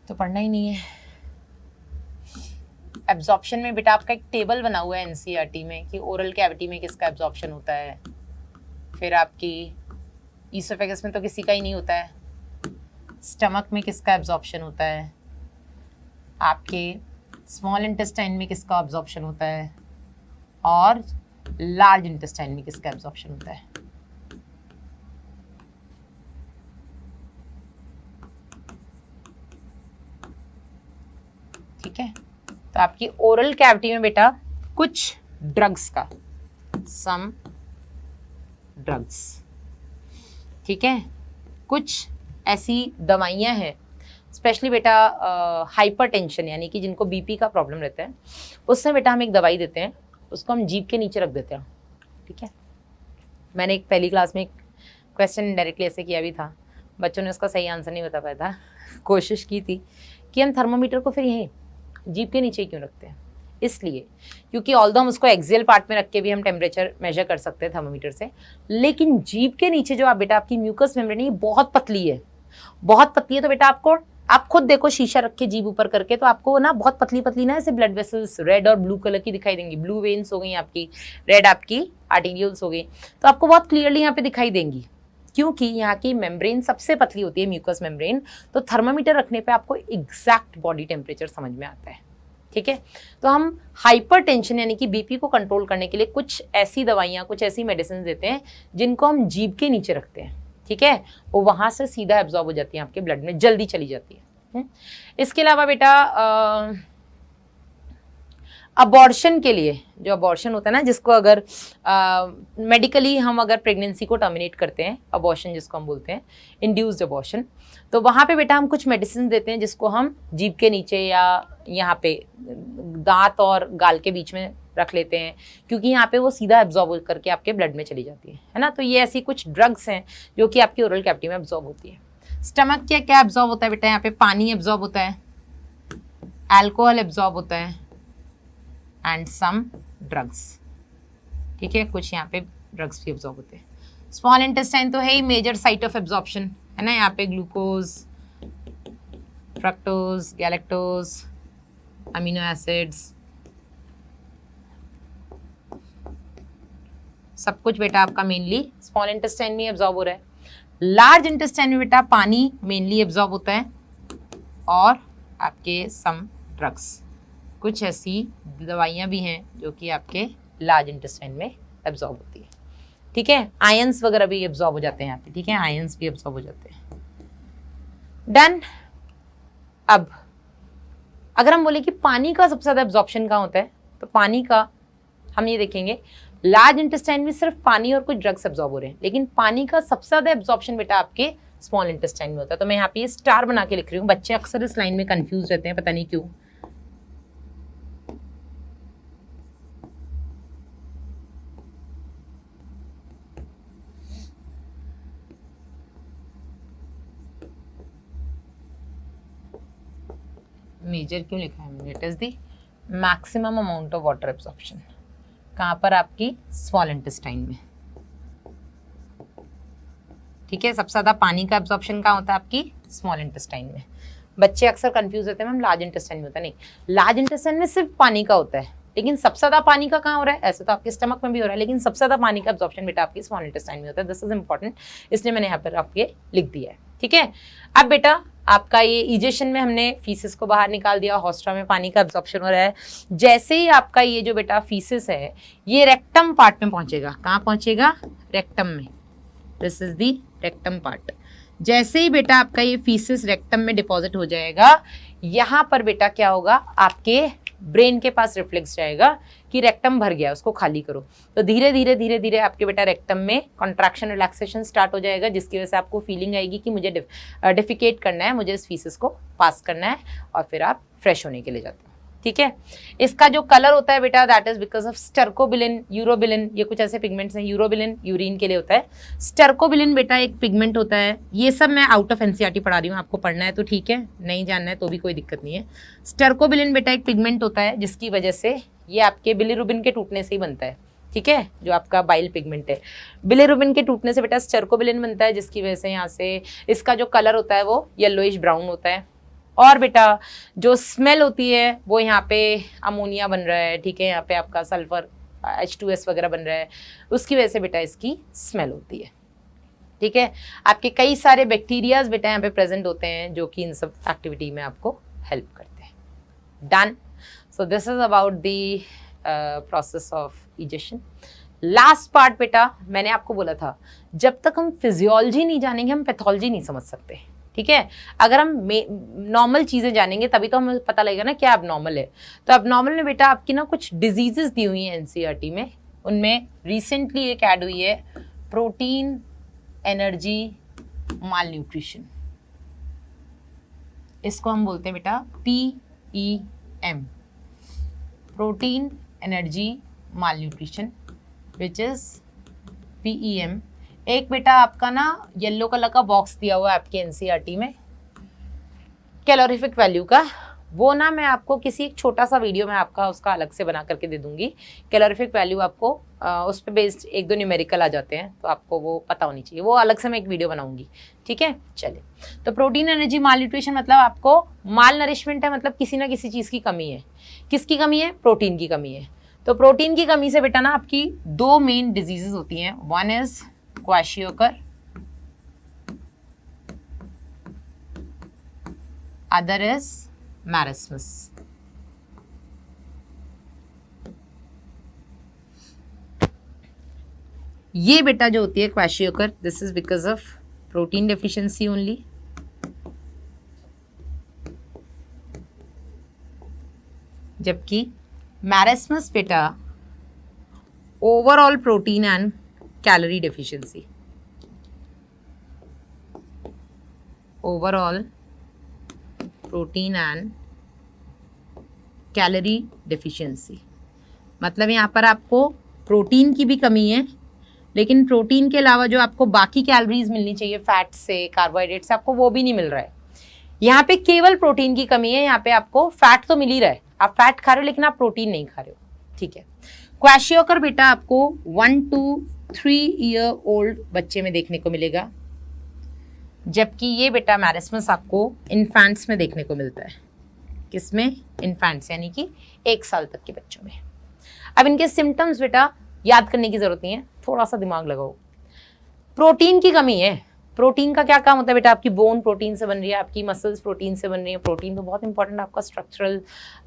तो पढ़ना ही नहीं है। एब्जॉर्प्शन में बेटा आपका एक टेबल बना हुआ है एनसीईआरटी में कि ओरल कैविटी में किसका एब्जॉर्प्शन होता है, फिर आपकी ईसोफेगस में तो किसी का ही नहीं होता है, स्टमक में किसका एब्जॉर्प्शन होता है, आपके स्मॉल इंटेस्टाइन में किसका एब्जॉर्प्शन होता है, और लार्ज इंटेस्टाइन में किसका एब्जॉर्प्शन होता है। ठीक है, तो आपकी ओरल कैविटी में बेटा कुछ ड्रग्स का, सम ड्रग्स, ठीक है, कुछ ऐसी दवाइयां हैं, स्पेशली बेटा हाइपरटेंशन यानी कि जिनको बीपी का प्रॉब्लम रहता है, उसमें बेटा हम एक दवाई देते हैं, उसको हम जीभ के नीचे रख देते हैं। ठीक है, मैंने एक पहली क्लास में एक क्वेश्चन डायरेक्टली ऐसे किया भी था, बच्चों ने उसका सही आंसर नहीं बता पाया था, कोशिश की थी कि हम थर्मोमीटर को फिर यहीं जीभ के नीचे क्यों रखते हैं, इसलिए क्योंकि ऑल्दो हम उसको एक्सियल पार्ट में रख के भी हम टेम्परेचर मेजर कर सकते हैं थर्मोमीटर से, लेकिन जीभ के नीचे जो आप बेटा आपकी म्यूकस मेम्ब्रेन है ये बहुत पतली है, बहुत पतली है। तो बेटा आपको, आप खुद देखो शीशा रख के जीभ ऊपर करके, तो आपको ना बहुत पतली पतली ना ऐसे ब्लड वेसल्स रेड और ब्लू कलर की दिखाई देंगी, ब्लू वेन्स हो गई आपकी, रेड आपकी आर्टेरियल्स हो गई, तो आपको बहुत क्लियरली यहाँ पे दिखाई देंगी, क्योंकि यहाँ की मेम्ब्रेन सबसे पतली होती है, म्यूकस मेम्ब्रेन। तो थर्मामीटर रखने पे आपको एग्जैक्ट बॉडी टेम्परेचर समझ में आता है। ठीक है, तो हम हाइपरटेंशन यानी कि बीपी को कंट्रोल करने के लिए कुछ ऐसी दवाइयाँ, कुछ ऐसी मेडिसिन देते हैं जिनको हम जीभ के नीचे रखते हैं। ठीक है, वो वहाँ से सीधा एब्जॉर्ब हो जाती है आपके ब्लड में, जल्दी चली जाती है। इसके अलावा बेटा अबॉर्शन के लिए, जो अबॉर्शन होता है ना, जिसको अगर मेडिकली हम अगर प्रेगनेंसी को टर्मिनेट करते हैं, अबॉर्शन जिसको हम बोलते हैं, इंड्यूस्ड अबॉर्शन, तो वहाँ पे बेटा हम कुछ मेडिसिन देते हैं जिसको हम जीभ के नीचे या यहाँ पे दांत और गाल के बीच में रख लेते हैं, क्योंकि यहाँ पे वो सीधा एब्जॉर्ब करके आपके ब्लड में चली जाती है ना। तो ये ऐसी कुछ ड्रग्स हैं जो कि आपकी ओरल कैविटी में एब्जॉर्ब होती है। स्टमक क्या क्या एब्जॉर्ब होता है बेटा, यहाँ पे पानी एब्जॉर्ब होता है, अल्कोहल एब्जॉर्ब होता है, एंड सम ड्रग्स। ठीक है, कुछ यहाँ पे ड्रग्स भी एब्जॉर्ब होते हैं। स्मॉल इंटेस्टाइन तो है ही मेजर साइट ऑफ एब्जॉर्प्शन, है ना, यहाँ पे glucose, fructose, galactose, amino acids, सब कुछ बेटा आपका मेनली स्मॉल इंटेस्टाइन में एब्जॉर्ब हो रहा है। लार्ज इंटेस्टाइन में बेटा पानी मेनली एब्जॉर्ब होता है, और आपके सम ड्रग्स, कुछ ऐसी दवाइयाँ भी हैं जो कि आपके लार्ज इंटेस्टाइन में एब्जॉर्ब होती है। ठीक है, आयंस वगैरह भी एब्जॉर्ब हो जाते हैं यहाँ पे। ठीक है, आयंस भी एब्जॉर्ब हो जाते हैं। डन। अब अगर हम बोले कि पानी का सबसे ज़्यादा एब्जॉर्प्शन कहाँ होता है, तो पानी का हम ये देखेंगे, लार्ज इंटेस्टाइन में सिर्फ पानी और कुछ ड्रग्स एब्जॉर्ब हो रहे हैं, लेकिन पानी का सबसे ज़्यादा एब्जॉर्प्शन बेटा आपके स्मॉल इंटेस्टाइन में होता है। तो मैं यहाँ पे स्टार बना के लिख रही हूँ, बच्चे अक्सर इस लाइन में कंफ्यूज रहते हैं, पता नहीं क्यों। मेजर क्यों लिखा है मैंने, it is the maximum amount of water absorption, कहाँ पर, आपकी स्मॉल इंटेस्टाइन में। ठीक है, सबसे ज्यादा पानी का एब्जॉर्प्शन कहाँ होता है, आपकी स्मॉल इंटेस्टाइन में। बच्चे अक्सर कंफ्यूज होते हैं मैम लार्ज इंटेस्टाइन में होता है, नहीं, लार्ज इंटेस्टाइन में सिर्फ पानी का होता है, लेकिन सबसे ज्यादा पानी का कहाँ हो रहा है, ऐसे तो आपके स्टमक में भी हो रहा है, लेकिन सबसे ज्यादा पानी का एब्जॉर्प्शन बेटा आपकी स्मॉल इंटेस्टाइन में होता है। दिस इज इंपॉर्टेंट, इसलिए मैंने यहाँ पर आपके लिख दिया है। ठीक है, अब बेटा आपका ये इजेशन में हमने फीसिस को बाहर निकाल दिया, हॉस्ट्रा में पानी का एब्जॉर्प्शन हो रहा है। जैसे ही आपका ये जो बेटा फीसिस है ये रेक्टम पार्ट में पहुंचेगा, कहाँ पहुंचेगा, रेक्टम में, this is the rectum part. जैसे ही बेटा आपका ये फीसिस रेक्टम में डिपॉजिट हो जाएगा, यहाँ पर बेटा क्या होगा, आपके ब्रेन के पास रिफ्लेक्स जाएगा कि रेक्टम भर गया, उसको खाली करो। तो धीरे धीरे धीरे धीरे आपके बेटा रेक्टम में कॉन्ट्रैक्शन रिलैक्सेशन स्टार्ट हो जाएगा, जिसकी वजह से आपको फीलिंग आएगी कि मुझे डिफिकेट करना है, मुझे इस फीसिस को पास करना है, और फिर आप फ्रेश होने के लिए जाते हो। ठीक है। इसका जो कलर होता है बेटा that is because of stercobilin, urobilin, ये कुछ ऐसे पिगमेंट्स हैं। यूरोबिलिन यूरिन के लिए होता है, स्टर्कोबिलिन बेटा एक पिगमेंट होता है। ये सब मैं आउट ऑफ एनसीईआरटी पढ़ा रही हूँ, आपको पढ़ना है तो ठीक है, नहीं जानना है तो भी कोई दिक्कत नहीं है। स्टर्कोबिलिन बेटा एक पिगमेंट होता है जिसकी वजह से ये आपके बिलिरुबिन के टूटने से ही बनता है, ठीक है, जो आपका बाइल पिगमेंट है। बिलिरुबिन के टूटने से बेटा स्टर्कोबिलिन बनता है, जिसकी वजह से यहाँ से इसका जो कलर होता है वो येलोइश ब्राउन होता है। और बेटा जो स्मेल होती है वो यहाँ पे अमोनिया बन रहा है, ठीक है, यहाँ पे आपका सल्फर H2S वगैरह बन रहा है, उसकी वजह से बेटा इसकी स्मेल होती है, ठीक है। आपके कई सारे बैक्टीरियाज बेटा यहाँ पे प्रेजेंट होते हैं जो कि इन सब एक्टिविटी में आपको हेल्प करते हैं। Done. So this is about the process of egestion. Last part बेटा मैंने आपको बोला था, जब तक हम फिजियोलॉजी नहीं जानेंगे हम पैथोलॉजी नहीं समझ सकते, ठीक है। अगर हम नॉर्मल चीज़ें जानेंगे तभी तो हमें पता लगेगा ना क्या एबनॉर्मल है। तो एबनॉर्मल में बेटा आपकी ना कुछ डिजीजेस दी हुई हैं एनसीईआरटी में, उनमें रिसेंटली एक ऐड हुई है प्रोटीन एनर्जी माल न्यूट्रिशन। इसको हम बोलते हैं बेटा PEM, protein energy mall nutrition, which is PEM। एक बेटा आपका ना येलो कलर का बॉक्स दिया हुआ है आपके एनसीईआरटी में कैलोरीफिक वैल्यू का, वो ना मैं आपको किसी एक छोटा सा वीडियो में आपका उसका अलग से बना करके दे दूंगी। कैलोरीफिक वैल्यू आपको उस पर बेस्ड एक दो न्यूमेरिकल आ जाते हैं, तो आपको वो पता होनी चाहिए, वो अलग से मैं एक वीडियो बनाऊंगी, ठीक है। चलिए, तो प्रोटीन एनर्जी माल न्यूट्रिशन मतलब आपको माल नरिशमेंट है, मतलब किसी ना किसी चीज़ की कमी है। किसकी कमी है? प्रोटीन की कमी है। तो प्रोटीन की कमी से बेटा ना आपकी दो मेन डिजीजेज होती हैं, one is kwashiorkor, other is marasmus. ये बेटा जो होती है kwashiorkor, this is because of protein deficiency only. जबकि मैरिस्मस बेटा overall protein and calorie deficiency, overall protein and calorie deficiency, मतलब यहाँ पर आपको प्रोटीन की भी कमी है, लेकिन प्रोटीन के अलावा जो आपको बाकी कैलोरीज मिलनी चाहिए फैट से, कार्बोहाइड्रेट से, आपको वो भी नहीं मिल रहा है। यहाँ पे केवल प्रोटीन की कमी है, यहाँ पे आपको फैट तो मिल ही रहा है, आप फैट खा रहे हो लेकिन आप प्रोटीन नहीं खा रहे हो, ठीक है। क्वाशियोकर बेटा आपको 1 to 3 ईयर ओल्ड बच्चे में देखने को मिलेगा, जबकि ये बेटा मैरिस्मस आपको इन्फेंट्स में देखने को मिलता है। किसमें? इन्फेंट्स, यानी कि 1 साल तक के बच्चों में। अब इनके सिम्टम्स बेटा याद करने की जरूरत नहीं है, थोड़ा सा दिमाग लगाओ। प्रोटीन की कमी है। प्रोटीन का क्या काम होता है बेटा? आपकी बोन प्रोटीन से बन रही है, आपकी मसल्स प्रोटीन से बन रही है। प्रोटीन तो बहुत इंपॉर्टेंट आपका स्ट्रक्चरल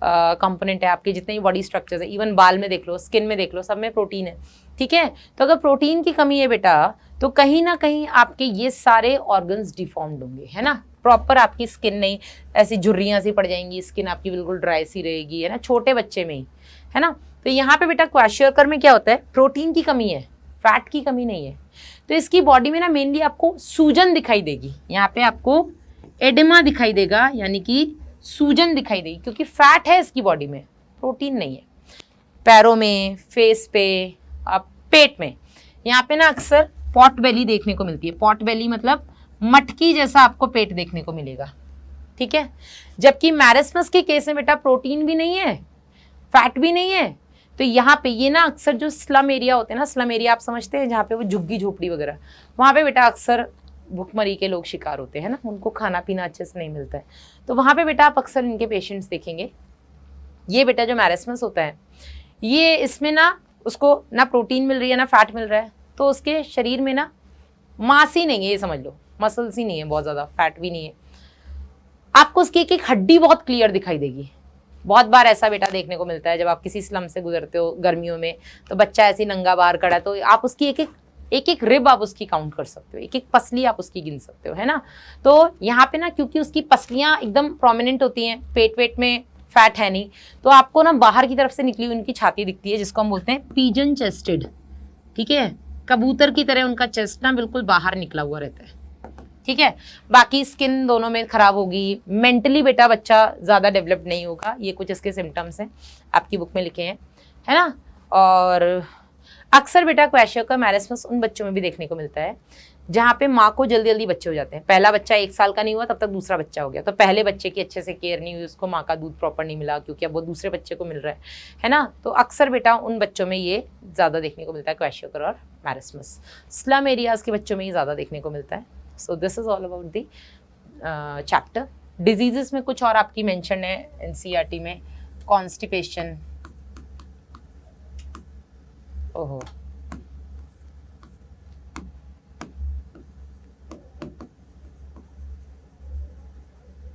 कंपोनेंट है, आपके जितने भी बॉडी स्ट्रक्चर्स है, इवन बाल में देख लो, स्किन में देख लो, सब में प्रोटीन है, ठीक है। तो अगर प्रोटीन की कमी है बेटा तो कहीं ना कहीं आपके ये सारे ऑर्गन्स डिफॉर्म्ड होंगे, है ना। प्रॉपर आपकी स्किन नहीं, ऐसी झुर्रियाँ सी पड़ जाएंगी, स्किन आपकी बिल्कुल ड्राई सी रहेगी, है ना, छोटे बच्चे में ही, है ना। तो यहाँ पे बेटा क्वाशियोकर में क्या होता है? प्रोटीन की कमी है, फैट की कमी नहीं है। तो इसकी बॉडी में ना मेनली आपको सूजन दिखाई देगी, यहाँ पे आपको एडिमा दिखाई देगा, यानी कि सूजन दिखाई देगी, क्योंकि फैट है इसकी बॉडी में, प्रोटीन नहीं है। पैरों में, फेस पे, पेट में, यहाँ पे ना अक्सर पॉट बेली देखने को मिलती है। पॉट बेली मतलब मटकी जैसा आपको पेट देखने को मिलेगा, ठीक है। जबकि मैरिस्मस के केस में बेटा प्रोटीन भी नहीं है, फैट भी नहीं है। तो यहाँ पे ये ना अक्सर जो स्लम एरिया होते हैं ना, स्लम एरिया आप समझते हैं जहाँ पे वो झुग्गी झोपड़ी वगैरह, वहाँ पे बेटा अक्सर भुखमरी के लोग शिकार होते हैं ना, उनको खाना पीना अच्छे से नहीं मिलता है। तो वहाँ पे बेटा आप अक्सर इनके पेशेंट्स देखेंगे। ये बेटा जो मैरिस्मस होता है, ये इसमें ना उसको ना प्रोटीन मिल रही है ना फैट मिल रहा है, तो उसके शरीर में ना मांस ही नहीं है, ये समझ लो, मसल्स ही नहीं है बहुत ज़्यादा, फैट भी नहीं है। आपको उसकी एक एक हड्डी बहुत क्लियर दिखाई देगी। बहुत बार ऐसा बेटा देखने को मिलता है, जब आप किसी स्लम से गुजरते हो गर्मियों में, तो बच्चा ऐसे नंगा बाहर खड़ा है, तो आप उसकी एक एक रिब आप उसकी काउंट कर सकते हो, एक एक पसली आप उसकी गिन सकते हो, है ना। तो यहाँ पे ना क्योंकि उसकी पसलियाँ एकदम प्रोमिनेंट होती हैं, पेट वेट में फैट है नहीं, तो आपको ना बाहर की तरफ से निकली हुई उनकी छाती दिखती है, जिसको हम बोलते हैं पिजन चेस्टेड, ठीक है। कबूतर की तरह उनका चेस्ट ना बिल्कुल बाहर निकला हुआ रहता है, ठीक है। बाकी स्किन दोनों में खराब होगी, मेंटली बेटा बच्चा ज़्यादा डेवलप नहीं होगा, ये कुछ इसके सिम्टम्स हैं, आपकी बुक में लिखे हैं, है ना। और अक्सर बेटा क्वैशियोकर मैरिस्मस उन बच्चों में भी देखने को मिलता है जहाँ पे माँ को जल्दी जल्दी बच्चे हो जाते हैं। पहला बच्चा 1 साल का नहीं हुआ तब तक दूसरा बच्चा हो गया, तो पहले बच्चे की अच्छे से केयर नहीं हुई, उसको माँ का दूध प्रॉपर नहीं मिला क्योंकि अब वो दूसरे बच्चे को मिल रहा है ना। तो अक्सर बेटा उन बच्चों में ये ज़्यादा देखने को मिलता है, क्वैशियोकर और मैरिस्मस। स्लम एरियाज़ के बच्चों में ये ज़्यादा देखने को मिलता है। So this is all about the chapter. Diseases में कुछ और आपकी मेंशन है एनसीईआरटी में, कॉन्स्टिपेशन, ओहो,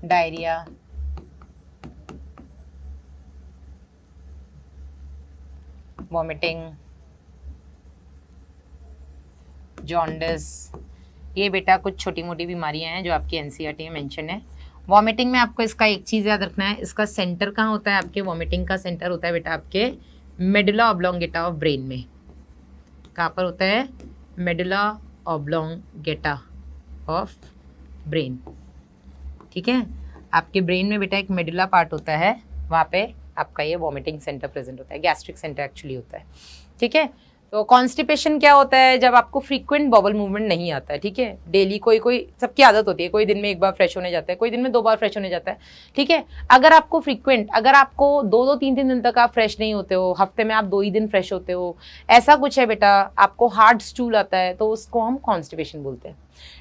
डायरिया, वॉमिटिंग, जॉन्डिस, ये बेटा कुछ छोटी मोटी बीमारियां हैं जो आपकी एनसीईआरटी में मेंशन है। वॉमिटिंग में आपको इसका एक चीज़ याद रखना है, इसका सेंटर कहाँ होता है, आपके वॉमिटिंग का सेंटर होता है बेटा आपके मेडुला ऑब्लोंगेटा ऑफ ब्रेन में। कहाँ पर होता है? मेडुला ऑब्लोंगेटा ऑफ ब्रेन, ठीक है। आपके ब्रेन में बेटा एक मेडुला पार्ट होता है, वहाँ पे आपका ये वॉमिटिंग सेंटर प्रेजेंट होता है, गैस्ट्रिक सेंटर एक्चुअली होता है, ठीक है। तो कॉन्स्टिपेशन क्या होता है? जब आपको फ्रीक्वेंट बॉबल मूवमेंट नहीं आता है, ठीक है। डेली कोई सबकी आदत होती है, कोई दिन में 1 बार फ्रेश होने जाता है, कोई दिन में 2 बार फ्रेश होने जाता है, ठीक है। अगर आपको फ्रीक्वेंट, अगर आपको 2-2, 3-3 दिन तक आप फ्रेश नहीं होते हो, हफ्ते में आप 2 ही दिन फ्रेश होते हो, ऐसा कुछ है बेटा, आपको हार्ड स्टूल आता है, तो उसको हम कॉन्स्टिपेशन बोलते हैं।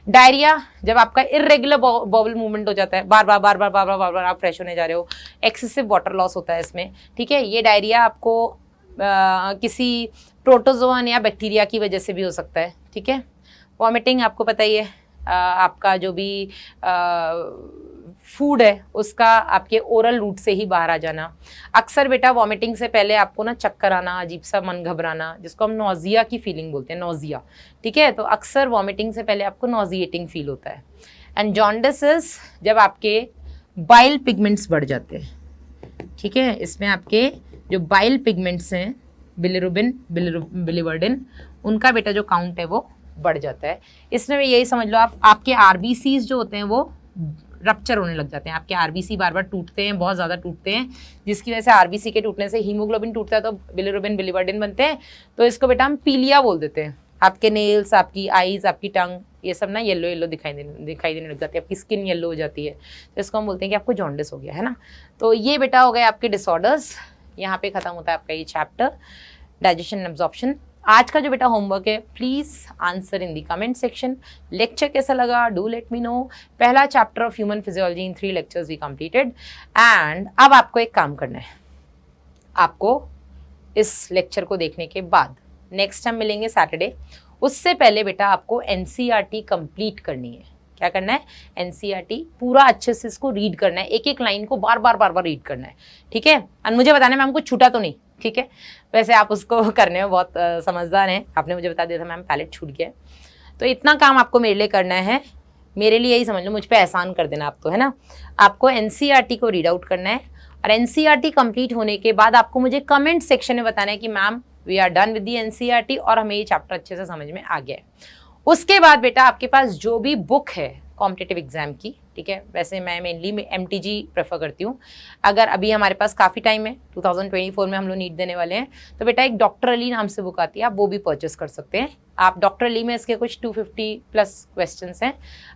डायरिया, जब आपका इरेगुलर बॉबल मूवमेंट हो जाता है, बार बार आप फ्रेश होने जा रहे हो, एक्सेसिव वाटर लॉस होता है इसमें, ठीक है। ये डायरिया आपको किसी प्रोटोजोआन या बैक्टीरिया की वजह से भी हो सकता है, ठीक है। वॉमिटिंग आपको पता ही है, आपका जो भी फूड है उसका आपके ओरल रूट से ही बाहर आ जाना। अक्सर बेटा वॉमिटिंग से पहले आपको ना चक्कर आना, अजीब सा मन घबराना, जिसको हम नोजिया की फीलिंग बोलते हैं, नोजिया, ठीक है। तो अक्सर वॉमिटिंग से पहले आपको नोजिएटिंग फील होता है। एंड जॉन्डिस जब आपके बाइल पिगमेंट्स बढ़ जाते हैं, ठीक है। इसमें आपके जो बाइल पिगमेंट्स हैं, बिलिरुबिन, बिलिवर्डिन, उनका बेटा जो काउंट है वो बढ़ जाता है। इसमें यही समझ लो आप, आपके आरबीसीज जो होते हैं वो रप्चर होने लग जाते हैं, आपके आरबीसी बार बार टूटते हैं, बहुत ज़्यादा टूटते हैं, जिसकी वजह से आरबीसी के टूटने से हीमोग्लोबिन टूटता है, तो बिलिरुबिन, बिलिवर्डिन बनते हैं, तो इसको बेटा हम पीलिया बोल देते हैं। आपके नेल्स, आपकी आईज, आपकी टंग, ये सब ना येलो येलो दिखाई देने लग जाती है, आपकी स्किन येलो हो जाती है, तो इसको हम बोलते हैं कि आपको जॉन्डिस हो गया है ना। तो ये बेटा हो गए आपके डिसऑर्डर्स। यहाँ पे खत्म होता है आपका ये चैप्टर, डाइजेशन एंड एब्जॉर्प्शन। आज का जो बेटा होमवर्क है, please answer in the comment section. Lecture कैसा लगा, डू लेट मी नो। पहला chapter of human physiology in 3 lectures we completed. And अब आपको एक काम करना है, आपको इस लेक्चर को देखने के बाद नेक्स्ट टाइम मिलेंगे सैटरडे, उससे पहले बेटा आपको एनसीईआरटी कंप्लीट करनी है। क्या करना है? एनसीईआरटी पूरा अच्छे से इसको रीड करना है, एक एक लाइन को बार बार रीड करना है, ठीक है। और मुझे बताना मैम कुछ छूटा तो नहीं, ठीक है। वैसे आप उसको करने में बहुत समझदार हैं, आपने मुझे बता दिया था मैम पैलेट छूट गया है, तो इतना काम आपको मेरे लिए करना है, मेरे लिए यही समझ लो, मुझ पे एहसान कर देना आप तो, है ना। आपको एनसीईआरटी को रीड आउट करना है और एनसीईआरटी कंप्लीट होने के बाद आपको मुझे कमेंट सेक्शन में बताना है कि ma'am we are done with the NCERT और हमें ये चैप्टर अच्छे से समझ में आ गया है। उसके बाद बेटा आपके पास जो भी बुक है कॉम्पिटिटिव एग्जाम की, ठीक है, वैसे मैं मेनली एमटीजी प्रेफर करती हूँ। अगर अभी हमारे पास काफ़ी टाइम है, 2024 में हम लोग नीट देने वाले हैं, तो बेटा एक डॉक्टर अली नाम से बुक आती है, आप वो भी परचेस कर सकते हैं। आप डॉक्टर अली में इसके कुछ 250+ क्वेश्चंस हैं,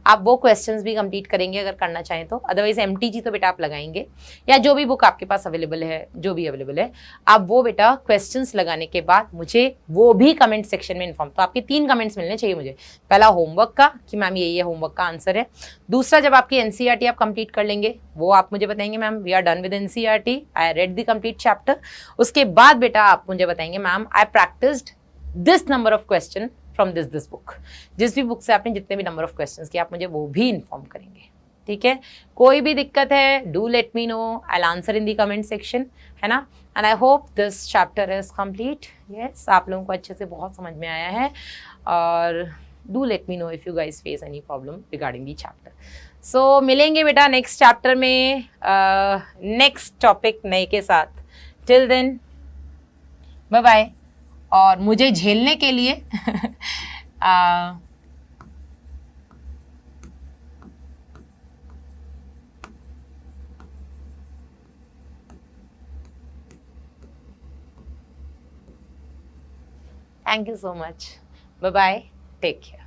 आप वो क्वेश्चंस भी कंप्लीट करेंगे अगर करना चाहें तो। अदरवाइज एमटीजी तो बेटा आप लगाएंगे, या जो भी बुक आपके पास अवेलेबल है, जो भी अवेलेबल है, आप वो बेटा क्वेश्चंस लगाने के बाद मुझे वो भी कमेंट सेक्शन में इन्फॉर्म, तो आपके 3 कमेंट्स मिलने चाहिए मुझे। पहला होमवर्क का कि मैम ये होमवर्क का आंसर है। दूसरा, जब आपकी एनसीईआरटी आप कंप्लीट कर लेंगे, वो आप मुझे बताएंगे ma'am we are done with NCERT, I read the complete chapter. उसके बाद बेटा आप मुझे बताएंगे ma'am I practised this number of question from this book. जिस भी बुक से आपने जितने भी नंबर ऑफ क्वेश्चंस किए, आप मुझे वो भी इन्फॉर्म करेंगे, ठीक है। कोई भी दिक्कत है, do let me no, I will answer in the comment section, है ना। And I hope this chapter is complete. Yes, आप लोगों को अच्छे से बहुत समझ में आया है, और do let me know if you guys face any problem regarding the chapter. So मिलेंगे बेटा नेक्स्ट चैप्टर में, नेक्स्ट टॉपिक नए के साथ। Till then bye bye. और मुझे झेलने के लिए thank you so much, bye bye, take care.